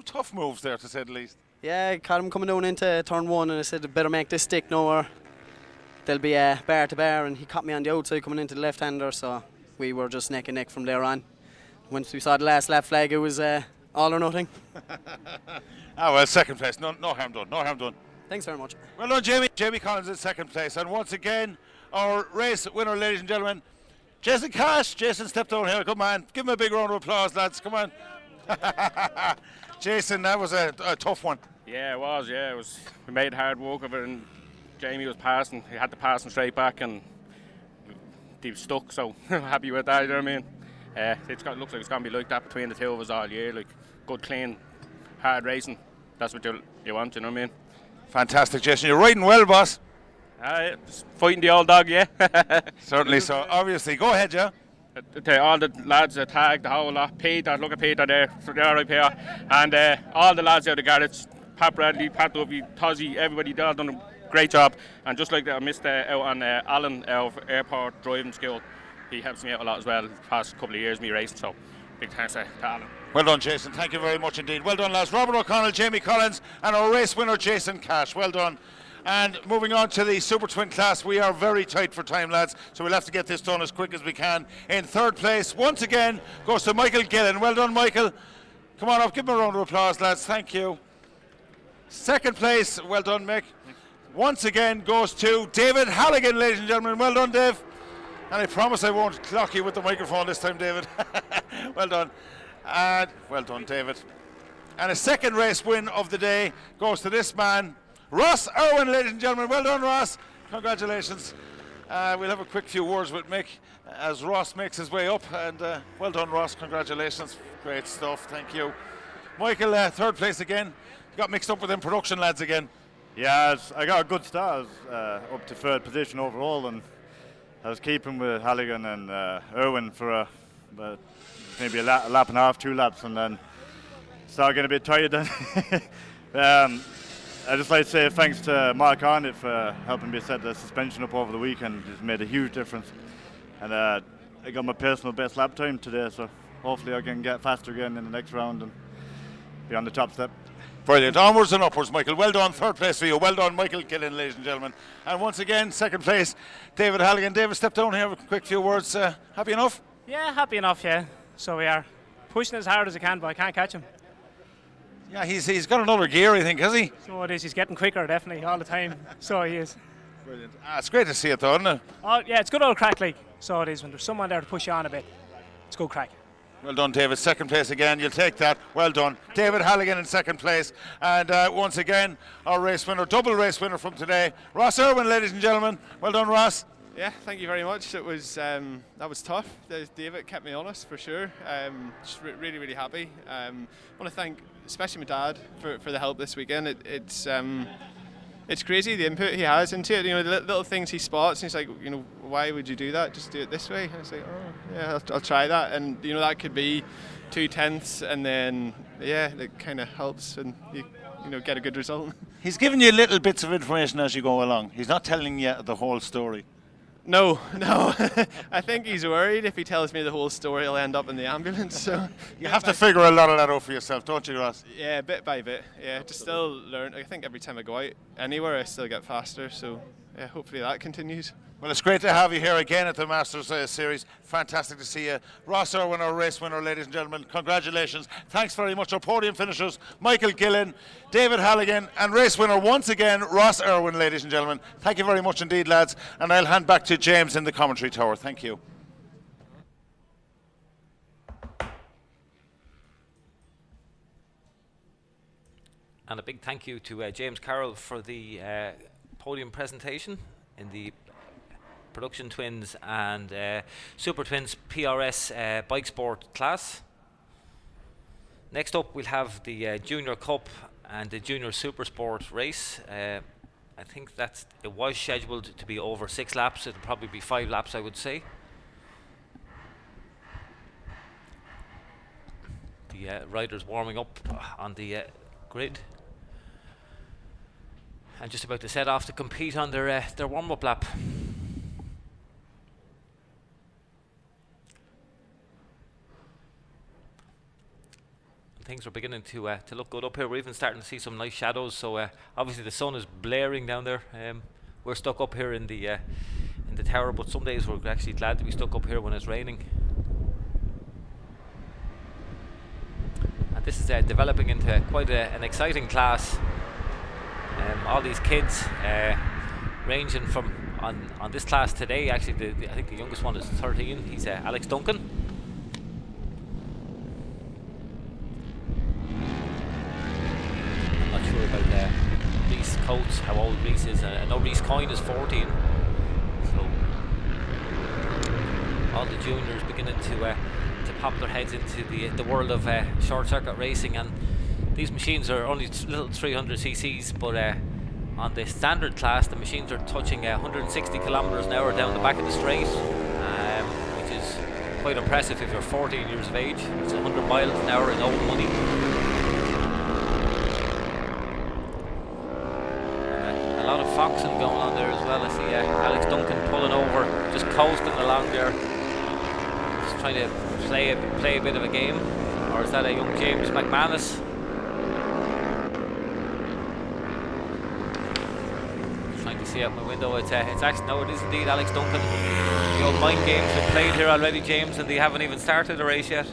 tough moves there, to say the least. Yeah, I caught him coming down into turn 1 and I said, better make this stick now or there'll be a bar to bar, and he caught me on the outside coming into the left-hander, so we were just neck and neck from there on. Once we saw the last lap flag, it was all or nothing. Well, second place, no harm done. Thanks very much. Well done, Jamie. Jamie Collins in second place, and once again, our race winner, ladies and gentlemen, Jason Cash. Jason, step down here, come on. Give him a big round of applause, lads, come on. Jason, that was a tough one. Yeah, it was. We made hard work of it, and Jamie was passing. He had to pass him straight back, and he was stuck. So happy with that. You know what I mean? It looks like it's going to be like that between the two of us all year. Like good, clean, hard racing. That's what you want. You know what I mean? Fantastic, Jason. You're riding well, boss. Just fighting the old dog, yeah. Certainly so. Obviously, go ahead, yeah. All the lads tagged the whole lot. Peter, look at Peter there, so they're right here, and all the lads out of the garage. Pat Bradley, Pat Duffy, Tozzy, everybody, they all done a great job. And just like I missed out on Alan of Airport Driving School, he helps me out a lot as well the past couple of years me racing, so big thanks to Alan. Well done, Jason. Thank you very much indeed. Well done, lads. Robert O'Connell, Jamie Collins, and our race winner, Jason Cash. Well done. And moving on to the Super Twin class, we are very tight for time, lads, so we'll have to get this done as quick as we can. In third place, once again, goes to Michael Gillen. Well done, Michael. Come on up, give him a round of applause, lads. Thank you. Second place, well done, Mick. Once again goes to David Halligan, ladies and gentlemen. Well done, Dave. And I promise I won't clock you with the microphone this time, David. Well done. And well done, David. And a second race win of the day goes to this man, Ross Irwin, ladies and gentlemen. Well done, Ross. Congratulations. We'll have a quick few words with Mick as Ross makes his way up. And well done, Ross. Congratulations. Great stuff. Thank you. Michael, third place again. You got mixed up with them production lads again. Yeah, I got a good start. I was up to third position overall, and I was keeping with Halligan and Irwin for maybe a lap and a half, 2 laps, and then started getting a bit tired then. I'd just like to say thanks to Mark Arnott for helping me set the suspension up over the weekend. It's made a huge difference. And I got my personal best lap time today, so hopefully I can get faster again in the next round and be on the top step. Brilliant. Onwards and upwards, Michael. Well done. Third place for you. Well done, Michael Gillen, ladies and gentlemen. And once again, second place, David Halligan. David, step down here with a quick few words. Happy enough? Yeah, happy enough, yeah. So we are pushing as hard as I can, but I can't catch him. Yeah, he's got another gear, I think, has he? So it is. He's getting quicker, definitely, all the time. So he is. Brilliant. It's great to see it, though, isn't it? Oh, yeah, it's good old crack league. So it is. When there's someone there to push you on a bit, it's good crack. Well done, David. Second place again. You'll take that. Well done. David Halligan in second place. And once again, our race winner, double race winner from today, Ross Irwin, ladies and gentlemen. Well done, Ross. Yeah, thank you very much. It was that was tough. David kept me honest for sure. Just really happy. I want to thank especially my dad for the help this weekend. It's crazy the input he has into it. You know, the little things he spots, and he's like, you know, why would you do that? Just do it this way. And I was like, oh yeah, I'll try that. And you know, that could be 2/10, and then yeah, it kind of helps, and you know, get a good result. He's giving you little bits of information as you go along. He's not telling you the whole story. No. I think he's worried if he tells me the whole story, he'll end up in the ambulance. So You have to figure a lot of that out for yourself, don't you, Ross? Yeah, bit by bit. Yeah, to still learn. I think every time I go out anywhere, I still get faster. So yeah, hopefully that continues. Well, it's great to have you here again at the Masters Series. Fantastic to see you. Ross Irwin, our race winner, ladies and gentlemen. Congratulations. Thanks very much. Our podium finishers, Michael Gillen, David Halligan, and race winner once again, Ross Irwin, ladies and gentlemen. Thank you very much indeed, lads. And I'll hand back to James in the commentary tower. Thank you. And a big thank you to James Carroll for the podium presentation in the Production Twins and Super Twins PRS Bike Sport class. Next up we'll have the Junior Cup and the Junior Supersport race. I think it was scheduled to be over 6 laps. It'll probably be 5 laps, I would say. The riders warming up on the grid and just about to set off to compete on their warm-up lap. Things are beginning to look good up here. We're even starting to see some nice shadows. So obviously the sun is blaring down there. We're stuck up here in the tower, but some days we're actually glad to be stuck up here when it's raining. And this is developing into quite an exciting class. All these kids ranging from on this class today. Actually, I think the youngest one is 13. He's Alex Duncan. Not sure about Reese Coates, how old Reese is. I know Reese Coyne is 14. So all the juniors beginning to pop their heads into the world of short circuit racing, and these machines are only little 300 cc's, but on the standard class the machines are touching 160 kilometers an hour down the back of the straight, which is quite impressive if you're 14 years of age. It's 100 miles an hour in old money. A lot of foxing going on there as well. I see Alex Duncan pulling over, just coasting along there, just trying to play a bit of a game. Or is that a young James McManus? Trying to see out my window. It's actually, no, it is indeed Alex Duncan. The old mind games have played here already, James, and they haven't even started the race yet.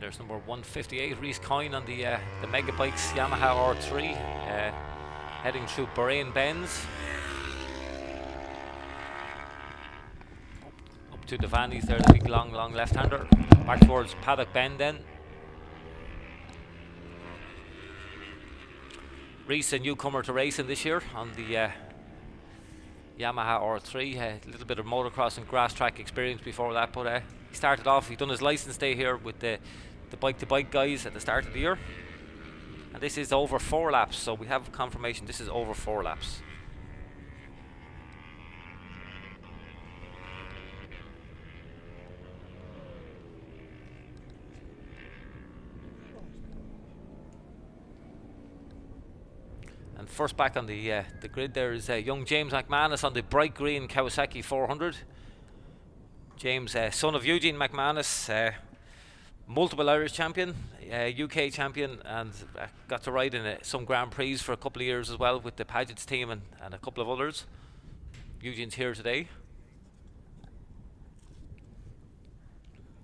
There's number 158, Reese Coyne on the Megabikes Yamaha R3, heading through Bahrain Bends. Up to the Vannies there, the big long left-hander. Back towards Paddock Bend then. Reese, a newcomer to racing this year on the Yamaha R3. A little bit of motocross and grass track experience before that, but he started off, he's done his license day here with the bike-to-bike guys at the start of the year, and this is over 4 laps, so we have confirmation this is over 4 laps. And first back on the grid there is young James McManus on the bright green Kawasaki 400. James, son of Eugene McManus, multiple Irish champion, UK champion, and got to ride in some Grand Prix for a couple of years as well with the Paget's team and a couple of others. Eugene's here today,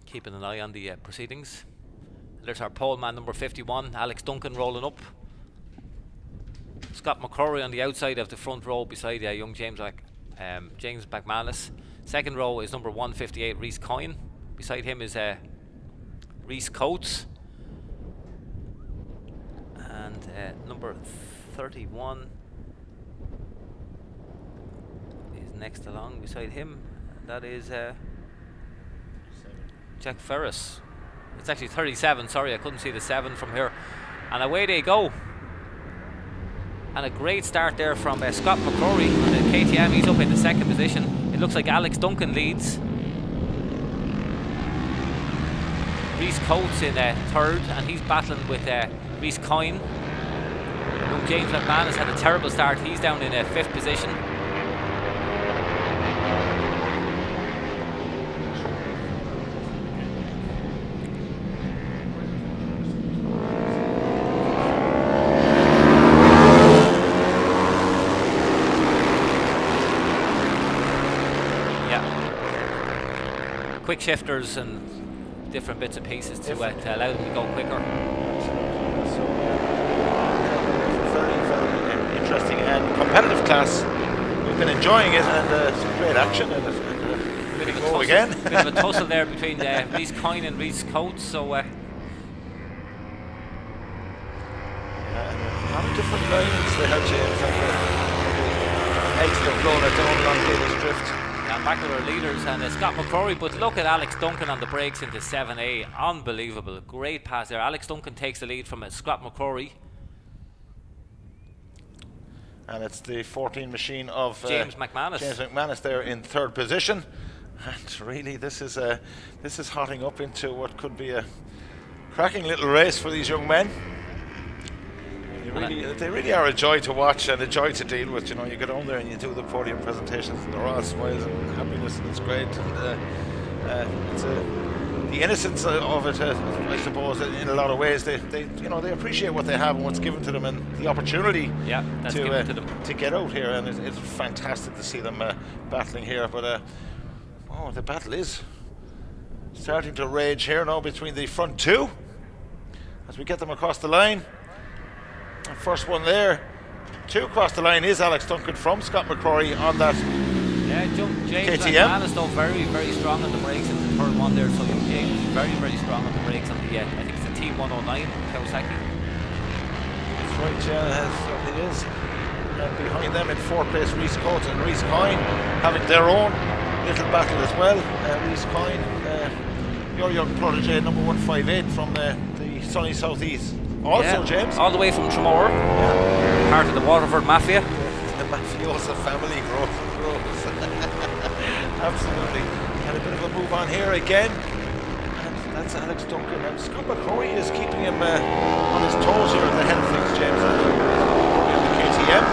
keeping an eye on the proceedings. There's our pole man number 51, Alex Duncan, rolling up. Scott McCrory on the outside of the front row beside young James McManus. Second row is number 158, Reese Coyne. Beside him is Reese Coates, and number 31 is next along beside him. That is Jack Ferris. It's actually 37, sorry, I couldn't see the 7 from here. And away they go. And a great start there from Scott McCrory on the KTM, he's up in the second position. It looks like Alex Duncan leads. Reece Coates in third, and he's battling with Reece Coyne. James McManus had a terrible start. He's down in fifth position. Quick shifters and different bits and pieces to allow them to go quicker. Very interesting and competitive class. We've been enjoying it, and some great action, and bit of a go again. Bit of a tussle there between Reece Coyne and Reece Coates. So a lot of different lines they had, James, and exit of blown it down along Davis Drift. And back with our leaders and Scott McCrory, but look at Alex Duncan on the brakes into 7A. Unbelievable, great pass there. Alex Duncan takes the lead from Scott McCrory. And it's the 14 machine of James McManus. James McManus there in third position. And really, this is hotting up into what could be a cracking little race for these young men. They really are a joy to watch and a joy to deal with. You know, you get on there and you do the podium presentations, and they're all smiles and happiness, and it's great. And it's the innocence of it, I suppose, in a lot of ways. They appreciate what they have and what's given to them, and the opportunity to get out here. And it's fantastic to see them battling here. But the battle is starting to rage here now between the front two as we get them across the line. The first one there, two across the line, is Alex Duncan from Scott McCrory on that James KTM. McManus though very, very strong on the brakes in the third one there. So James is very, very strong on the brakes on the I think it's the T109 Kawasaki. That's right, yeah, it is. And behind them in fourth place, Reece Coates and Reece Coyne having their own little battle as well. Reece Coyne, your young protege, number 158 from the sunny southeast. Also, James, all the way from Tramore, part of the Waterford Mafia. The mafiosa family grows. Absolutely. And a bit of a move on here again. And that's Alex Duncan. And Scott McCrory is keeping him on his toes here at the head of things, James. The KTM.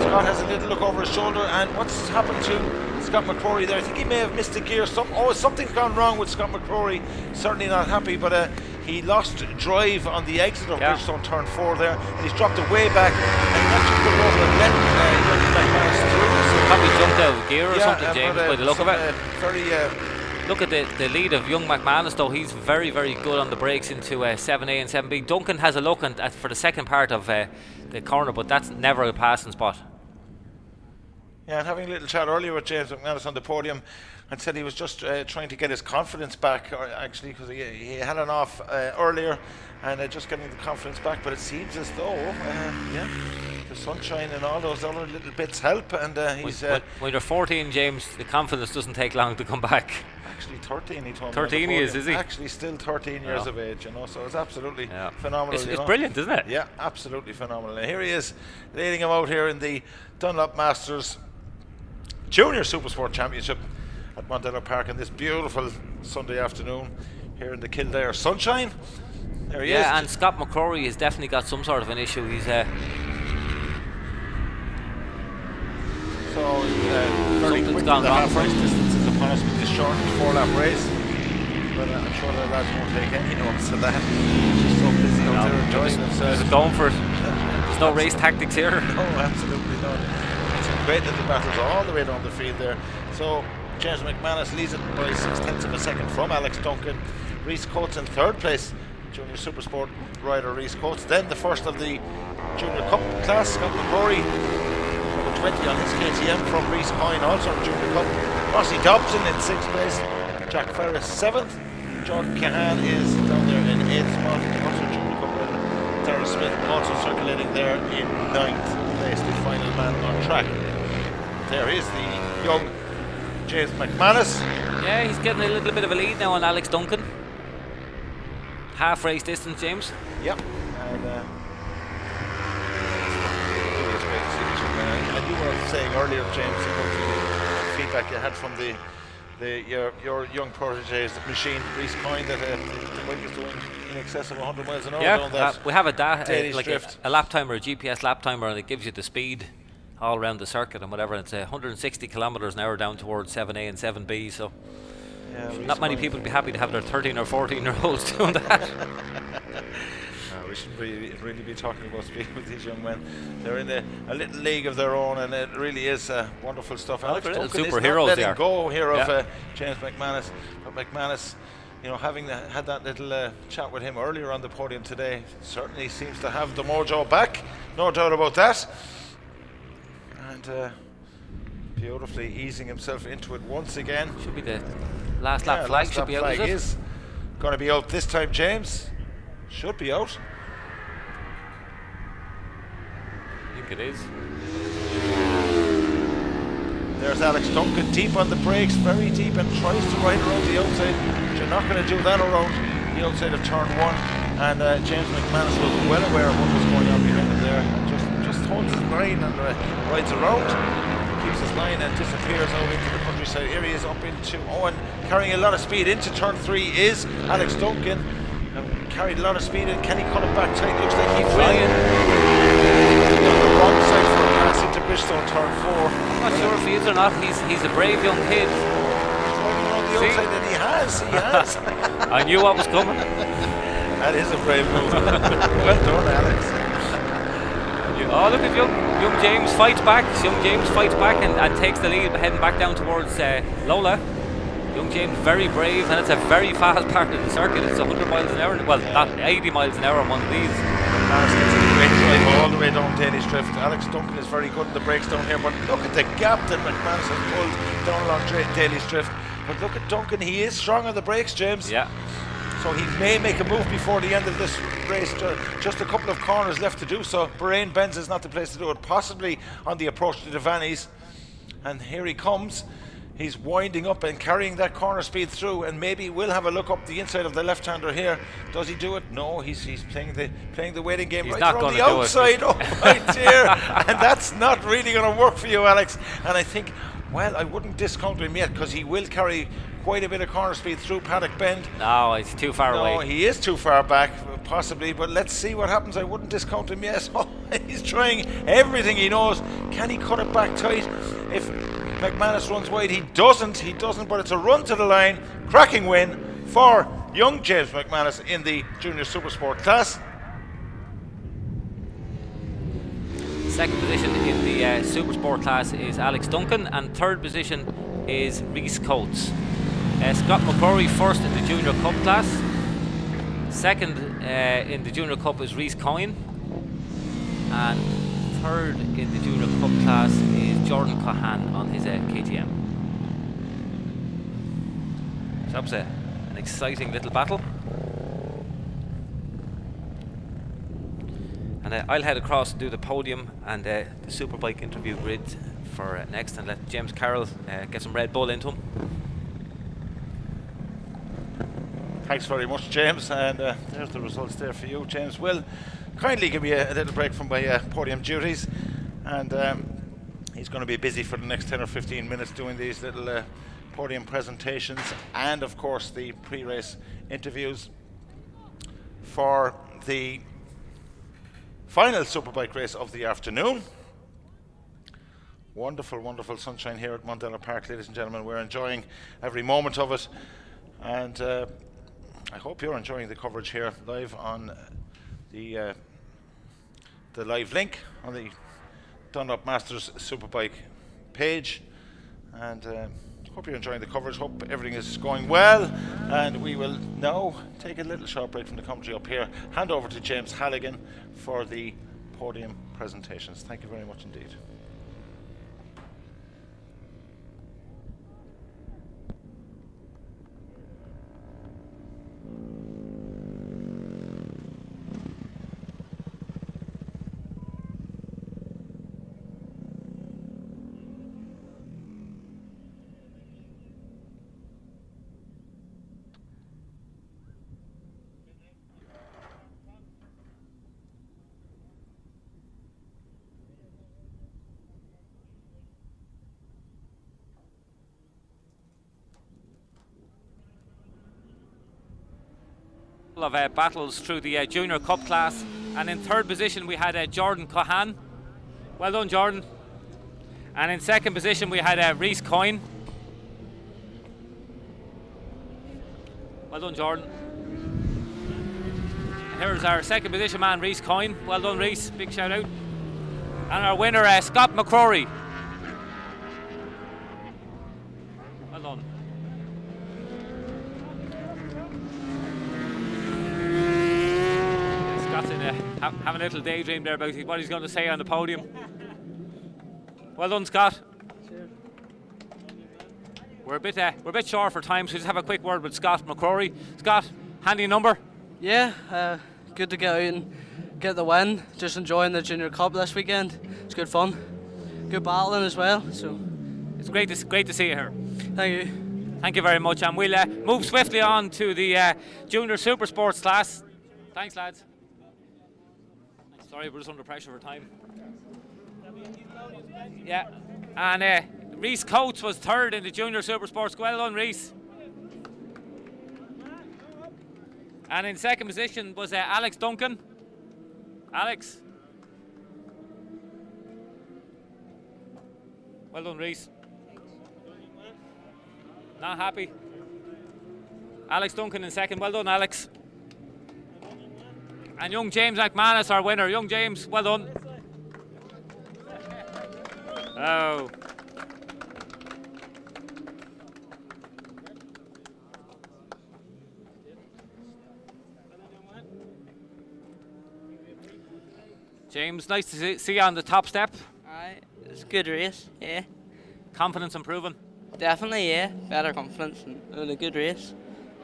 Scott has a little look over his shoulder, and what's happened to Scott McCrory there? I think he may have missed a gear. Something's gone wrong with Scott McCrory. Certainly not happy, but he lost drive on the exit of Bridgestone turn 4 there, and he's dropped it way back, and he actually put it over and let probably jumped out of gear or something, James, by the look of it. Look at the lead of young McManus though. He's very, very good on the brakes into 7A and 7B. Duncan has a look for the second part of the corner, but that's never a passing spot. Yeah, and having a little chat earlier with James McManus on the podium, and said he was just trying to get his confidence back, actually, because he had an off earlier, and just getting the confidence back. But it seems as though, the sunshine and all those other little bits help. And he's when you're 14, James, the confidence doesn't take long to come back. Actually, 13, he told me. 13 he is he? Actually, still 13 years of age, so it's absolutely phenomenal. It's brilliant, isn't it? Yeah, absolutely phenomenal. And here he is, leading him out here in the Dunlop Masters Junior Supersport Championship at Mondello Park on this beautiful Sunday afternoon here in the Kildare sunshine. There he is. Yeah, and Scott McCrory has definitely got some sort of an issue. He's something's gone wrong for him. Distance is upon us with this short 4-lap race, but I'm sure the lads won't take any notice of that. Just so busy out there enjoying themselves. Just going for it. There's no race tactics here. No, absolutely not. Some great little battles all the way down the field there. So James McManus leads it by 0.6 of a second from Alex Duncan. Reece Coates in third place, Junior Supersport rider Reece Coates. Then the first of the Junior Cup class, Scott McCrory, number 20 on his KTM from Reece Coyne, also in Junior Cup. Rossi Dobson in 6th place, Jack Ferris 7th. John Cahan is down there in 8th spot, also Junior Cup rider. Darren Smith also circulating there in 9th place, the final man on track. There is the young James McManus. Yeah, he's getting a little bit of a lead now on Alex Duncan. Half race distance, James. Yep. And I do want to saying earlier, James, about the feedback you had from your young protege's machine, Reese Coyne, that the bike is doing in excess of 100 miles an hour. Yeah, we have a like drift. a lap timer, a GPS lap timer, and it gives you the speed all around the circuit and whatever. It's 160 kilometers an hour down towards 7A and 7B. So not many people would be happy to have their 13 or 14-year-olds doing that. We shouldn't really be talking about speed with these young men. They're in a little league of their own, and it really is wonderful stuff. Alex Duncan is not letting go here of James McManus. But McManus, having had that little chat with him earlier on the podium today, certainly seems to have the mojo back. No doubt about that. And beautifully easing himself into it once again. Should be the last lap flag. Should be out. Flag is going to be out this time, James. Should be out. I think it is. There's Alex Duncan deep on the brakes, very deep, and tries to ride around the outside. But you're not going to do that around the outside of turn 1. And James McManus was well aware of what was going on behind him there, and just holds his line and rides around. Keeps his line and disappears out into the countryside. Here he is up into Owen, carrying a lot of speed into turn 3 is Alex Duncan. Carried a lot of speed in. Can he cut it back tight? Looks like he will. On the wrong side for a pass into Bridgestone turn 4. I'm not sure if he is or not. He's a brave young kid. Driving around the outside, and he has. I knew what was coming. That is a brave move. Well done, Alex. Oh, look at young James fights back. Young James fights back and takes the lead, heading back down towards Lola. Young James, very brave, and it's a very fast part of the circuit. It's 100 miles an hour, well, not 80 miles an hour on one of these. McManus gets a great drive all the way down Daly's Drift. Alex Duncan is very good in the brakes down here, but look at the gap that McManus has pulled down along Daly's Drift. But look at Duncan, he is strong on the brakes, James. Yeah. So he may make a move before the end of this race. Just a couple of corners left to do so. Bahrain Benz is not the place to do it, possibly on the approach to the Vannies. And here he comes. He's winding up and carrying that corner speed through, and maybe we'll have a look up the inside of the left-hander here. Does he do it? No, he's playing the waiting game. He's right not on the do outside. Oh, right here. And that's not really going to work for you, Alex. And I think, well, I wouldn't discount him yet, because he will carry quite a bit of corner speed through Paddock Bend. No, he's too far away. No, he is too far back, possibly, but let's see what happens. I wouldn't discount him yet. Oh, he's trying everything he knows. Can he cut it back tight? If McManus runs wide, he doesn't, but it's a run to the line. Cracking win for young James McManus in the Junior Supersport class. Second position in the Supersport class is Alex Duncan, and third position is Rhys Coates. Scott McCrory first in the Junior Cup class. Second in the Junior Cup is Reese Coyne, and third in the Junior Cup class is Jordan Cohan on his KTM. So that was an exciting little battle. And I'll head across and do the podium and the Superbike interview grid for next, and let James Carroll get some Red Bull into him. Thanks very much, James, and there's the results there for you. James will kindly give me a little break from my podium duties, and he's going to be busy for the next 10 or 15 minutes doing these little podium presentations and, of course, the pre-race interviews for the final Superbike race of the afternoon. Wonderful, wonderful sunshine here at Mondella Park, ladies and gentlemen. We're enjoying every moment of it, and I hope you're enjoying the coverage here live on the live link on the Dunlop Masters Superbike page, and hope you're enjoying the coverage. Hope everything is going well, and we will now take a little short break from the commentary up here, hand over to James Halligan for the podium presentations. Thank you very much indeed. of battles through the Junior Cup class. And in third position we had Jordan Cohan. Well done, Jordan. And in second position we had Reese Coyne. Well done, Jordan. And here's our second position man, Reese Coyne. Well done, Reese. Big shout out. And our winner, Scott McCrory. Well done. Scott's in having a little daydream there about what he's going to say on the podium. Well done, Scott. We're a bit short for time, so just have a quick word with Scott McCrory. Scott, handy number? Yeah, good to get out and get the win. Just enjoying the Junior Cup this weekend. It's good fun. Good battling as well. So it's great to see you here. Thank you. Thank you very much, and we'll move swiftly on to the Junior Supersports class. Thanks, lads. Sorry, we're just under pressure for time. Yeah, and Reese Coates was third in the Junior Supersports. Well done, Reese. And in second position was Alex Duncan. Alex. Well done, Reese. Not happy. Alex Duncan in second. Well done, Alex. And young James McManus, our winner. Young James, well done. Oh. James, nice to see you on the top step. Aye, it's a good race, yeah. Confidence improving? Definitely, yeah. Better confidence and a good race.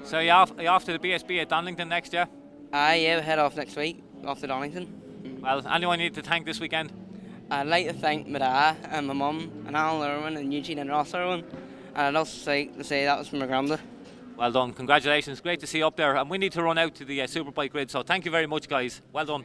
So are you off to the BSB at Donington next year? Aye, yeah, we head off next week, off to Donington. Well, anyone you need to thank this weekend? I'd like to thank my dad and my mum and Alan Irwin and Eugene and Ross Irwin. And I'd also like to say that was from my granda. Well done, congratulations, great to see you up there. And we need to run out to the Superbike grid, so thank you very much, guys. Well done.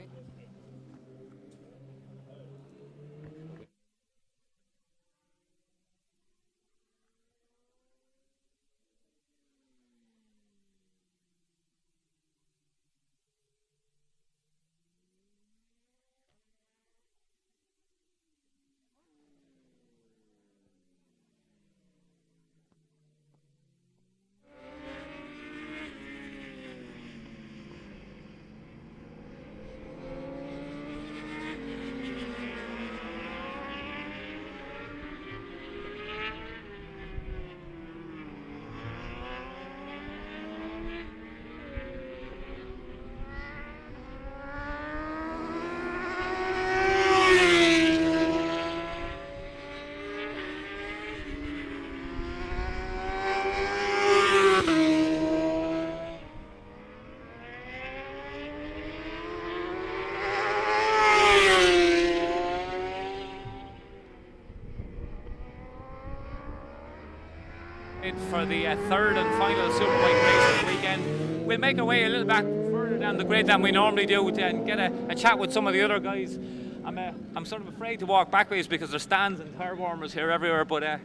For the third and final Superbike race of the weekend. We'll make our way a little back further down the grid than we normally do and get a chat with some of the other guys. I'm sort of afraid to walk backwards because there's stands and tire warmers here everywhere, but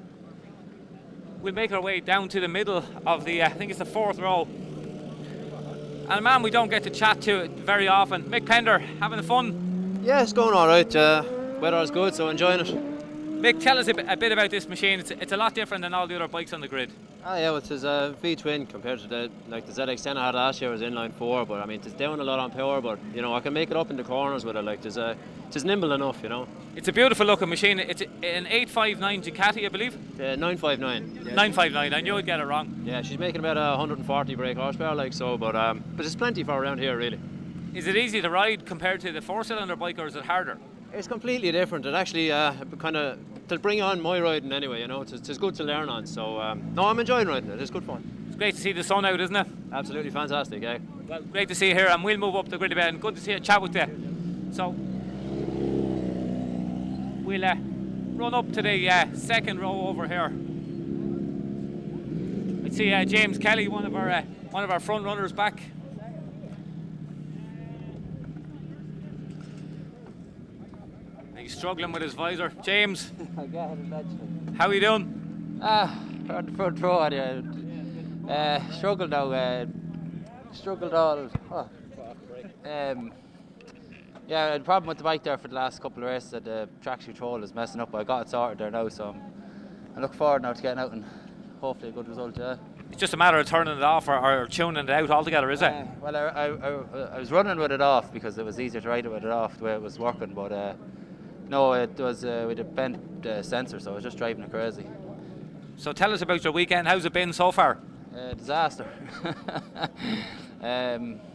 we'll make our way down to the middle of the, I think it's the fourth row. And a man we don't get to chat to very often, Mick Pender, having fun? Yeah, it's going alright. Weather is good, so enjoying it. Mick, tell us a bit about this machine. It's a lot different than all the other bikes on the grid. Yeah, well, it's a V-twin compared to the ZX10 I had last year. Was inline 4, but I mean it's down a lot on power. But you know I can make it up in the corners with it. Like it's nimble enough, you know. It's a beautiful looking machine. It's an 859 Ducati, I believe. 959. Yeah. 959. I knew I'd get it wrong. Yeah, she's making about 140 brake horsepower, like so. But there's plenty for around here, really. Is it easy to ride compared to the 4-cylinder bike, or is it harder? It's completely different. It actually kind of to bring on my riding anyway. You know, it's good to learn on. So no, I'm enjoying riding it. It's good fun. It's great to see the sun out, isn't it? Absolutely fantastic. Yeah. Well, great to see you here, and we'll move up the grid a bit. And good to see you, chat with you. So we'll run up to the second row over here. I see James Kelly, one of our front runners, back. He's struggling with his visor. James, how are you doing? Front row, struggle now. struggled all. Yeah, I had a problem with the bike there for the last couple of races. That the traction control is messing up, but I got it sorted there now, so I look forward now to getting out and hopefully a good result. Yeah. It's just a matter of turning it off or tuning it out altogether, is it? Well, I was running with it off because it was easier to ride it with it off the way it was working, but no, it was with a bent sensor, so I was just driving it crazy. So tell us about your weekend. How's it been so far? Disaster.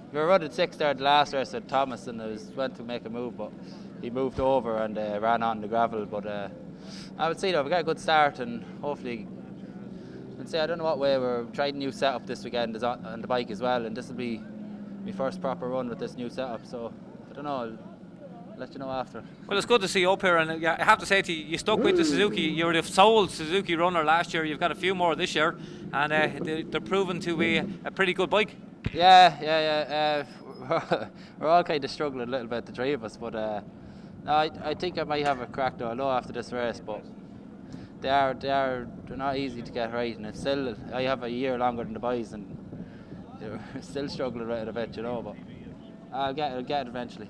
We were running 6th there the last race at Thomas, and I went to make a move, but he moved over and ran on the gravel. But I would say though, we got a good start, and hopefully, I'd say I don't know what way we're trying a new setup this weekend on the bike as well, and this will be my first proper run with this new setup. So I don't know. I'll let you know after. Well, it's good to see you up here, and I have to say to you, you stuck with the Suzuki. You were the sole Suzuki runner last year. You've got a few more this year, and they're proven to be a pretty good bike. Yeah. We're all kind of struggling a little bit, the three of us, but no, I think I might have a crack though. I know after this race, but they're not easy to get right, and it's still I have a year longer than the boys, and they're still struggling right a bit, you know. But I'll get it eventually.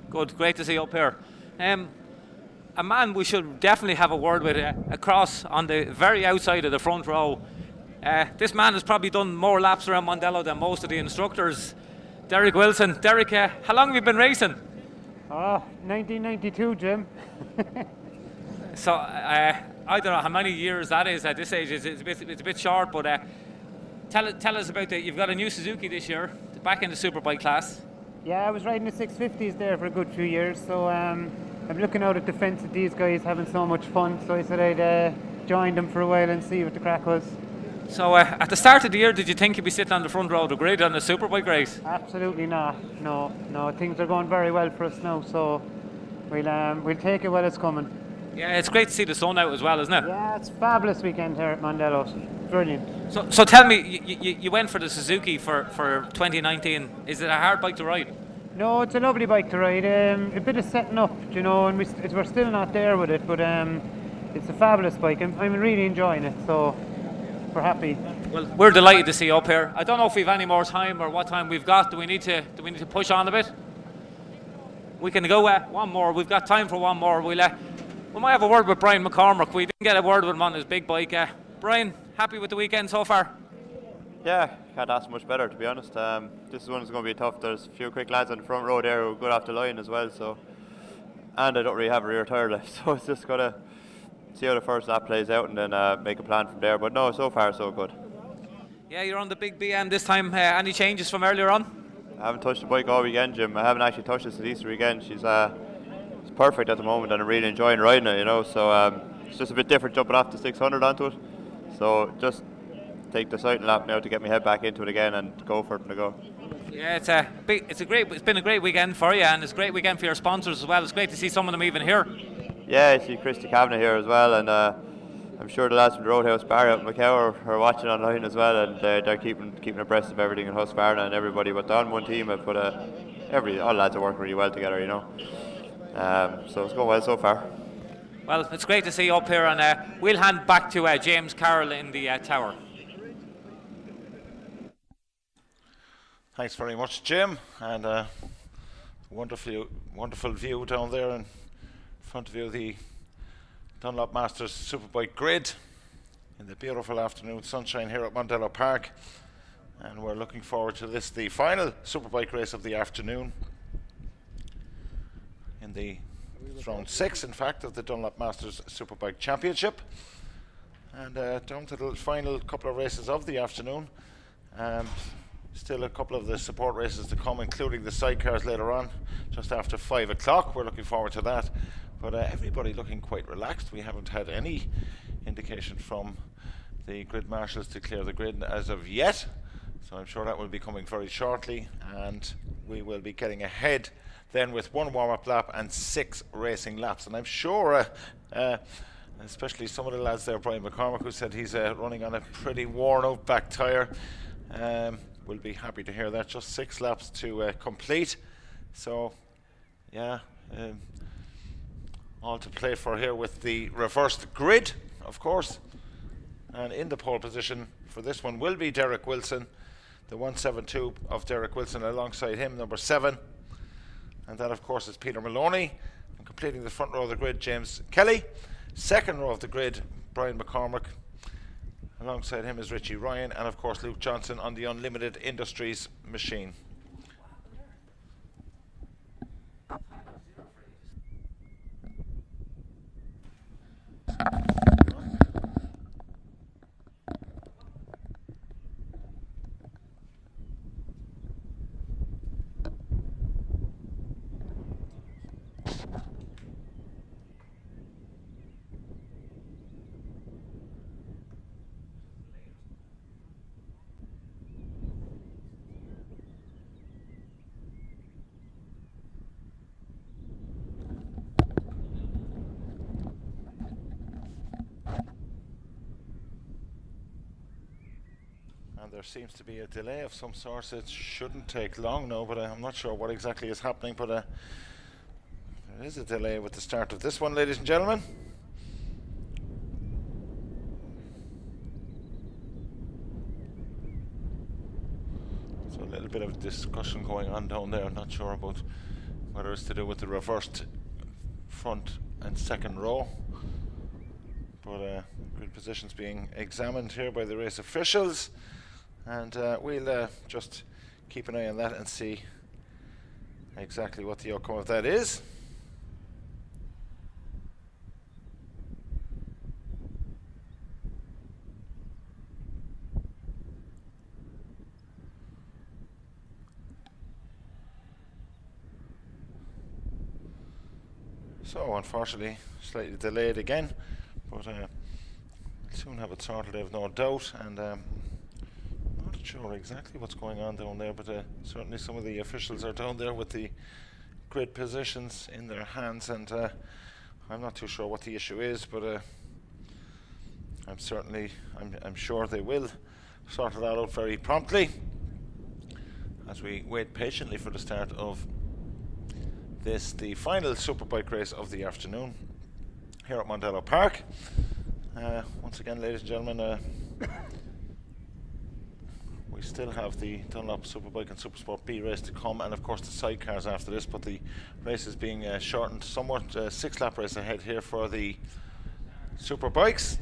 Good, great to see you up here. A man we should definitely have a word with across on the very outside of the front row. This man has probably done more laps around Mondello than most of the instructors. Derek Wilson. Derek, how long have you been racing? 1992, Jim. So I don't know how many years that is at this age. It's a bit short, but tell us about you've got a new Suzuki this year, back in the Superbike class. Yeah, I was riding the 650s there for a good few years, so I'm looking out at the fence at these guys having so much fun, so I said I'd join them for a while and see what the crack was. So at the start of the year, did you think you'd be sitting on the front row of the grid on the Superbike race? Absolutely not. No. Things are going very well for us now, so we'll take it while it's coming. Yeah, it's great to see the sun out as well, isn't it? Yeah, it's a fabulous weekend here at Mondello. Brilliant. So tell me, you went for the Suzuki for 2019. Is it a hard bike to ride? No, it's a lovely bike to ride. A bit of setting up, you know, and we're still not there with it, but it's a fabulous bike. I'm really enjoying it, so we're happy. Well, we're delighted to see you up here. I don't know if we've any more time or what time we've got. Do we need to push on a bit? We can go one more. We've got time for one more. We might have a word with Brian McCormick. We didn't get a word with him on his big bike. Brian, happy with the weekend so far? Yeah, can't ask much better, to be honest. This one is going to be tough. There's a few quick lads on the front row there who are good off the line as well. So, and I don't really have a rear tyre left, so it's just got to see how the first lap plays out and then make a plan from there. But no, so far so good. Yeah, you're on the big BM this time. Any changes from earlier on? I haven't touched the bike all weekend, Jim. I haven't actually touched it since Easter weekend. She's perfect at the moment, and I'm really enjoying riding it, you know. So it's just a bit different jumping off the 600 onto it. So just take the cycling lap now to get my head back into it again and go for it from the go. Yeah, it's been a great weekend for you, and it's a great weekend for your sponsors as well. It's great to see some of them even here. Yeah, I see Christy Kavanagh here as well, and I'm sure the lads from the Roadhouse Bar out in Macau are watching online as well, and they're keeping abreast of everything in Husqvarna and everybody. But they're on one team, but all the lads are working really well together, you know. So it's going well so far. Well, it's great to see you up here, and we'll hand back to James Carroll in the tower. Thanks very much, Jim, and wonderful view down there in front of you, the Dunlop Masters Superbike grid in the beautiful afternoon sunshine here at Mondello Park, and we're looking forward to this, the final Superbike race of the afternoon in the round 6, in fact, of the Dunlop Masters Superbike Championship, and down to the final couple of races of the afternoon. Still a couple of the support races to come, including the sidecars later on, just after 5 o'clock. We're looking forward to that. But everybody looking quite relaxed. We haven't had any indication from the grid marshals to clear the grid as of yet. So I'm sure that will be coming very shortly. And we will be getting ahead then with one warm-up lap and 6 racing laps. And I'm sure, especially some of the lads there, Brian McCormick, who said he's running on a pretty worn-out back tyre, we'll be happy to hear that. Just 6 laps to complete. So, yeah, all to play for here with the reversed grid, of course. And in the pole position for this one will be Derek Wilson. the 172 of Derek Wilson alongside him, number 7. And that, of course, is Peter Maloney. And completing the front row of the grid, James Kelly. Second row of the grid, Brian McCormick. Alongside him is Richie Ryan. And, of course, Luke Johnson on the Unlimited Industries machine. There seems to be a delay of some sort. It shouldn't take long now, but I'm not sure what exactly is happening, but there is a delay with the start of this one, ladies and gentlemen. So a little bit of discussion going on down there. I'm not sure about whether it's to do with the reversed front and second row, but grid positions being examined here by the race officials. And we'll just keep an eye on that and see exactly what the outcome of that is. So unfortunately, slightly delayed again, but we'll soon have it sorted, I have no doubt. And sure exactly what's going on down there, but certainly some of the officials are down there with the grid positions in their hands, and I'm not too sure what the issue is, but I'm sure they will sort that out very promptly as we wait patiently for the start of this, the final Superbike race of the afternoon here at Mondello Park. Once again, ladies and gentlemen, we still have the Dunlop Superbike and Supersport B race to come, and of course the sidecars after this, but the race is being shortened somewhat. 6-lap race ahead here for the Superbikes.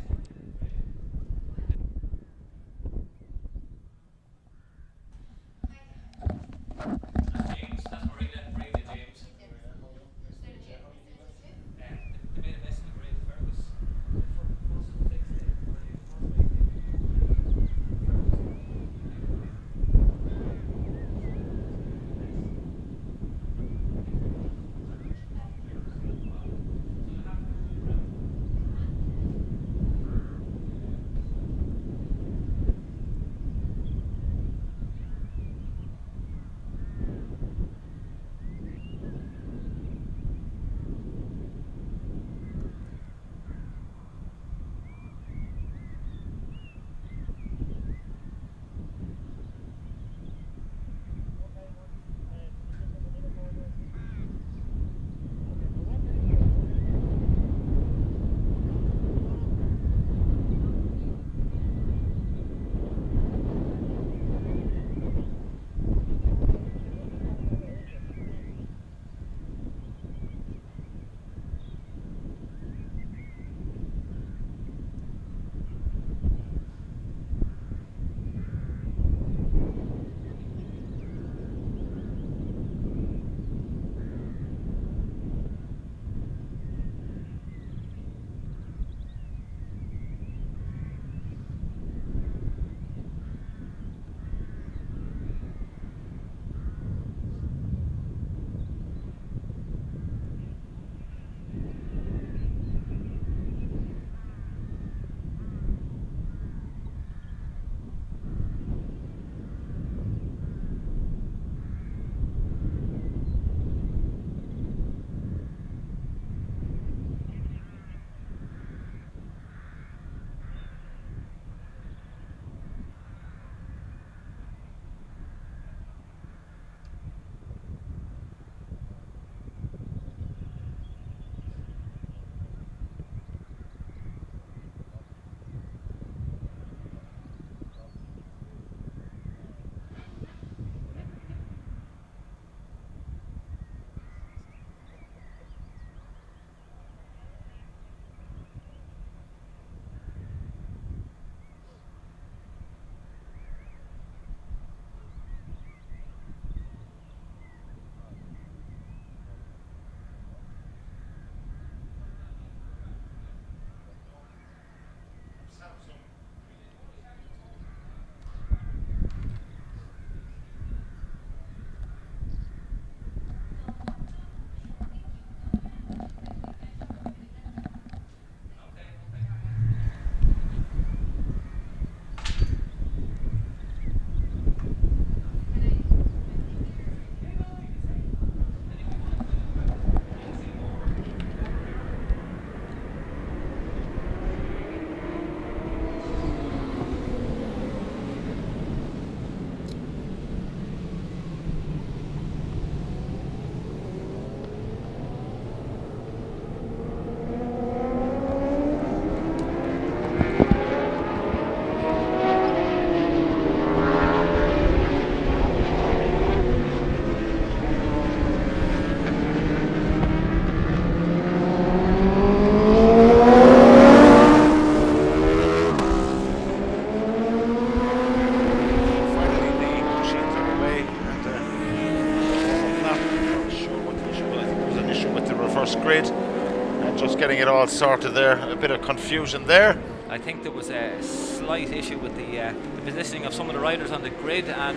And just getting it all sorted there. A bit of confusion there. I think there was a slight issue with the positioning of some of the riders on the grid, and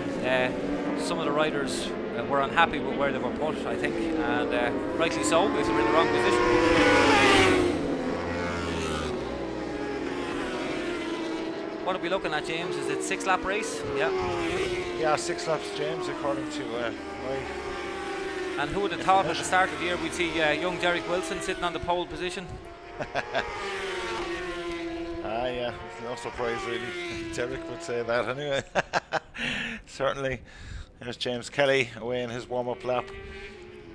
some of the riders were unhappy with where they were put, I think, and rightly so, if they were in the wrong position. What are we looking at, James? Is it 6-lap race? Yeah, 6 laps, James, according to my... And who would have thought at the start of the year we'd see young Derek Wilson sitting on the pole position? Yeah, it's no surprise really. Derek would say that anyway. Certainly. There's James Kelly away in his warm-up lap.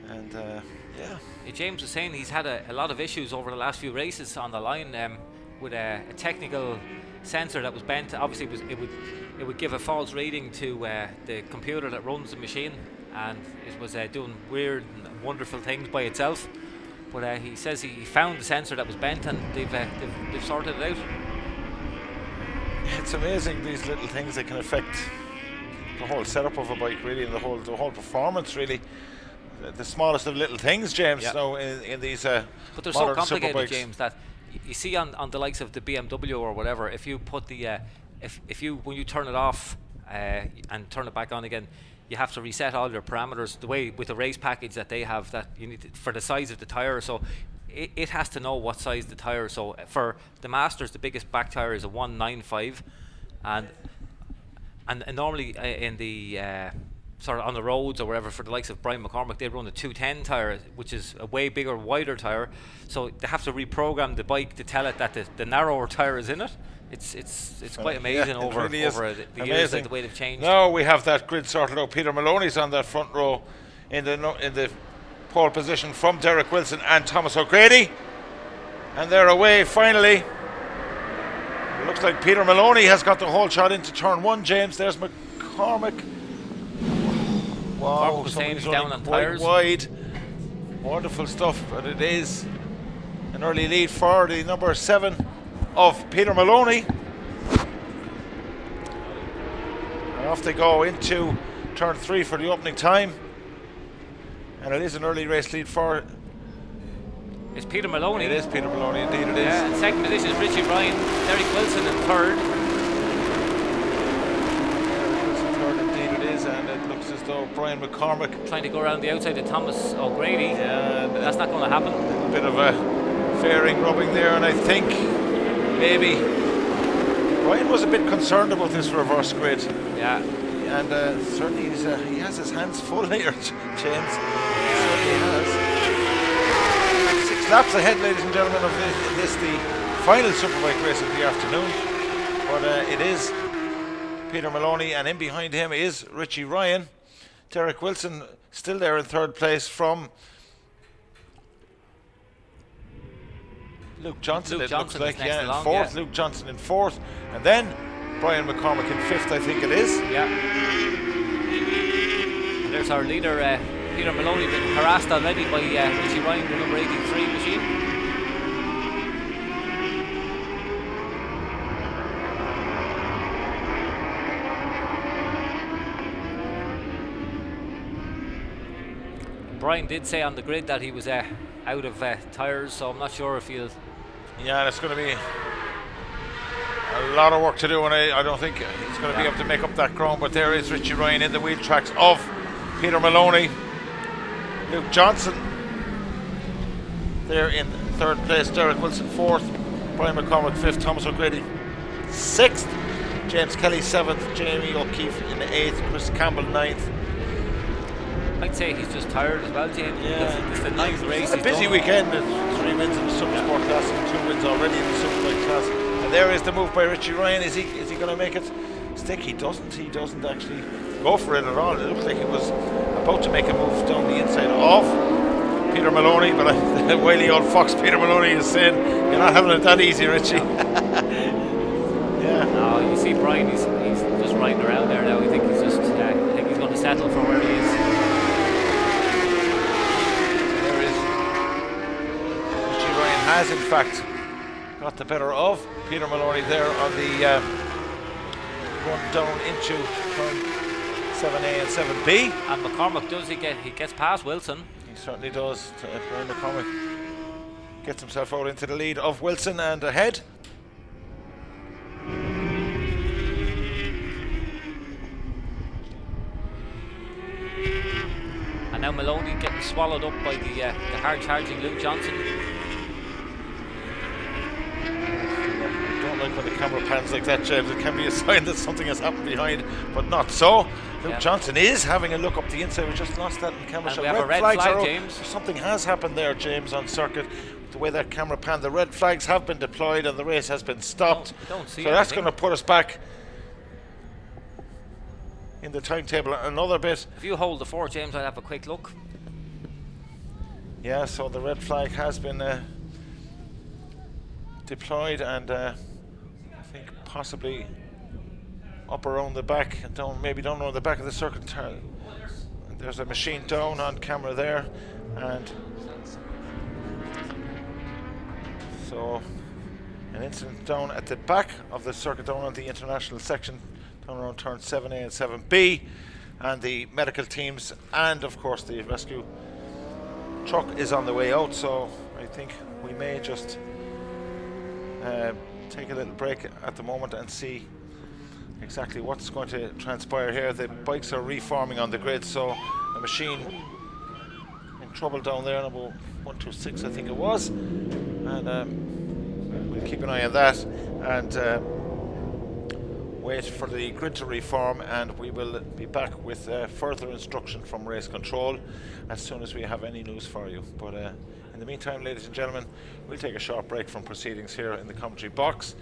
And yeah. James was saying he's had a lot of issues over the last few races on the line with a technical sensor that was bent. Obviously it would give a false reading to the computer that runs the machine, and it was doing weird and wonderful things by itself. But he says he found the sensor that was bent, and they've sorted it out. It's amazing, these little things that can affect the whole setup of a bike, really, and the whole performance, really. The smallest of little things, James. Yeah. Now in these but they're so modern complicated, superbikes. James, that you see on the likes of the BMW or whatever, if you put the when you turn it off and turn it back on again, you have to reset all your parameters the way with the race package that they have, that you need for the size of the tire. So it has to know what size the tire. So for the Masters, the biggest back tire is a 195, and normally in the sort of on the roads or wherever, for the likes of Brian McCormick, they run a 210 tire, which is a way bigger, wider tire. So they have to reprogram the bike to tell it that the narrower tire is in it. It's quite amazing over the years, the way they've changed. Now we have that grid sorted out. Peter Maloney's on that front row in the pole position from Derek Wilson and Thomas O'Grady, and they're away finally. It looks like Peter Maloney has got the whole shot into turn 1, James. There's McCormick. Wow, somebody's running quite wide. Wonderful stuff, but it is an early lead for the number 7 of Peter Maloney. And off they go into turn 3 for the opening time. And it is an early race lead for... It's Peter Maloney. It is Peter Maloney, indeed it is. Yeah, in second position is Richie Ryan, Derek Wilson in third. Derek Wilson third, indeed it is, and it looks as though Brian McCormick... trying to go around the outside of Thomas O'Grady. Yeah, and that's not going to happen. A bit of a fairing rubbing there, and I think maybe Brian was a bit concerned about this reverse grid. Yeah. And certainly he has his hands full here, James. He certainly has. 6 laps ahead, ladies and gentlemen, of this the final Superbike race of the afternoon. But it is Peter Maloney, and in behind him is Richie Ryan. Derek Wilson still there in third place from Luke Johnson. Luke it Johnson looks like, is next in along, fourth. yeah. Luke Johnson in fourth, and then Brian McCormick in fifth, I think it is. Yeah. And there's our leader, Peter Maloney, been harassed already by Richie Ryan, the number 83 machine. Brian did say on the grid that he was out of tyres, so I'm not sure if he'll... Yeah, it's going to be a lot of work to do, and I don't think he's going to be able to make up that ground. But there is Richie Ryan in the wheel tracks of Peter Maloney. Luke Johnson there in third place, Derek Wilson fourth, Brian McCormick fifth, Thomas O'Grady sixth, James Kelly seventh, Jamie O'Keefe in the eighth, Chris Campbell ninth. I'd say he's just tired as well, James. Yeah, it's the ninth race. It's a busy weekend. 3 wins in the Supersport class and 2 wins already in the Superbike class. And there is the move by Richie Ryan. Is he going to make it stick? He doesn't actually go for it at all. It looks like he was about to make a move down the inside of Peter Maloney, but the wily old fox Peter Maloney is saying, "You're not having it that easy, Richie." Yeah. No, you see Brian, he's just riding around there now. I think he's just I think he's going to settle for where he is. Has in fact got the better of Peter Maloney there on the run down into turn 7A and 7B. And McCormick he gets past Wilson. He certainly does. Brian McCormick gets himself out into the lead of Wilson and ahead. And now Maloney getting swallowed up by the hard-charging Luke Johnson. I don't like when the camera pans like that, James. It can be a sign that something has happened behind, but not so. Luke Johnson is having a look up the inside. We just lost that in camera. And So we have a red flags flag, are up. James. So something has happened there, James, on circuit. The way that camera panned, the red flags have been deployed and the race has been stopped. Don't see so that's anything. going to put us back in the timetable another bit. If you hold the fort, James, I'll have a quick look. Yeah, so the red flag has been deployed, and I think possibly up around the back, maybe down around the back of the circuit. There's a machine down on camera there, and so an incident down at the back of the circuit, down on the international section, down around turn 7A and 7B, and the medical teams and of course the rescue truck is on the way out. So I think we may just take a little break at the moment and see exactly what's going to transpire here. The bikes are reforming on the grid, so a machine in trouble down there, number 126 I think it was, and we'll keep an eye on that and wait for the grid to reform, and we will be back with further instruction from race control as soon as we have any news for you. But in the meantime, ladies and gentlemen, we'll take a short break from proceedings here in the commentary box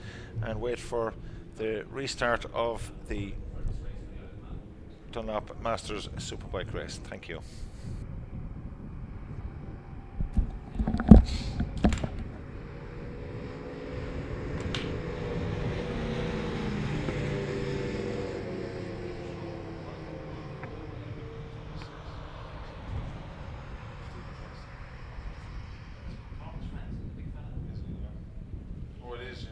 and wait for the restart of the Dunlop Masters Superbike race. Thank you. Oh, it is, yeah.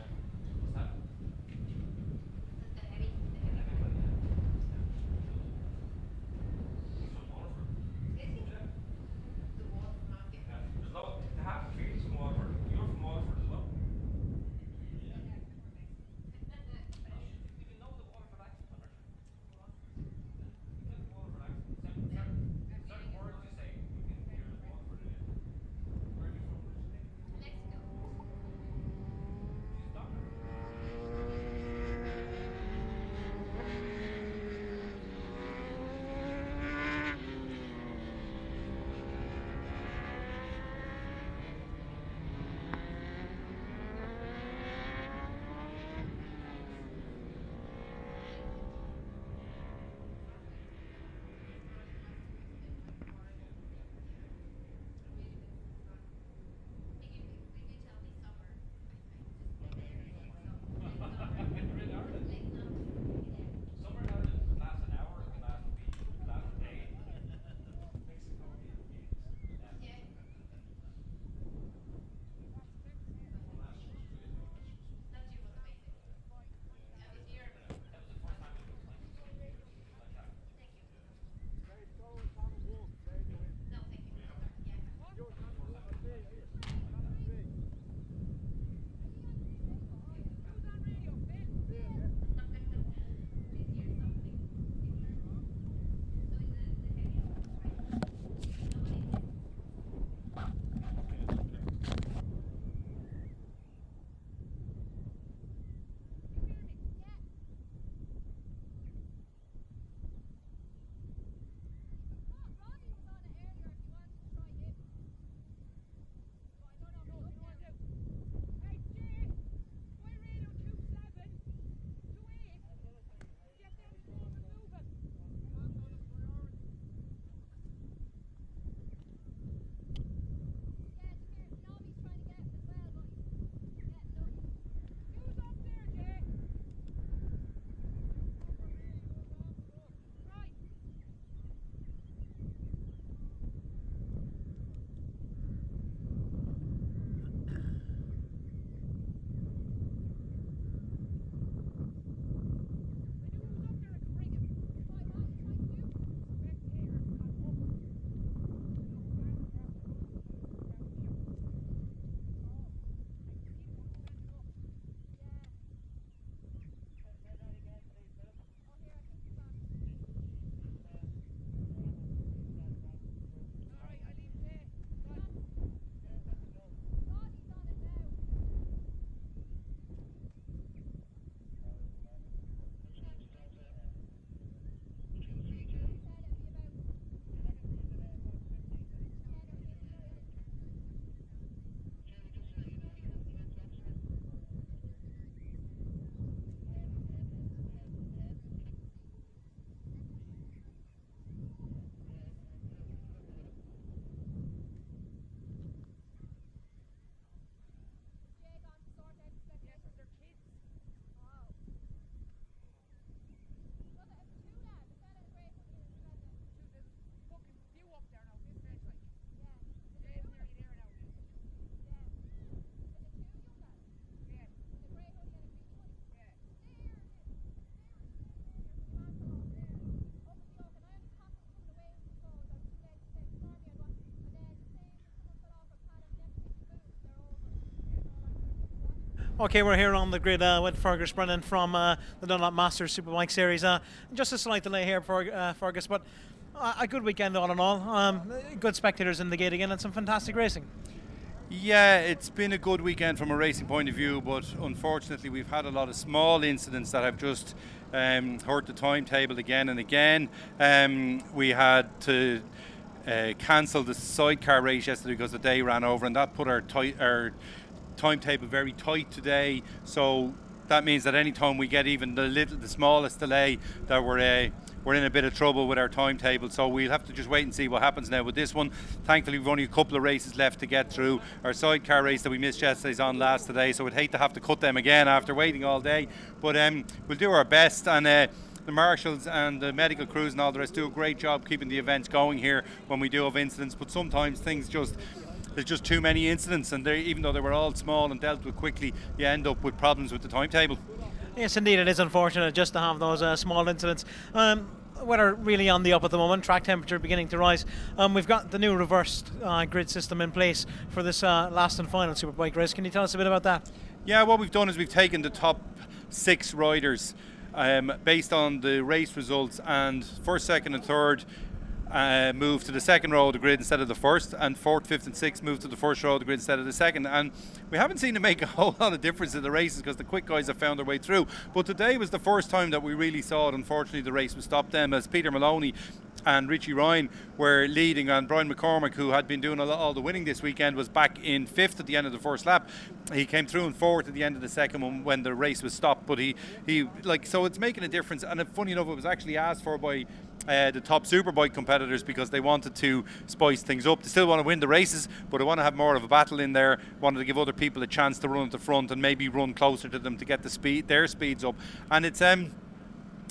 Okay, we're here on the grid with Fergus Brennan from the Dunlop Masters Superbike Series. Just a slight delay here, Fergus, but a good weekend all in all. Good spectators in the gate again and some fantastic racing. Yeah, it's been a good weekend from a racing point of view, but unfortunately we've had a lot of small incidents that have just hurt the timetable again and again. We had to cancel the Sidecar race yesterday because the day ran over, and that put our timetable very tight today. So that means that any time we get even the smallest delay, that we're in a bit of trouble with our timetable. So we'll have to just wait and see what happens now with this one. Thankfully, we've only a couple of races left to get through. Our Sidecar race that we missed yesterday's on last today, so we'd hate to have to cut them again after waiting all day. But we'll do our best, and the marshals and the medical crews and all the rest do a great job keeping the events going here when we do have incidents. But sometimes there's just too many incidents, and even though they were all small and dealt with quickly, you end up with problems with the timetable. Yes, indeed, it is unfortunate just to have those small incidents. Weather really on the up at the moment, track temperature beginning to rise. We've got the new reversed grid system in place for this last and final Superbike race. Can you tell us a bit about that? Yeah, what we've done is we've taken the top 6 riders based on the race results, and first, second and third move to the second row of the grid instead of the first, and fourth, fifth and sixth move to the first row of the grid instead of the second. And we haven't seen it make a whole lot of difference in the races because the quick guys have found their way through. But today was the first time that we really saw it. Unfortunately, the race was stopped then as Peter Maloney and Richie Ryan were leading, and Brian McCormick, who had been doing all the winning this weekend, was back in 5th at the end of the first lap. He came through in 4th at the end of the second one when the race was stopped. But so it's making a difference. And funny enough, it was actually asked for by the top Superbike competitors because they wanted to spice things up. They still want to win the races, but they want to have more of a battle in there. Wanted to give other people a chance to run at the front and maybe run closer to them to get their speeds up. And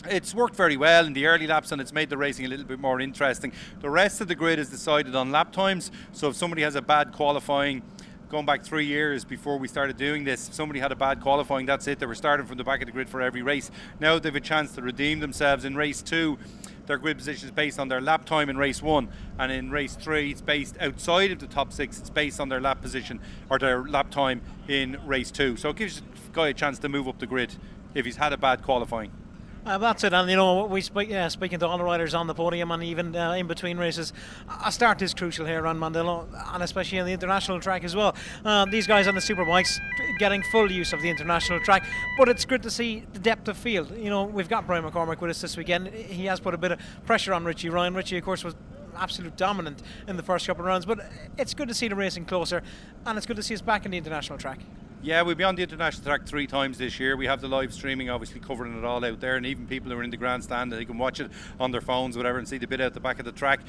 it's worked very well in the early laps, and it's made the racing a little bit more interesting. The rest of the grid is decided on lap times, so if somebody has a bad qualifying, going back 3 years before we started doing this, if somebody had a bad qualifying, that's it. They were starting from the back of the grid for every race. Now they've a chance to redeem themselves. In race 2, their grid position is based on their lap time in race 1, and in race 3 it's based outside of the top 6. It's based on their lap position or their lap time in race 2. So it gives the guy a chance to move up the grid if he's had a bad qualifying. That's it, and we speaking to all the riders on the podium and even in between races, a start is crucial here on Mandela, and especially on the international track as well. These guys on the Superbikes getting full use of the international track, but it's good to see the depth of field. We've got Brian McCormick with us this weekend. He has put a bit of pressure on Richie Ryan. Richie, of course, was absolute dominant in the first couple of rounds, but it's good to see the racing closer, and it's good to see us back in the international track. Yeah, we'll be on the international track 3 times this year. We have the live streaming obviously covering it all out there, and even people who are in the grandstand, they can watch it on their phones, whatever, and see the bit out the back of the track.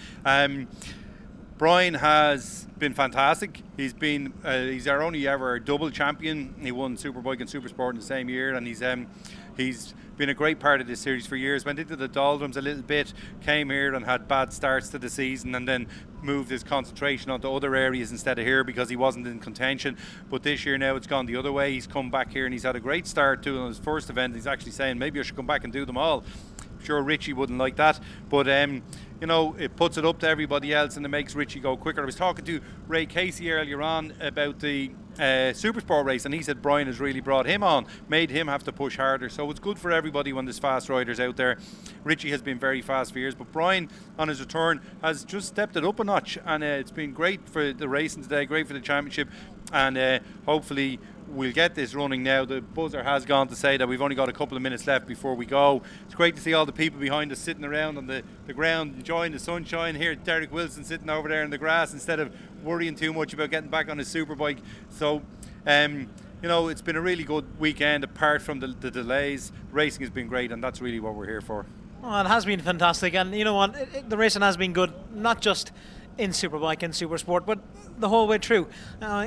Brian has been fantastic. He's our only ever double champion. He won Superbike and Supersport in the same year, and he's been a great part of this series for years. Went into the doldrums a little bit, came here and had bad starts to the season, and then moved his concentration onto other areas instead of here because he wasn't in contention. But this year now it's gone the other way. He's come back here and he's had a great start to his first event. He's actually saying maybe I should come back and do them all. I'm sure Richie wouldn't like that, but it puts it up to everybody else and it makes Richie go quicker. I was talking to Ray Casey earlier on about the Supersport race, and he said Brian has really brought him on, made him have to push harder. So it's good for everybody when there's fast riders out there. Richie has been very fast for years, but Brian on his return has just stepped it up a notch, and it's been great for the racing today, great for the championship, and hopefully we'll get this running now. The buzzer has gone to say that we've only got a couple of minutes left before we go. It's great to see all the people behind us sitting around on the ground enjoying the sunshine. Here Derek Wilson sitting over there in the grass instead of worrying too much about getting back on his Superbike. So it's been a really good weekend apart from the delays. Racing has been great, and that's really what we're here for. Well, it has been fantastic, and you know what, the racing has been good, not just in Superbike and Supersport, but the whole way through.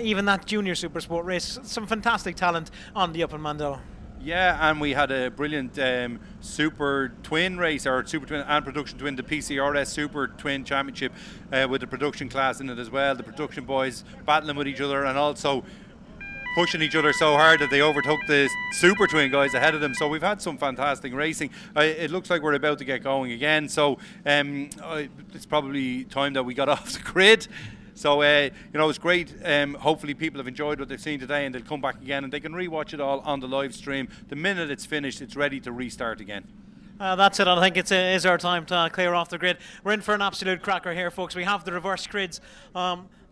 Even that junior Supersport race, some fantastic talent on the up in Mandela. Yeah, and we had a brilliant Super Twin race, or Super Twin and Production Twin, the PCRS Super Twin Championship with the production class in it as well. The production boys battling with each other and also pushing each other so hard that they overtook the Super Twin guys ahead of them. So we've had some fantastic racing. It looks like we're about to get going again. So it's probably time that we got off the grid. So, it's great. Hopefully people have enjoyed what they've seen today and they'll come back again and they can rewatch it all on the live stream. The minute it's finished, it's ready to restart again. That's it. I think it is our time to clear off the grid. We're in for an absolute cracker here, folks. We have the reverse grids.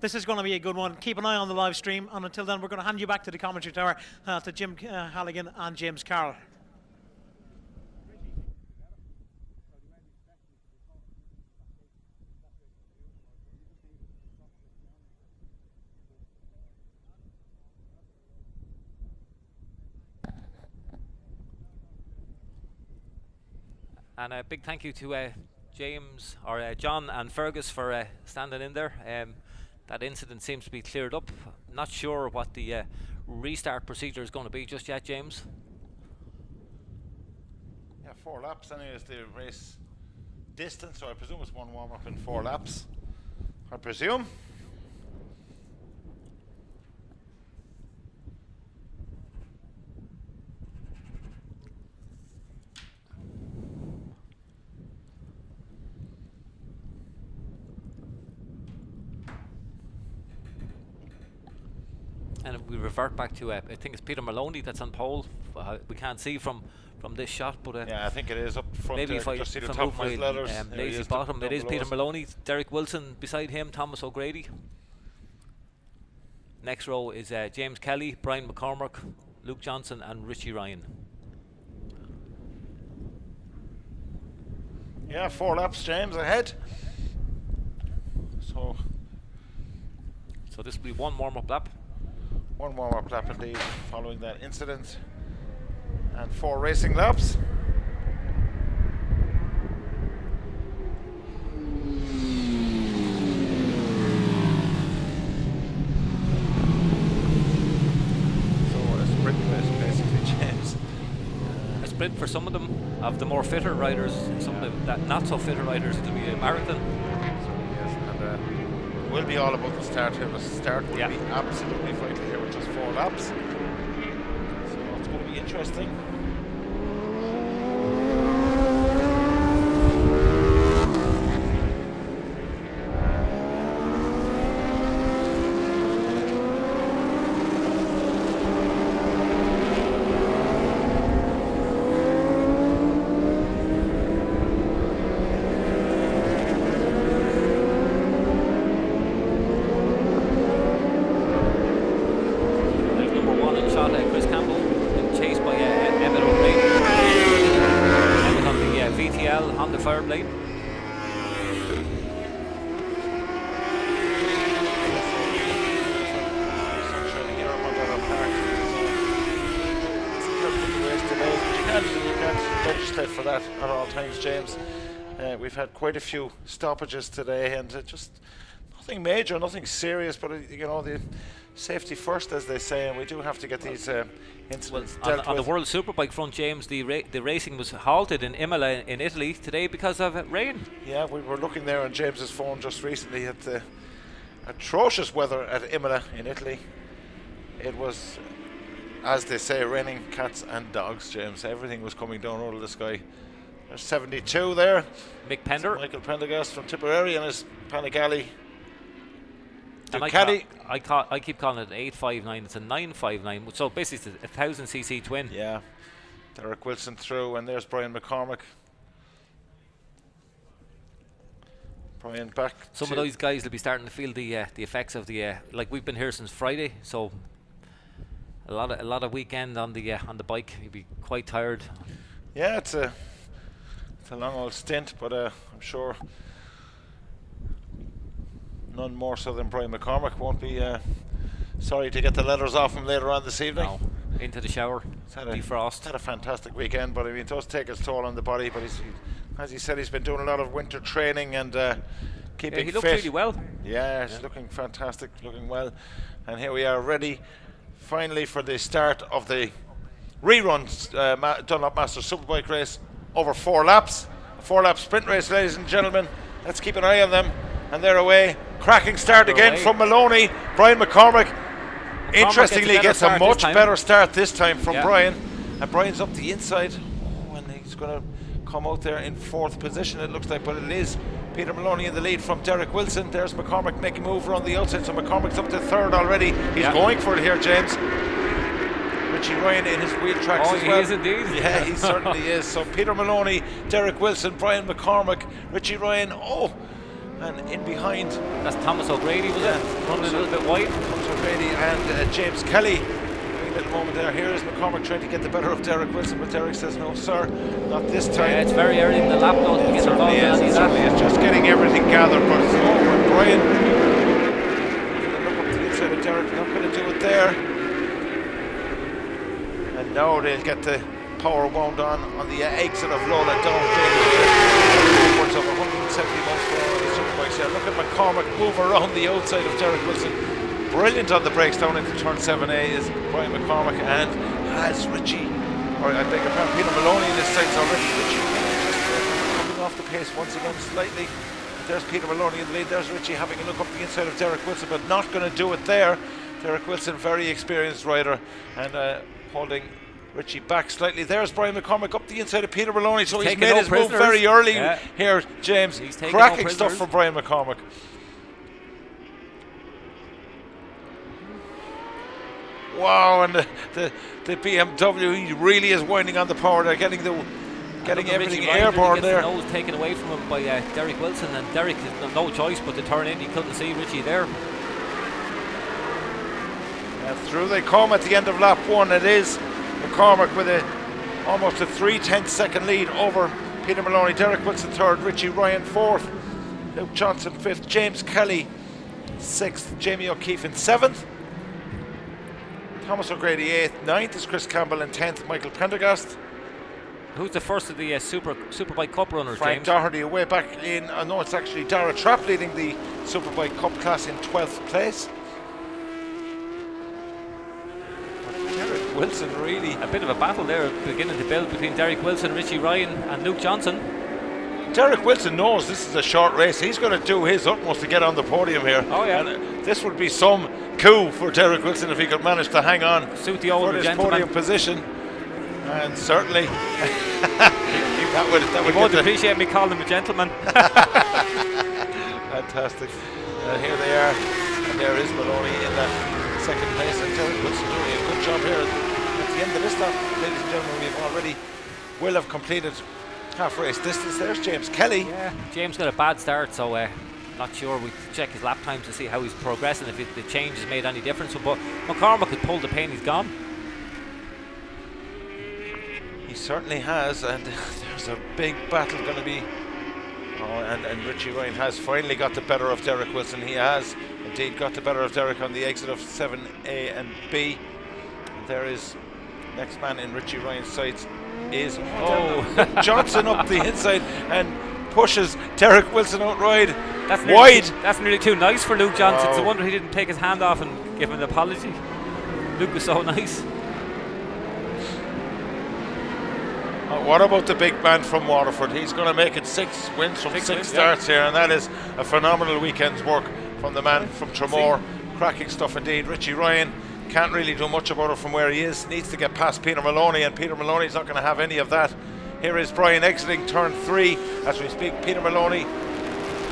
This is going to be a good one. Keep an eye on the live stream, and until then, we're going to hand you back to the commentary tower to Jim Halligan and James Carroll. And a big thank you to James or John and Fergus for standing in there. That incident seems to be cleared up. Not sure what the restart procedure is going to be just yet, James. Yeah, 4 laps anyway is the race distance, so I presume it's 1 warm-up in 4 laps. I presume. And we revert back to I think it's Peter Maloney that's on pole. We can't see from this shot, but yeah, I think it is up front. maybe There. if I Just see the if I top move of his my letters. lazy bottom, it is Peter Maloney, Derek Wilson beside him, Thomas O'Grady. Next row is James Kelly, Brian McCormack, Luke Johnson, and Richie Ryan. Yeah, 4 laps, James, ahead. So this will be 1 warm-up lap. 1 warm-up lap indeed, following that incident, and 4 racing laps. So a sprint race basically, James. A sprint for some of them, of the more fitter riders. Some of the not so fitter riders, it'll be a marathon. Yes, and will be all about the start here. The start will be absolutely vital here with just 4 laps. So it's going to be interesting. James, we've had quite a few stoppages today, and just nothing major, nothing serious, but the safety first, as they say, and we do have to get these incidents dealt with. On the World Superbike front, James, the racing was halted in Imola in Italy today because of rain. Yeah, we were looking there on James's phone just recently at the atrocious weather at Imola in Italy. It was, as they say, raining cats and dogs, James. Everything was coming down out of the sky. There's 72 there. Mick Pender. Michael Prendergast from Tipperary and his Panigale. And I keep calling it 859. It's a 959. So basically it's a 1000cc twin. Yeah. Derek Wilson through, and there's Brian McCormack. Brian back. Some of those guys will be starting to feel the effects of the like we've been here since Friday, so a lot of weekend on the bike. You'll be quite tired. Yeah, it's a long old stint, but I'm sure none more so than Brian McCormack won't be sorry to get the letters off him later on this evening. No. Into the shower, defrost. Had a fantastic weekend, but I mean, it does take its toll on the body. But as he said, he's been doing a lot of winter training and keeping fit. He looked really well. Yeah, he's looking fantastic, looking well. And here we are, ready finally for the start of the rerun Dunlop Masters Superbike race. Over 4 laps, a 4-lap sprint race, ladies and gentlemen. Let's keep an eye on them, and they're away. Cracking start again from Maloney. Brian McCormack, interestingly, gets a much better start this time from Brian, and Brian's up the inside. And he's going to come out there in 4th position, it looks like, but it is Peter Maloney in the lead from Derek Wilson. There's McCormick making a move around the outside, so McCormick's up to third already. He's going for it here, James. Richie Ryan in his wheel tracks as well. He is indeed. Yeah, he certainly is. So Peter Maloney, Derek Wilson, Brian McCormick, Richie Ryan, and in behind. That's Thomas O'Grady, was it? Running a little bit wide. Thomas O'Grady and James Kelly. A little moment there. Here is McCormick trying to get the better of Derek Wilson, but Derek says, no, sir, not this time. Yeah, it's very early in the lap, though, to get involved in any of that. It's just getting everything gathered, but it's when Brian look up to the inside of Derek, not going to do it there. And now they'll get the power wound on the exit of Lola down upwards of 170 miles per hour on the Superbikes here. Look at McCormick move around the outside of Derek Wilson. Brilliant on the brakes down into turn 7A is Brian McCormick, and has Richie, or I beg your pardon, Peter Maloney in this side's already. Richie just coming off the pace once again slightly. There's Peter Maloney in the lead. There's Richie having a look up the inside of Derek Wilson, but not going to do it there. Derek Wilson, very experienced rider, and holding Richie back slightly. There's Brian McCormick up the inside of Peter Maloney, so he's made his move very early here, James. Cracking stuff for Brian McCormick. Wow, and the BMW, he really is winding on the power. They're getting everything airborne there. The nose taken away from him by Derek Wilson, and Derek has no choice but to turn in. He couldn't see Richie there. Through they come at the end of lap 1. It is McCormick with almost a 3/10 second lead over Peter Maloney. Derek Wilson third, Richie Ryan fourth, Luke Johnson fifth, James Kelly sixth, Jamie O'Keefe in seventh, Thomas O'Grady eighth, ninth is Chris Campbell, and 10th Michael Prendergast. Who's the first of the Superbike Cup runners, Frank James? Doherty away back in. No, it's actually Dara Trapp leading the Superbike Cup class in 12th place. Derek Wilson really. A bit of a battle there beginning to build between Derek Wilson, Richie Ryan and Luke Johnson. Derek Wilson knows this is a short race. He's going to do his utmost to get on the podium here. Oh yeah. And this would be some coup for Derek Wilson if he could manage to hang on Suit the older for this gentleman. podium position. And certainly that would won't appreciate me calling him a gentleman. Fantastic. Here they are, and there is Maloney in that second place, and Derek Wilson doing a good job here at the end of this lap. Ladies and gentlemen, will have completed half race distance. There's James Kelly. Yeah, James got a bad start, so not sure. We check his lap time to see how he's progressing, if the change has made any difference. But McCormick had pulled the pin, he's gone. He certainly has, and there's a big battle going to be. And Richie Ryan has finally got the better of Derek Wilson. He has indeed got the better of Derek on the exit of 7A and B. And there is next man in Richie Ryan's sights is Johnson up the inside and pushes Derek Wilson out wide. That's nearly too nice for Luke Johnson. Wow. It's a wonder he didn't take his hand off and give him an apology. Luke was so nice. What about the big man from Waterford? He's going to make it 6 wins from 6 starts here, and that is a phenomenal weekend's work from the man from Tremor. Cracking stuff indeed. Richie Ryan can't really do much about it from where he is. Needs to get past Peter Maloney, and Peter Maloney's not going to have any of that. Here is Brian exiting turn 3 as we speak. Peter Maloney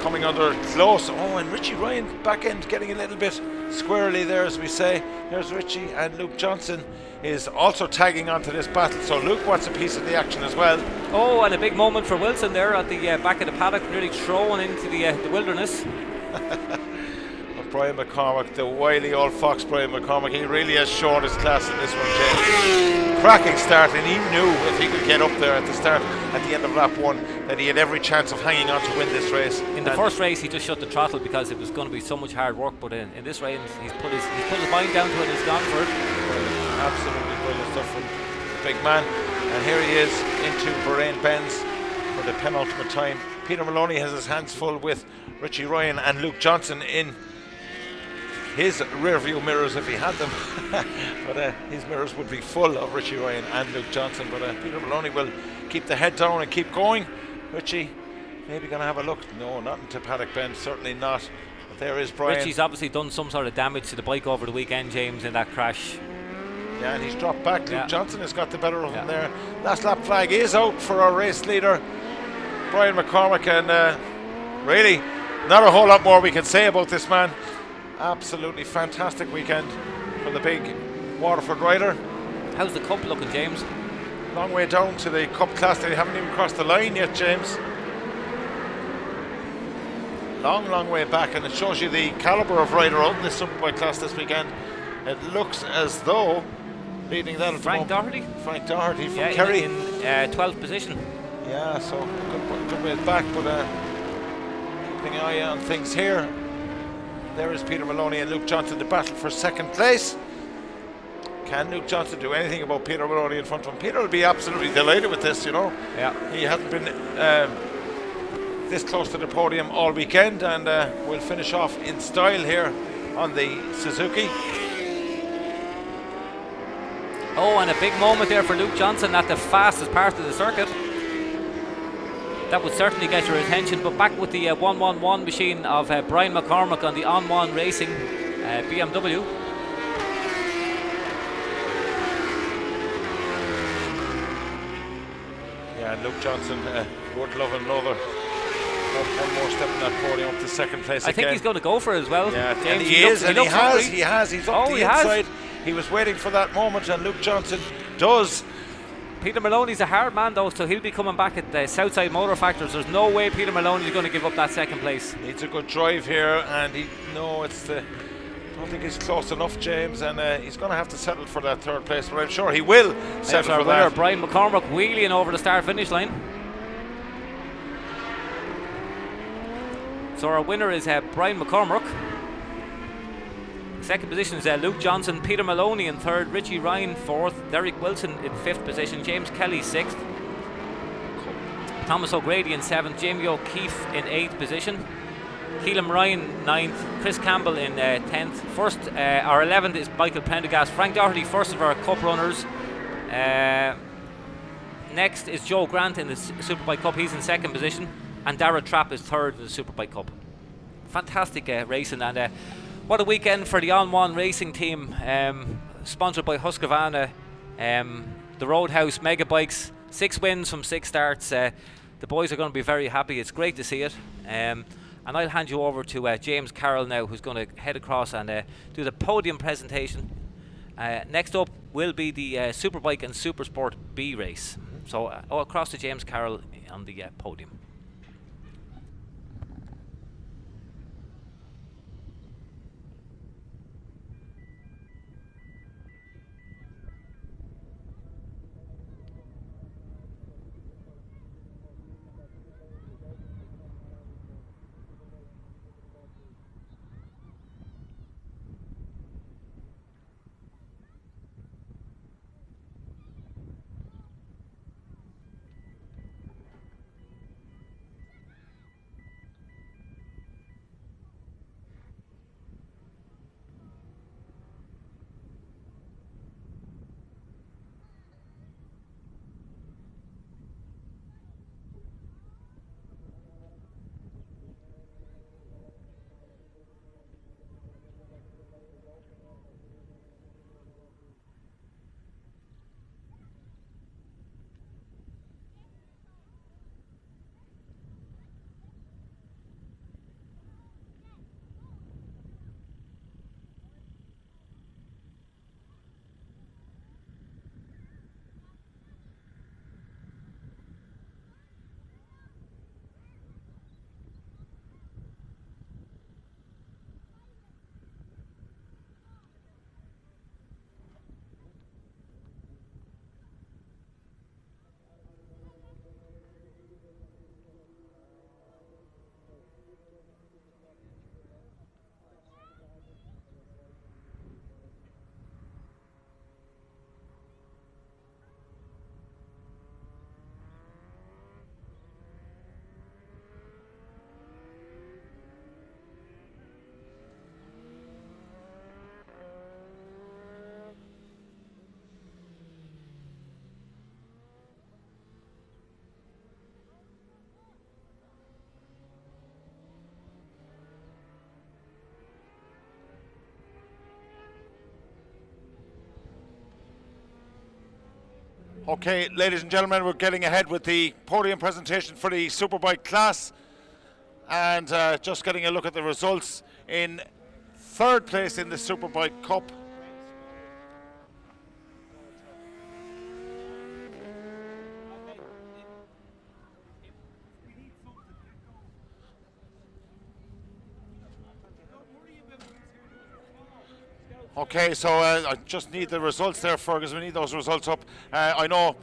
coming under close. And Richie Ryan back end getting a little bit squirrely there, as we say. Here's Richie, and Luke Johnson is also tagging onto this battle, so Luke wants a piece of the action as well. And a big moment for Wilson there at the back of the paddock, nearly thrown into the wilderness. But Brian McCormick, the wily old fox Brian McCormick, he really has shown his class in this one, James. Cracking start, and he knew if he could get up there at the start, at the end of lap 1, that he had every chance of hanging on to win this race. In the first race he just shut the throttle because it was going to be so much hard work, but in this race he's put his mind down to it and he's gone for it. Absolutely brilliant stuff from the big man. And here he is into Bahrain Benz for the penultimate time. Peter Maloney has his hands full with Richie Ryan and Luke Johnson in his rear view mirrors if he had them. But his mirrors would be full of Richie Ryan and Luke Johnson. But Peter Maloney will keep the head down and keep going. Richie maybe going to have a look. No, not into Paddock Bend, certainly not. But there is Brian. Richie's obviously done some sort of damage to the bike over the weekend, James, in that crash. Yeah, and he's dropped back. Luke Johnson has got the better of him there. Last lap flag is out for our race leader, Brian McCormick, and really, not a whole lot more we can say about this man. Absolutely fantastic weekend for the big Waterford rider. How's the cup looking, James? Long way down to the cup class. They haven't even crossed the line yet, James. Long way back, and it shows you the calibre of rider out in this Superbike class this weekend. It looks as though leading that at Frank the moment. Doherty? Frank Doherty from Yeah, Kerry. in 12th position. Yeah, so good way back, but keeping an eye on things here. There is Peter Maloney and Luke Johnson, the battle for second place. Can Luke Johnson do anything about Peter Maloney in front of him? Peter will be absolutely delighted with this, you know. Yeah. He hasn't been this close to the podium all weekend, and we'll finish off in style here on the Suzuki. Oh, and a big moment there for Luke Johnson at the fastest part of the circuit. That would certainly get your attention, but back with the 111 machine of Brian McCormick on the On1 Racing BMW. Yeah, and Luke Johnson would love another one more step in that podium up to second place I think he's going to go for it as well. Yeah, James, and he is, and he has. He's up Oh, the he has. inside. He was waiting for that moment, and Luke Johnson does. Peter Maloney's a hard man though, so he'll be coming back at the Southside Motor Factors. There's no way Peter Maloney's going to give up that second place. Needs a good drive here, and I don't think he's close enough, James, and he's going to have to settle for that third place, but I'm sure he will settle our for winner, that. Brian McCormick, wheeling over the start-finish line. So our winner is Brian McCormick. Second position is Luke Johnson, Peter Maloney in third, Richie Ryan fourth, Derek Wilson in fifth position, James Kelly sixth, Thomas O'Grady in seventh, Jamie O'Keefe in eighth position, Keelan Ryan ninth, Chris Campbell in 10th. First, our 11th is Michael Prendergast. Frank Doherty, first of our cup runners. Next is Joe Grant in the Superbike Cup. He's in second position, and Dara Trapp is third in the Superbike Cup. Fantastic racing, and what a weekend for the On1 Racing team, sponsored by Husqvarna, the Roadhouse Mega Bikes. 6 wins from 6 starts. The boys are going to be very happy. It's great to see it. And I'll hand you over to James Carroll now, who's going to head across and do the podium presentation. Next up will be the Superbike and Supersport B race. So across to James Carroll on the podium. Okay, ladies and gentlemen, we're getting ahead with the podium presentation for the Superbike class. And just getting a look at the results in third place in the Superbike Cup. Okay, so I just need the results there, Fergus. We need those results up. I know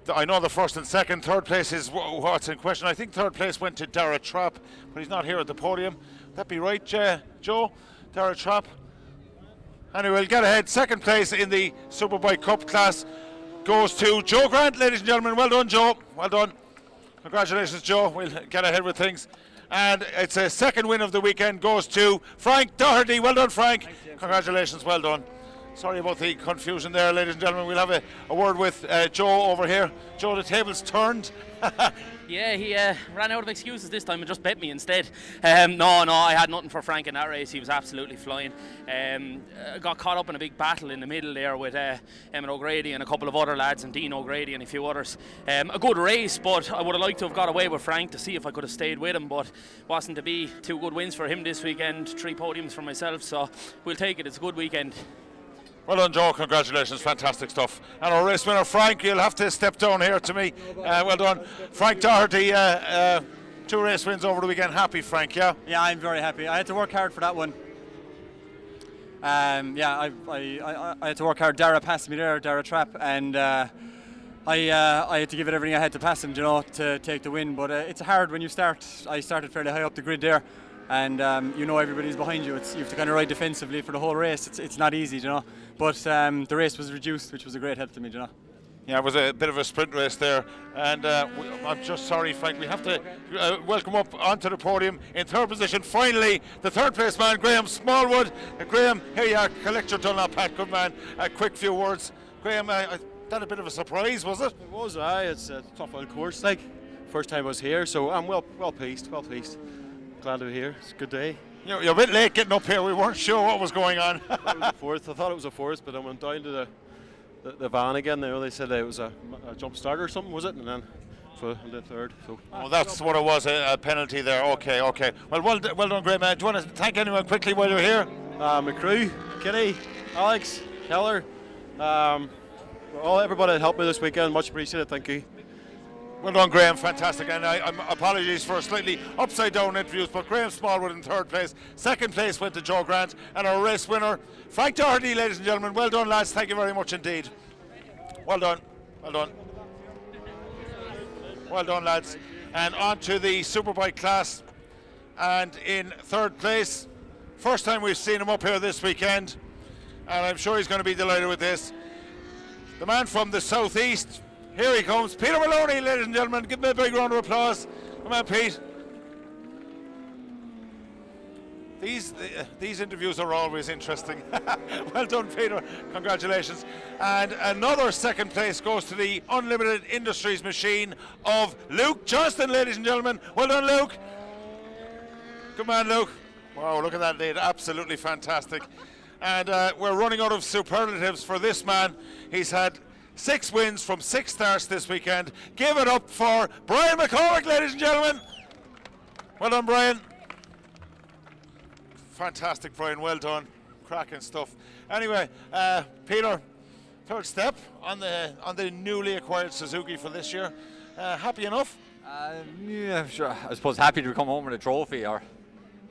the first and second. Third place is what's in question. I think third place went to Dara Trapp, but he's not here at the podium. Would that be right, Joe? Dara Trapp. Anyway, we'll get ahead. Second place in the Superbike Cup class goes to Joe Grant, ladies and gentlemen. Well done, Joe. Well done. Congratulations, Joe. We'll get ahead with things. And it's a second win of the weekend goes to Frank Doherty. Well done, Frank. Congratulations, well done. Sorry about the confusion there, ladies and gentlemen. We'll have a word with Joe over here. Joe, the table's turned. Yeah, he ran out of excuses this time and just bet me instead. No, I had nothing for Frank in that race. He was absolutely flying. Got caught up in a big battle in the middle there with Emmett O'Grady and a couple of other lads, and Dean O'Grady and a few others. A good race, but I would have liked to have got away with Frank to see if I could have stayed with him, but wasn't to be. 2 good wins for him this weekend, 3 podiums for myself, so we'll take it. It's a good weekend. Well done, Joe. Congratulations. Fantastic stuff. And our race winner, Frank, you'll have to step down here to me. Well done. Frank Doherty, 2 race wins over the weekend. Happy, Frank, yeah? Yeah, I'm very happy. I had to work hard for that one. I had to work hard. Dara passed me there, Dara Trapp, and I had to give it everything I had to pass him, to take the win. But it's hard when you start. I started fairly high up the grid there. And everybody's behind you. You have to kind of ride defensively for the whole race. It's not easy, But the race was reduced, which was a great help to me, Yeah, it was a bit of a sprint race there, and I'm just sorry, Frank. We have to welcome up onto the podium in third position. Finally, the third place man, Graham Smallwood. Graham, here you are. Collect your Dunlop hat, good man. A quick few words, Graham. That a bit of a surprise, was it? It was. It's a tough old course. First time I was here, so I'm well pleased. Well pleased. Glad to be here. It's a good day. You're a bit late getting up here. We weren't sure what was going on. I thought it was a fourth, but I went down to the van again. They said it was a jump start or something, was it? And then for the third. So. Oh, that's what it was, a penalty there. Okay. Well done, Graham. Do you want to thank anyone quickly while you're here? My crew, Kitty, Alex, Keller, everybody that helped me this weekend. Much appreciated. Thank you. Well done, Graham. Fantastic. And I'm apologies for slightly upside down interviews, but Graham Smallwood in third place. Second place went to Joe Grant, and our race winner, Frank Doherty, ladies and gentlemen. Well done, lads. Thank you very much indeed. Well done, lads. And on to the Superbike class. And in third place, first time we've seen him up here this weekend, and I'm sure he's going to be delighted with this. The man from the southeast. Here he comes, Peter Maloney, ladies and gentlemen. Give him a big round of applause. Come on, Pete. These interviews are always interesting. Well done, Peter. Congratulations. And another second place goes to the Unlimited Industries machine of Luke Johnston, ladies and gentlemen. Well done, Luke. Good man, Luke. Wow, look at that lead. Absolutely fantastic. And we're running out of superlatives for this man. He's had 6 wins from 6 starts this weekend. Give it up for Brian McCormick, ladies and gentlemen. Well done, Brian. Fantastic, Brian. Well done. Cracking stuff. Anyway, Peter, third step on the newly acquired Suzuki for this year. Happy enough? Yeah, sure. I suppose happy to come home with a trophy, or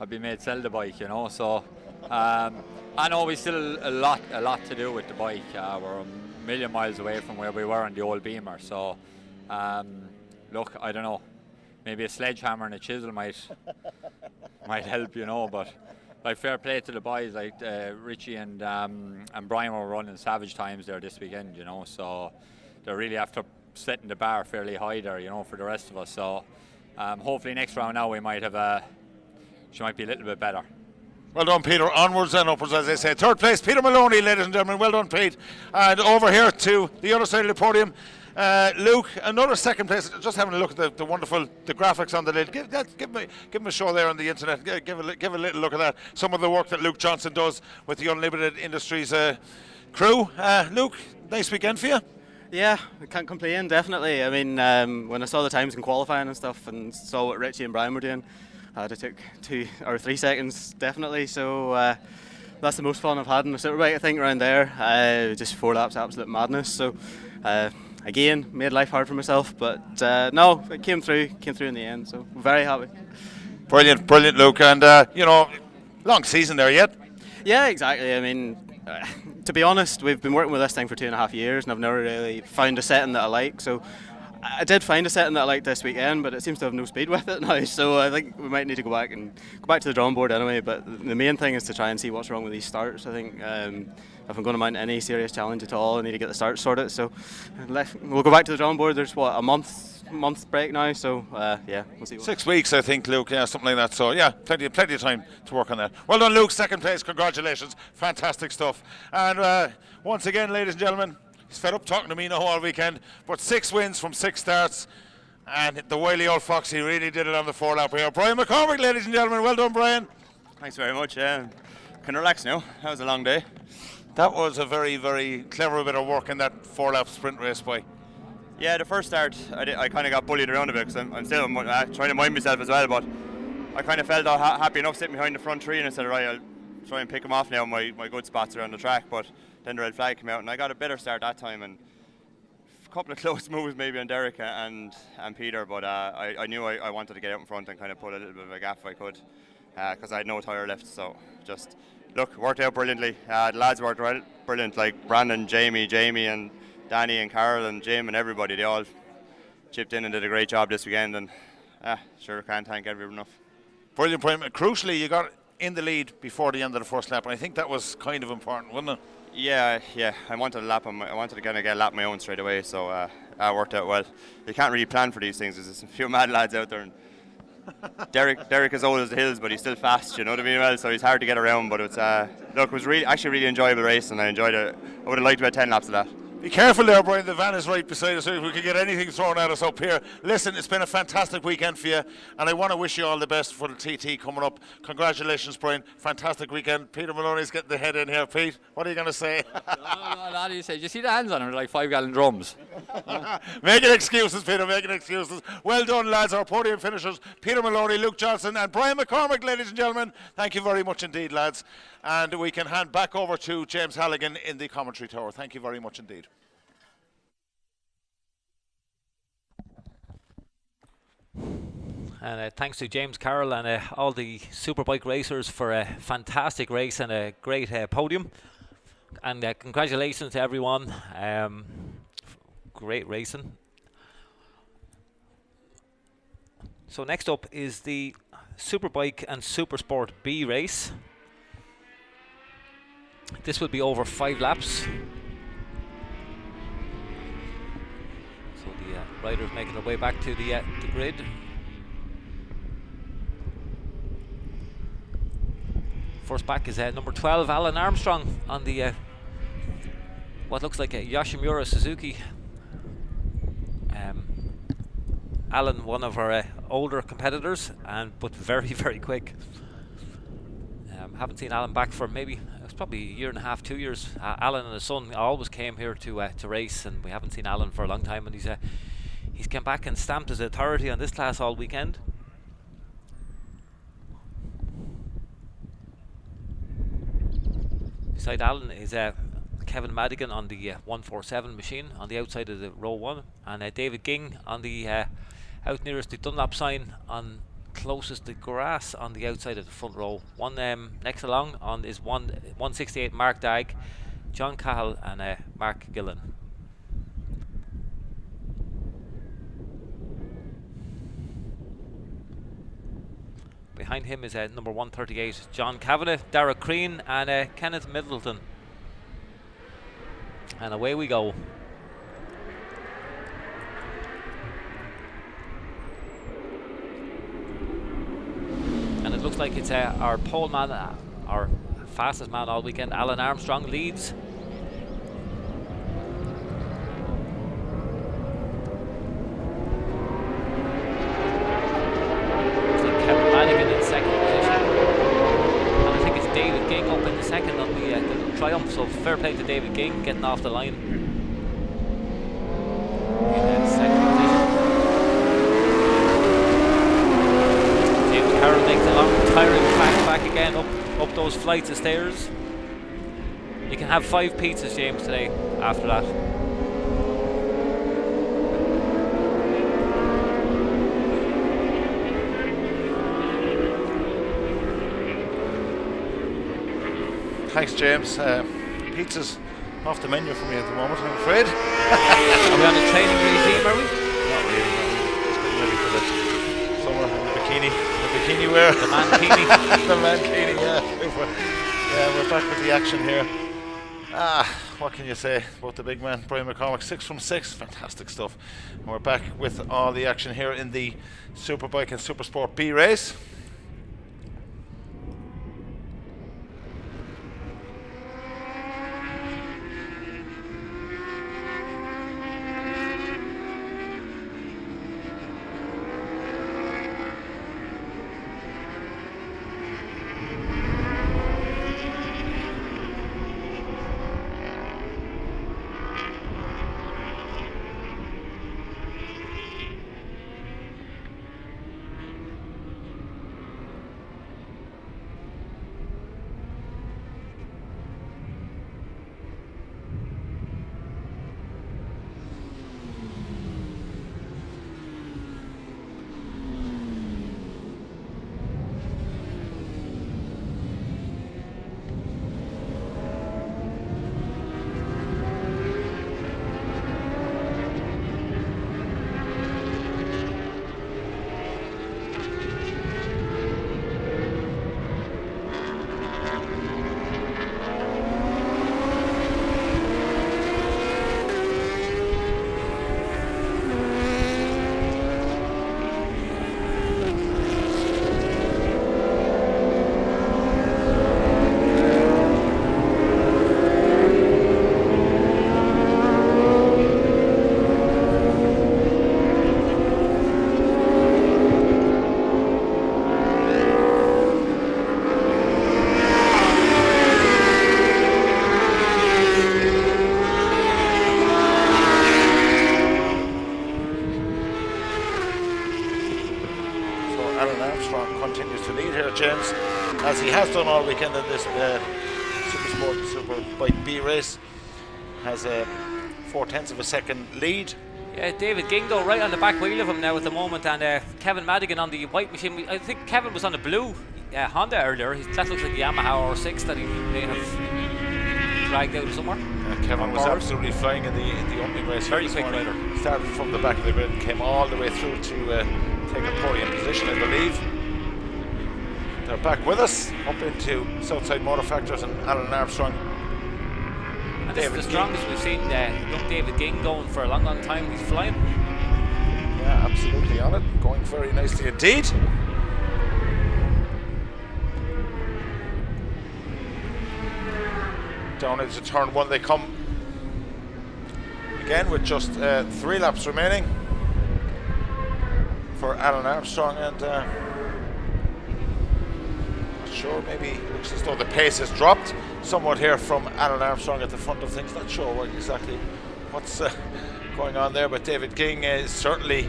I'd be made sell the bike, So I know we still a lot to do with the bike. We're a million miles away from where we were on the old Beamer. So, look, I don't know. Maybe a sledgehammer and a chisel might help, But fair play to the boys. Richie and Brian were running savage times there this weekend, So they're really after setting the bar fairly high there, for the rest of us. So hopefully next round now we might have she might be a little bit better. Well done, Peter. Onwards and upwards, as they say. Third place, Peter Maloney, ladies and gentlemen. Well done, Pete. And over here to the other side of the podium, Luke, another second place. Just having a look at the wonderful graphics on the lid. Give him a show there on the internet. Give a little look at that. Some of the work that Luke Johnson does with the Unlimited Industries crew. Luke, nice weekend for you. Yeah, I can't complain, definitely. I mean, when I saw the times in qualifying and stuff and saw what Richie and Brian were doing, It took 2 or 3 seconds definitely, so that's the most fun I've had in the Superbike, I think, around there. Just 4 laps, absolute madness. So again, made life hard for myself, but no, it came through in the end, so very happy. Brilliant, Luke, and long season there yet. Yeah, exactly. I mean, to be honest, we've been working with this thing for 2.5 years, and I've never really found a setting that I like. So I did find a setting that I liked this weekend, but it seems to have no speed with it now. So I think we might need to go back to the drawing board anyway. But the main thing is to try and see what's wrong with these starts. I think if I'm going to mount any serious challenge at all, I need to get the starts sorted. So we'll go back to the drawing board. There's a month break now, so yeah, we'll see. 6 weeks, I think, Luke. Yeah, something like that. So yeah, plenty of time to work on that. Well done, Luke. 2nd place. Congratulations. Fantastic stuff. And once again, ladies and gentlemen, he's fed up talking to me now all weekend, but 6 wins from 6 starts, and the wily old fox, he really did it on the 4 lap here. Brian McCormick, ladies and gentlemen. Well done, Brian. Thanks very much. Can relax now. That was a long day. That was a very, very clever bit of work in that 4 lap sprint race, boy. Yeah, the first start, I kind of got bullied around a bit because I'm still trying to mind myself as well, but I kind of felt happy enough sitting behind the front 3, and I said, right, I'll try and pick them off now, my good spots around the track. But then the red flag came out, and I got a better start that time, and a couple of close moves maybe on Derek and Peter, but I knew I wanted to get out in front and kind of put a little bit of a gap if I could, because I had no tyre left. So just, look, worked out brilliantly. The lads worked brilliant, like Brandon, Jamie, and Danny and Carol and Jim and everybody. They all chipped in and did a great job this weekend, and sure can't thank everyone enough. Brilliant point. Crucially, you got in the lead before the end of the first lap, and I think that was kind of important, wasn't it? Yeah. I wanted to kind of get a lap of my own straight away, so that worked out well. You can't really plan for these things. There's a few mad lads out there, and Derek is old as the hills, but he's still fast. You know what I mean? Well, so he's hard to get around. But it's look, it was really enjoyable race, and I enjoyed it. I would have liked to have 10 laps of that. Be careful there, Brian. The van is right beside us. If we could get anything thrown at us up here. Listen, it's been a fantastic weekend for you, and I want to wish you all the best for the TT coming up. Congratulations, Brian. Fantastic weekend. Peter Maloney's getting the head in here. Pete, what are you going to say? No, you say, you see the hands on them, like 5-gallon drums. Making excuses, Peter, making excuses. Well done, lads. Our podium finishers, Peter Maloney, Luke Johnson, and Brian McCormick, ladies and gentlemen. Thank you very much indeed, lads. And we can hand back over to James Halligan in the commentary tower. Thank you very much indeed. And thanks to James Carroll and all the Superbike racers for a fantastic race and a great podium. And congratulations to everyone. Great racing. So next up is the Superbike and Supersport B race. This will be over 5 laps. So the riders making their way back to the grid. First back is number 12, Alan Armstrong, on the what looks like a Yoshimura Suzuki. Alan, one of our older competitors, but very, very quick. Haven't seen Alan back for maybe, it's probably a year and a half, 2 years. Alan and his son always came here to race, and we haven't seen Alan for a long time, and he's come back and stamped his authority on this class all weekend. Beside Alan is Kevin Madigan on the 147 machine on the outside of the row 1, and David Ging on the out nearest the Dunlop sign, on closest to grass on the outside of the front row. One next along on is 168 Mark Dagg, John Cahill and Mark Gillen. Behind him is number 138 John Kavanagh, Derek Crean and Kenneth Middleton. And away we go. And it looks like it's our pole man, our fastest man all weekend, Alan Armstrong, leads. Looks like Kevin Madigan in second position. And I think it's David Ging up in the second on the Triumph, so fair play to David Ging getting off the line. In second position. James Carroll those flights of stairs. You can have 5 pizzas, James, today after that. Thanks, James. Pizza's off the menu for me at the moment, I'm afraid. Are we on a training regime, are we? Not really, Just getting ready for the summer and the bikini wear. The mankini. The mankini, yeah. We're back with the action here. What can you say about the big man, Brian McCormick? 6 from 6, fantastic stuff. And we're back with all the action here in the Superbike and Supersport B race. James, as he has done all weekend in this Supersport Superbike B race, has a 0.4 of a second lead. Yeah, David Gingo right on the back wheel of him now at the moment, and Kevin Madigan on the white machine. I think Kevin was on the blue Honda earlier. That looks like a Yamaha R6 that he may have dragged out somewhere. Kevin was absolutely flying in the opening race. Very quick rider. Started from the back of the grid and came all the way through to take a podium position, I believe. They're back with us, up into Southside Motor Factors and Alan Armstrong. And this is the strongest we've seen young David Ging going for a long, long time. He's flying. Yeah, absolutely on it. Going very nicely indeed. Down into turn one they come again with just 3 laps remaining for Alan Armstrong, and not sure, maybe looks as though the pace has dropped somewhat here from Alan Armstrong at the front of things. Not sure what exactly what's going on there, but David Ging is certainly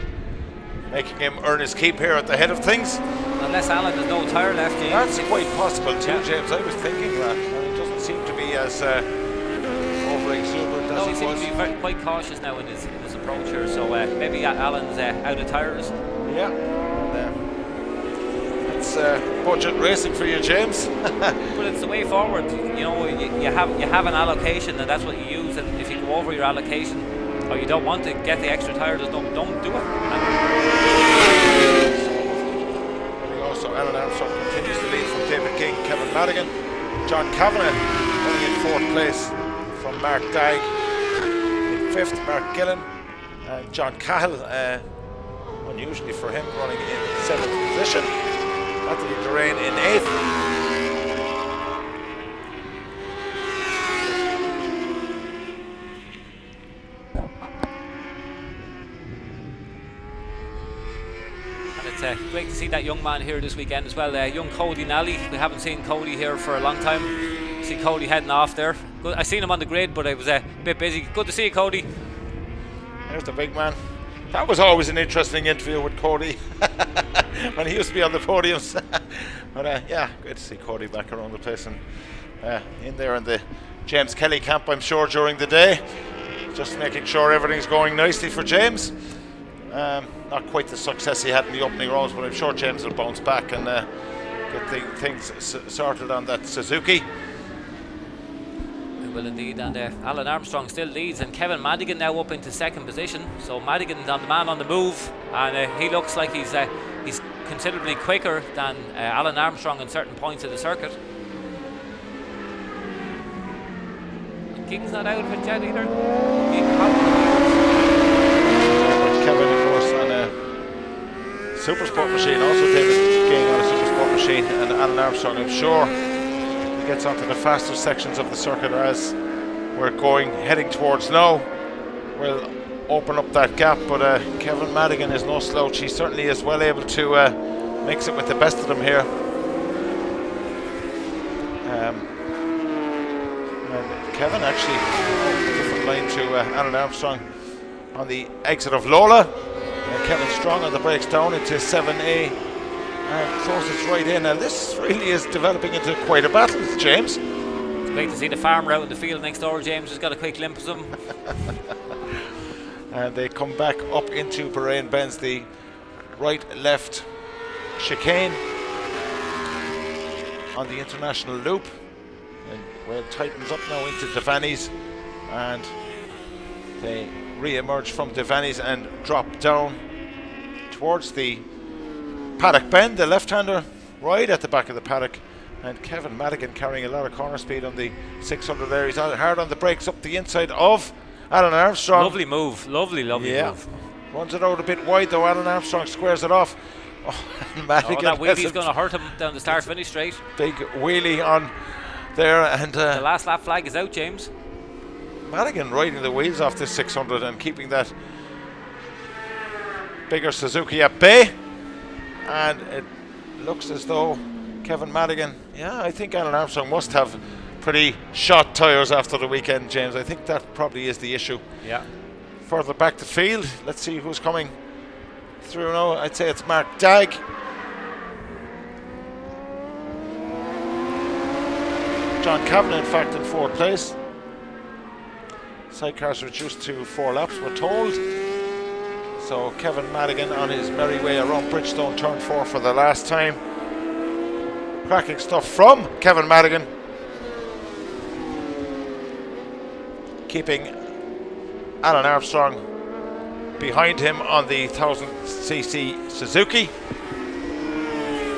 making him earn his keep here at the head of things. Unless Alan has no tyre left, James. That's quite possible too, James. I was thinking that. It doesn't seem to be as over-exuberant as he seems was. to be quite cautious now in his approach here, so maybe Alan's out of tyres. Yeah. It's budget racing for you, James. But it's the way forward. You know, you have an allocation, and that's what you use. And if you go over your allocation, or you don't want to get the extra tyre, don't do it. So Alan Armstrong continues to lead from David King, Kevin Madigan, John Kavanagh running in 4th place from Mark Dyke, in 5th Mark Gillen, and John Cahill, unusually for him, running in 7th position. Anthony Durain in 8th. Great to see that young man here this weekend as well. Young Cody Nally. We haven't seen Cody here for a long time. See Cody heading off there. Good. I seen him on the grid, but I was a bit busy. Good to see you, Cody. There's the big man. That was always an interesting interview with Cody when he used to be on the podiums. But yeah, good to see Cody back around the place and in there in the James Kelly camp, I'm sure, during the day. Just making sure everything's going nicely for James. Not quite the success he had in the opening rounds, but I'm sure James will bounce back and get things sorted on that Suzuki. He will indeed, and Alan Armstrong still leads, and Kevin Madigan now up into second position. So Madigan's on the man on the move, and he looks like he's considerably quicker than Alan Armstrong in certain points of the circuit. King's not out of it yet either. Kevin, of course, on a Supersport machine, also David King on a Supersport machine, and Alan Armstrong, I'm sure, he gets onto the faster sections of the circuit as we're heading towards now. We'll open up that gap, but Kevin Madigan is no slouch. He certainly is well able to mix it with the best of them here. And Kevin actually, different line to Alan Armstrong on the exit of Lola. Kevin Strong on the brakes down into 7A and closes right in, and this really is developing into quite a battle, James. It's great to see the farmer out in the field next door. James has got a quick glimpse of him. And they come back up into Bahrain Benz, the right-left chicane on the international loop, and where it tightens up now into Devaney's, and they re-emerge from Devaney's and drop down towards the paddock bend, the left-hander right at the back of the paddock, and Kevin Madigan carrying a lot of corner speed on the 600 there. He's hard on the brakes up the inside of Alan Armstrong. Lovely move, lovely move. Runs it out a bit wide though. Alan Armstrong squares it off. Madigan, that wheelie's going to hurt him down the start finish straight. Big wheelie on there, and the last lap flag is out, James. Madigan riding the wheels off this 600 and keeping that bigger Suzuki at bay, and it looks as though Kevin Madigan, I think Alan Armstrong must have pretty short tyres after the weekend, James. I think that probably is the issue. Yeah. Further back the field, let's see who's coming through now. I'd say it's Mark Dagg. John Kavanagh, in fact, in fourth place. Sidecars reduced to 4 laps, we're told. So Kevin Madigan on his merry way around Bridgestone turn 4 for the last time. Cracking stuff from Kevin Madigan. Keeping Alan Armstrong behind him on the 1000cc Suzuki.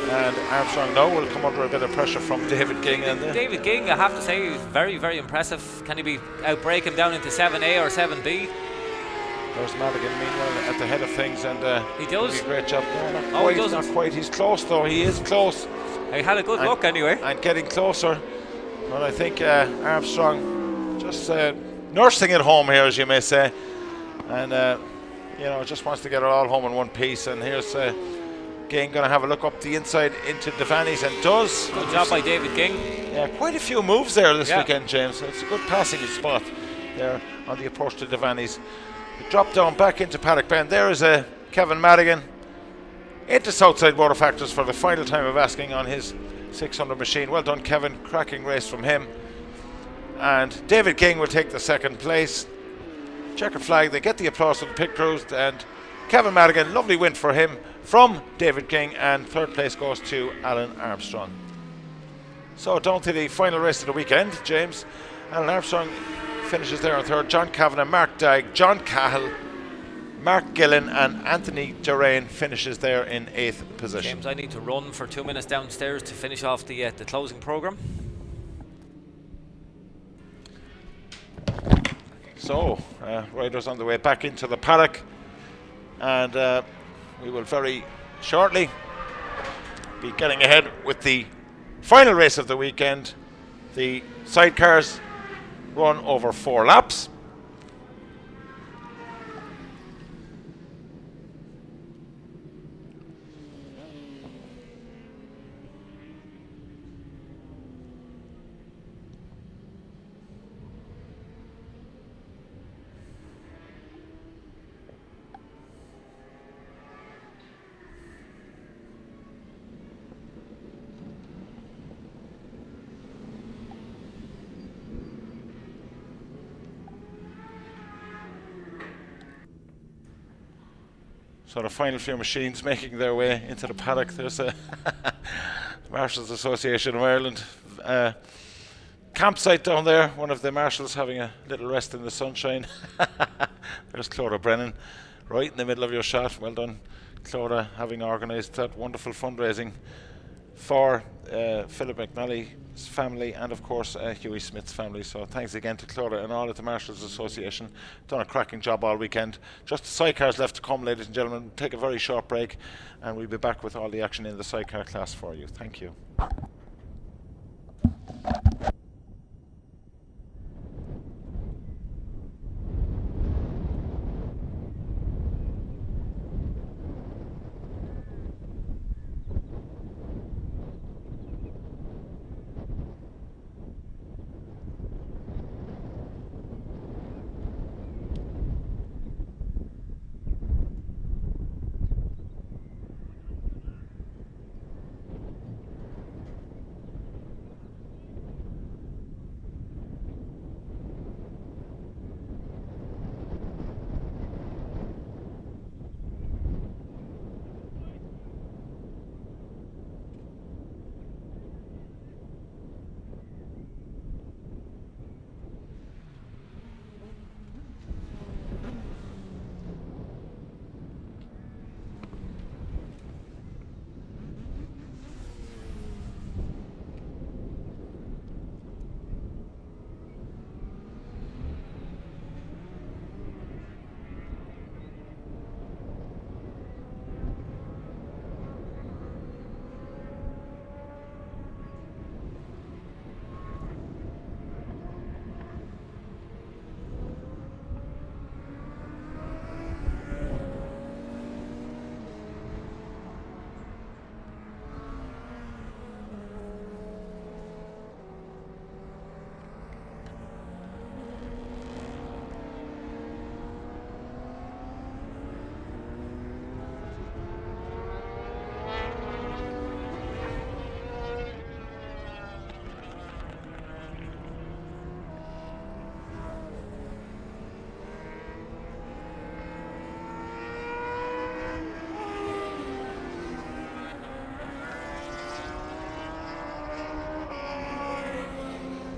And Armstrong now will come under a bit of pressure from David Ging. David Ging, I have to say, is very, very impressive. Can he outbrake him down into 7A or 7B? There's Madigan, meanwhile, at the head of things, and he does a great job. No, not he quite, doesn't. Not quite. He's close, though. He is close. He had a good look anyway. And getting closer. But I think Armstrong just nursing it home here, as you may say, and just wants to get it all home in one piece. And here's Ging going to have a look up the inside into Devaney's, and does. Good job by David Ging. Yeah, quite a few moves there this weekend, James. It's a good passing spot there on the approach to Devaney's. Drop down back into Paddock Bend. There is Kevin Madigan into Southside Motor Factors for the final time of asking on his 600 machine. Well done, Kevin. Cracking race from him. And David King will take the second place. Checkered flag. They get the applause from the pit crews, and Kevin Madigan, lovely win for him from David King, and third place goes to Alan Armstrong. So down to the final race of the weekend, James. Alan Armstrong finishes there in third. John Kavanagh, Mark Dagg, John Cahill, Mark Gillen, and Anthony Durain finishes there in 8th position. James, I need to run for 2 minutes downstairs to finish off the closing programme. So, riders on the way back into the paddock, and we will very shortly be getting ahead with the final race of the weekend. The sidecars run over 4 laps. So the final few machines making their way into the paddock. There's a Marshals Association of Ireland campsite down there. One of the marshals having a little rest in the sunshine. There's Clodagh Brennan right in the middle of your shot. Well done, Clodagh, having organised that wonderful fundraising for Philip McNally's family and of course Hughie Smith's family. So thanks again to Clodagh and all at the Marshals Association. Done a cracking job all weekend. Just the sidecars left to come, ladies and gentlemen. We'll take a very short break and we'll be back with all the action in the sidecar class for you. Thank you.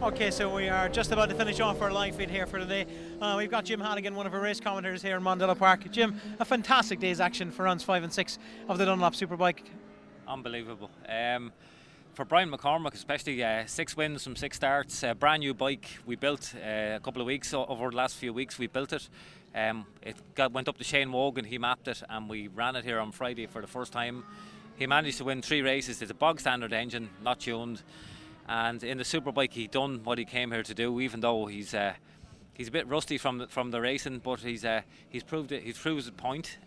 Okay, so we are just about to finish off our live feed here for today. We've got Jim Hannigan, one of our race commentators here in Mondella Park. Jim, a fantastic day's action for rounds 5 and 6 of the Dunlop Superbike. Unbelievable. For Brian McCormack especially, 6 wins from 6 starts, a brand new bike we built a couple of weeks, over the last few weeks we built it. Went up to Shane Wogan, he mapped it and we ran it here on Friday for the first time. He managed to win 3 races. It's a bog standard engine, not tuned. And in the Superbike, he done what he came here to do. Even though he's a bit rusty from the racing, but he's proved it. He's proved his point.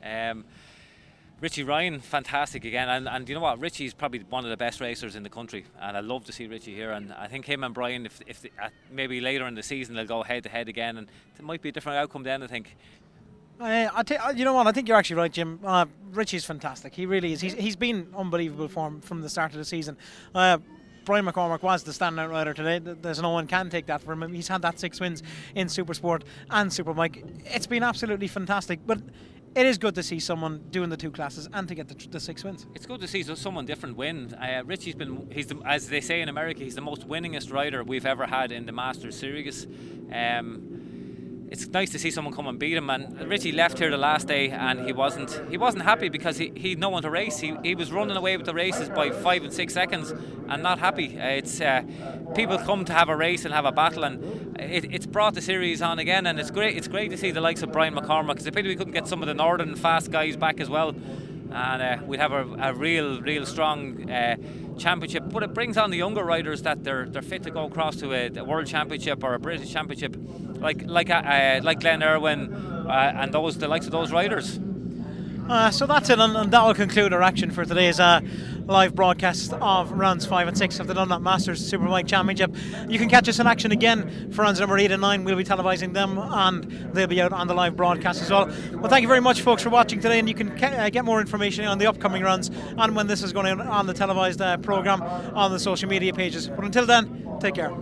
Richie Ryan, fantastic again, and you know what? Richie's probably one of the best racers in the country, and I love to see Richie here. And I think him and Brian, if maybe later in the season they'll go head to head again, and it might be a different outcome then. I think. You know what? I think you're actually right, Jim. Richie's fantastic. He really is. He's been unbelievable form from the start of the season. Brian McCormack was the standout rider today. There's no one can take that from him. He's had that 6 wins in Supersport and Superbike. It's been absolutely fantastic. But it is good to see someone doing the 2 classes and to get the 6 wins. It's good to see someone different win. Richie's been, as they say in America, he's the most winningest rider we've ever had in the Masters Series. It's nice to see someone come and beat him. And Richie left here the last day and he wasn't happy because he'd no one to race. He was running away with the races by 5 and 6 seconds and not happy. It's people come to have a race and have a battle, and it's brought the series on again. And it's great to see the likes of Brian McCormack. It's a pity we couldn't get some of the northern fast guys back as well. And we'd have a real strong championship, but it brings on the younger riders that they're fit to go across to a world championship or a British championship, like Glenn Irwin and the likes of those riders. So that's it, and that will conclude our action for today's live broadcast of rounds 5 and 6 of the Dunlop Masters Superbike Championship. You can catch us in action again for rounds number 8 and 9. We'll be televising them and they'll be out on the live broadcast as well. Well, thank you very much, folks, for watching today, and you can get more information on the upcoming rounds and when this is going on the televised programme on the social media pages. But until then, take care.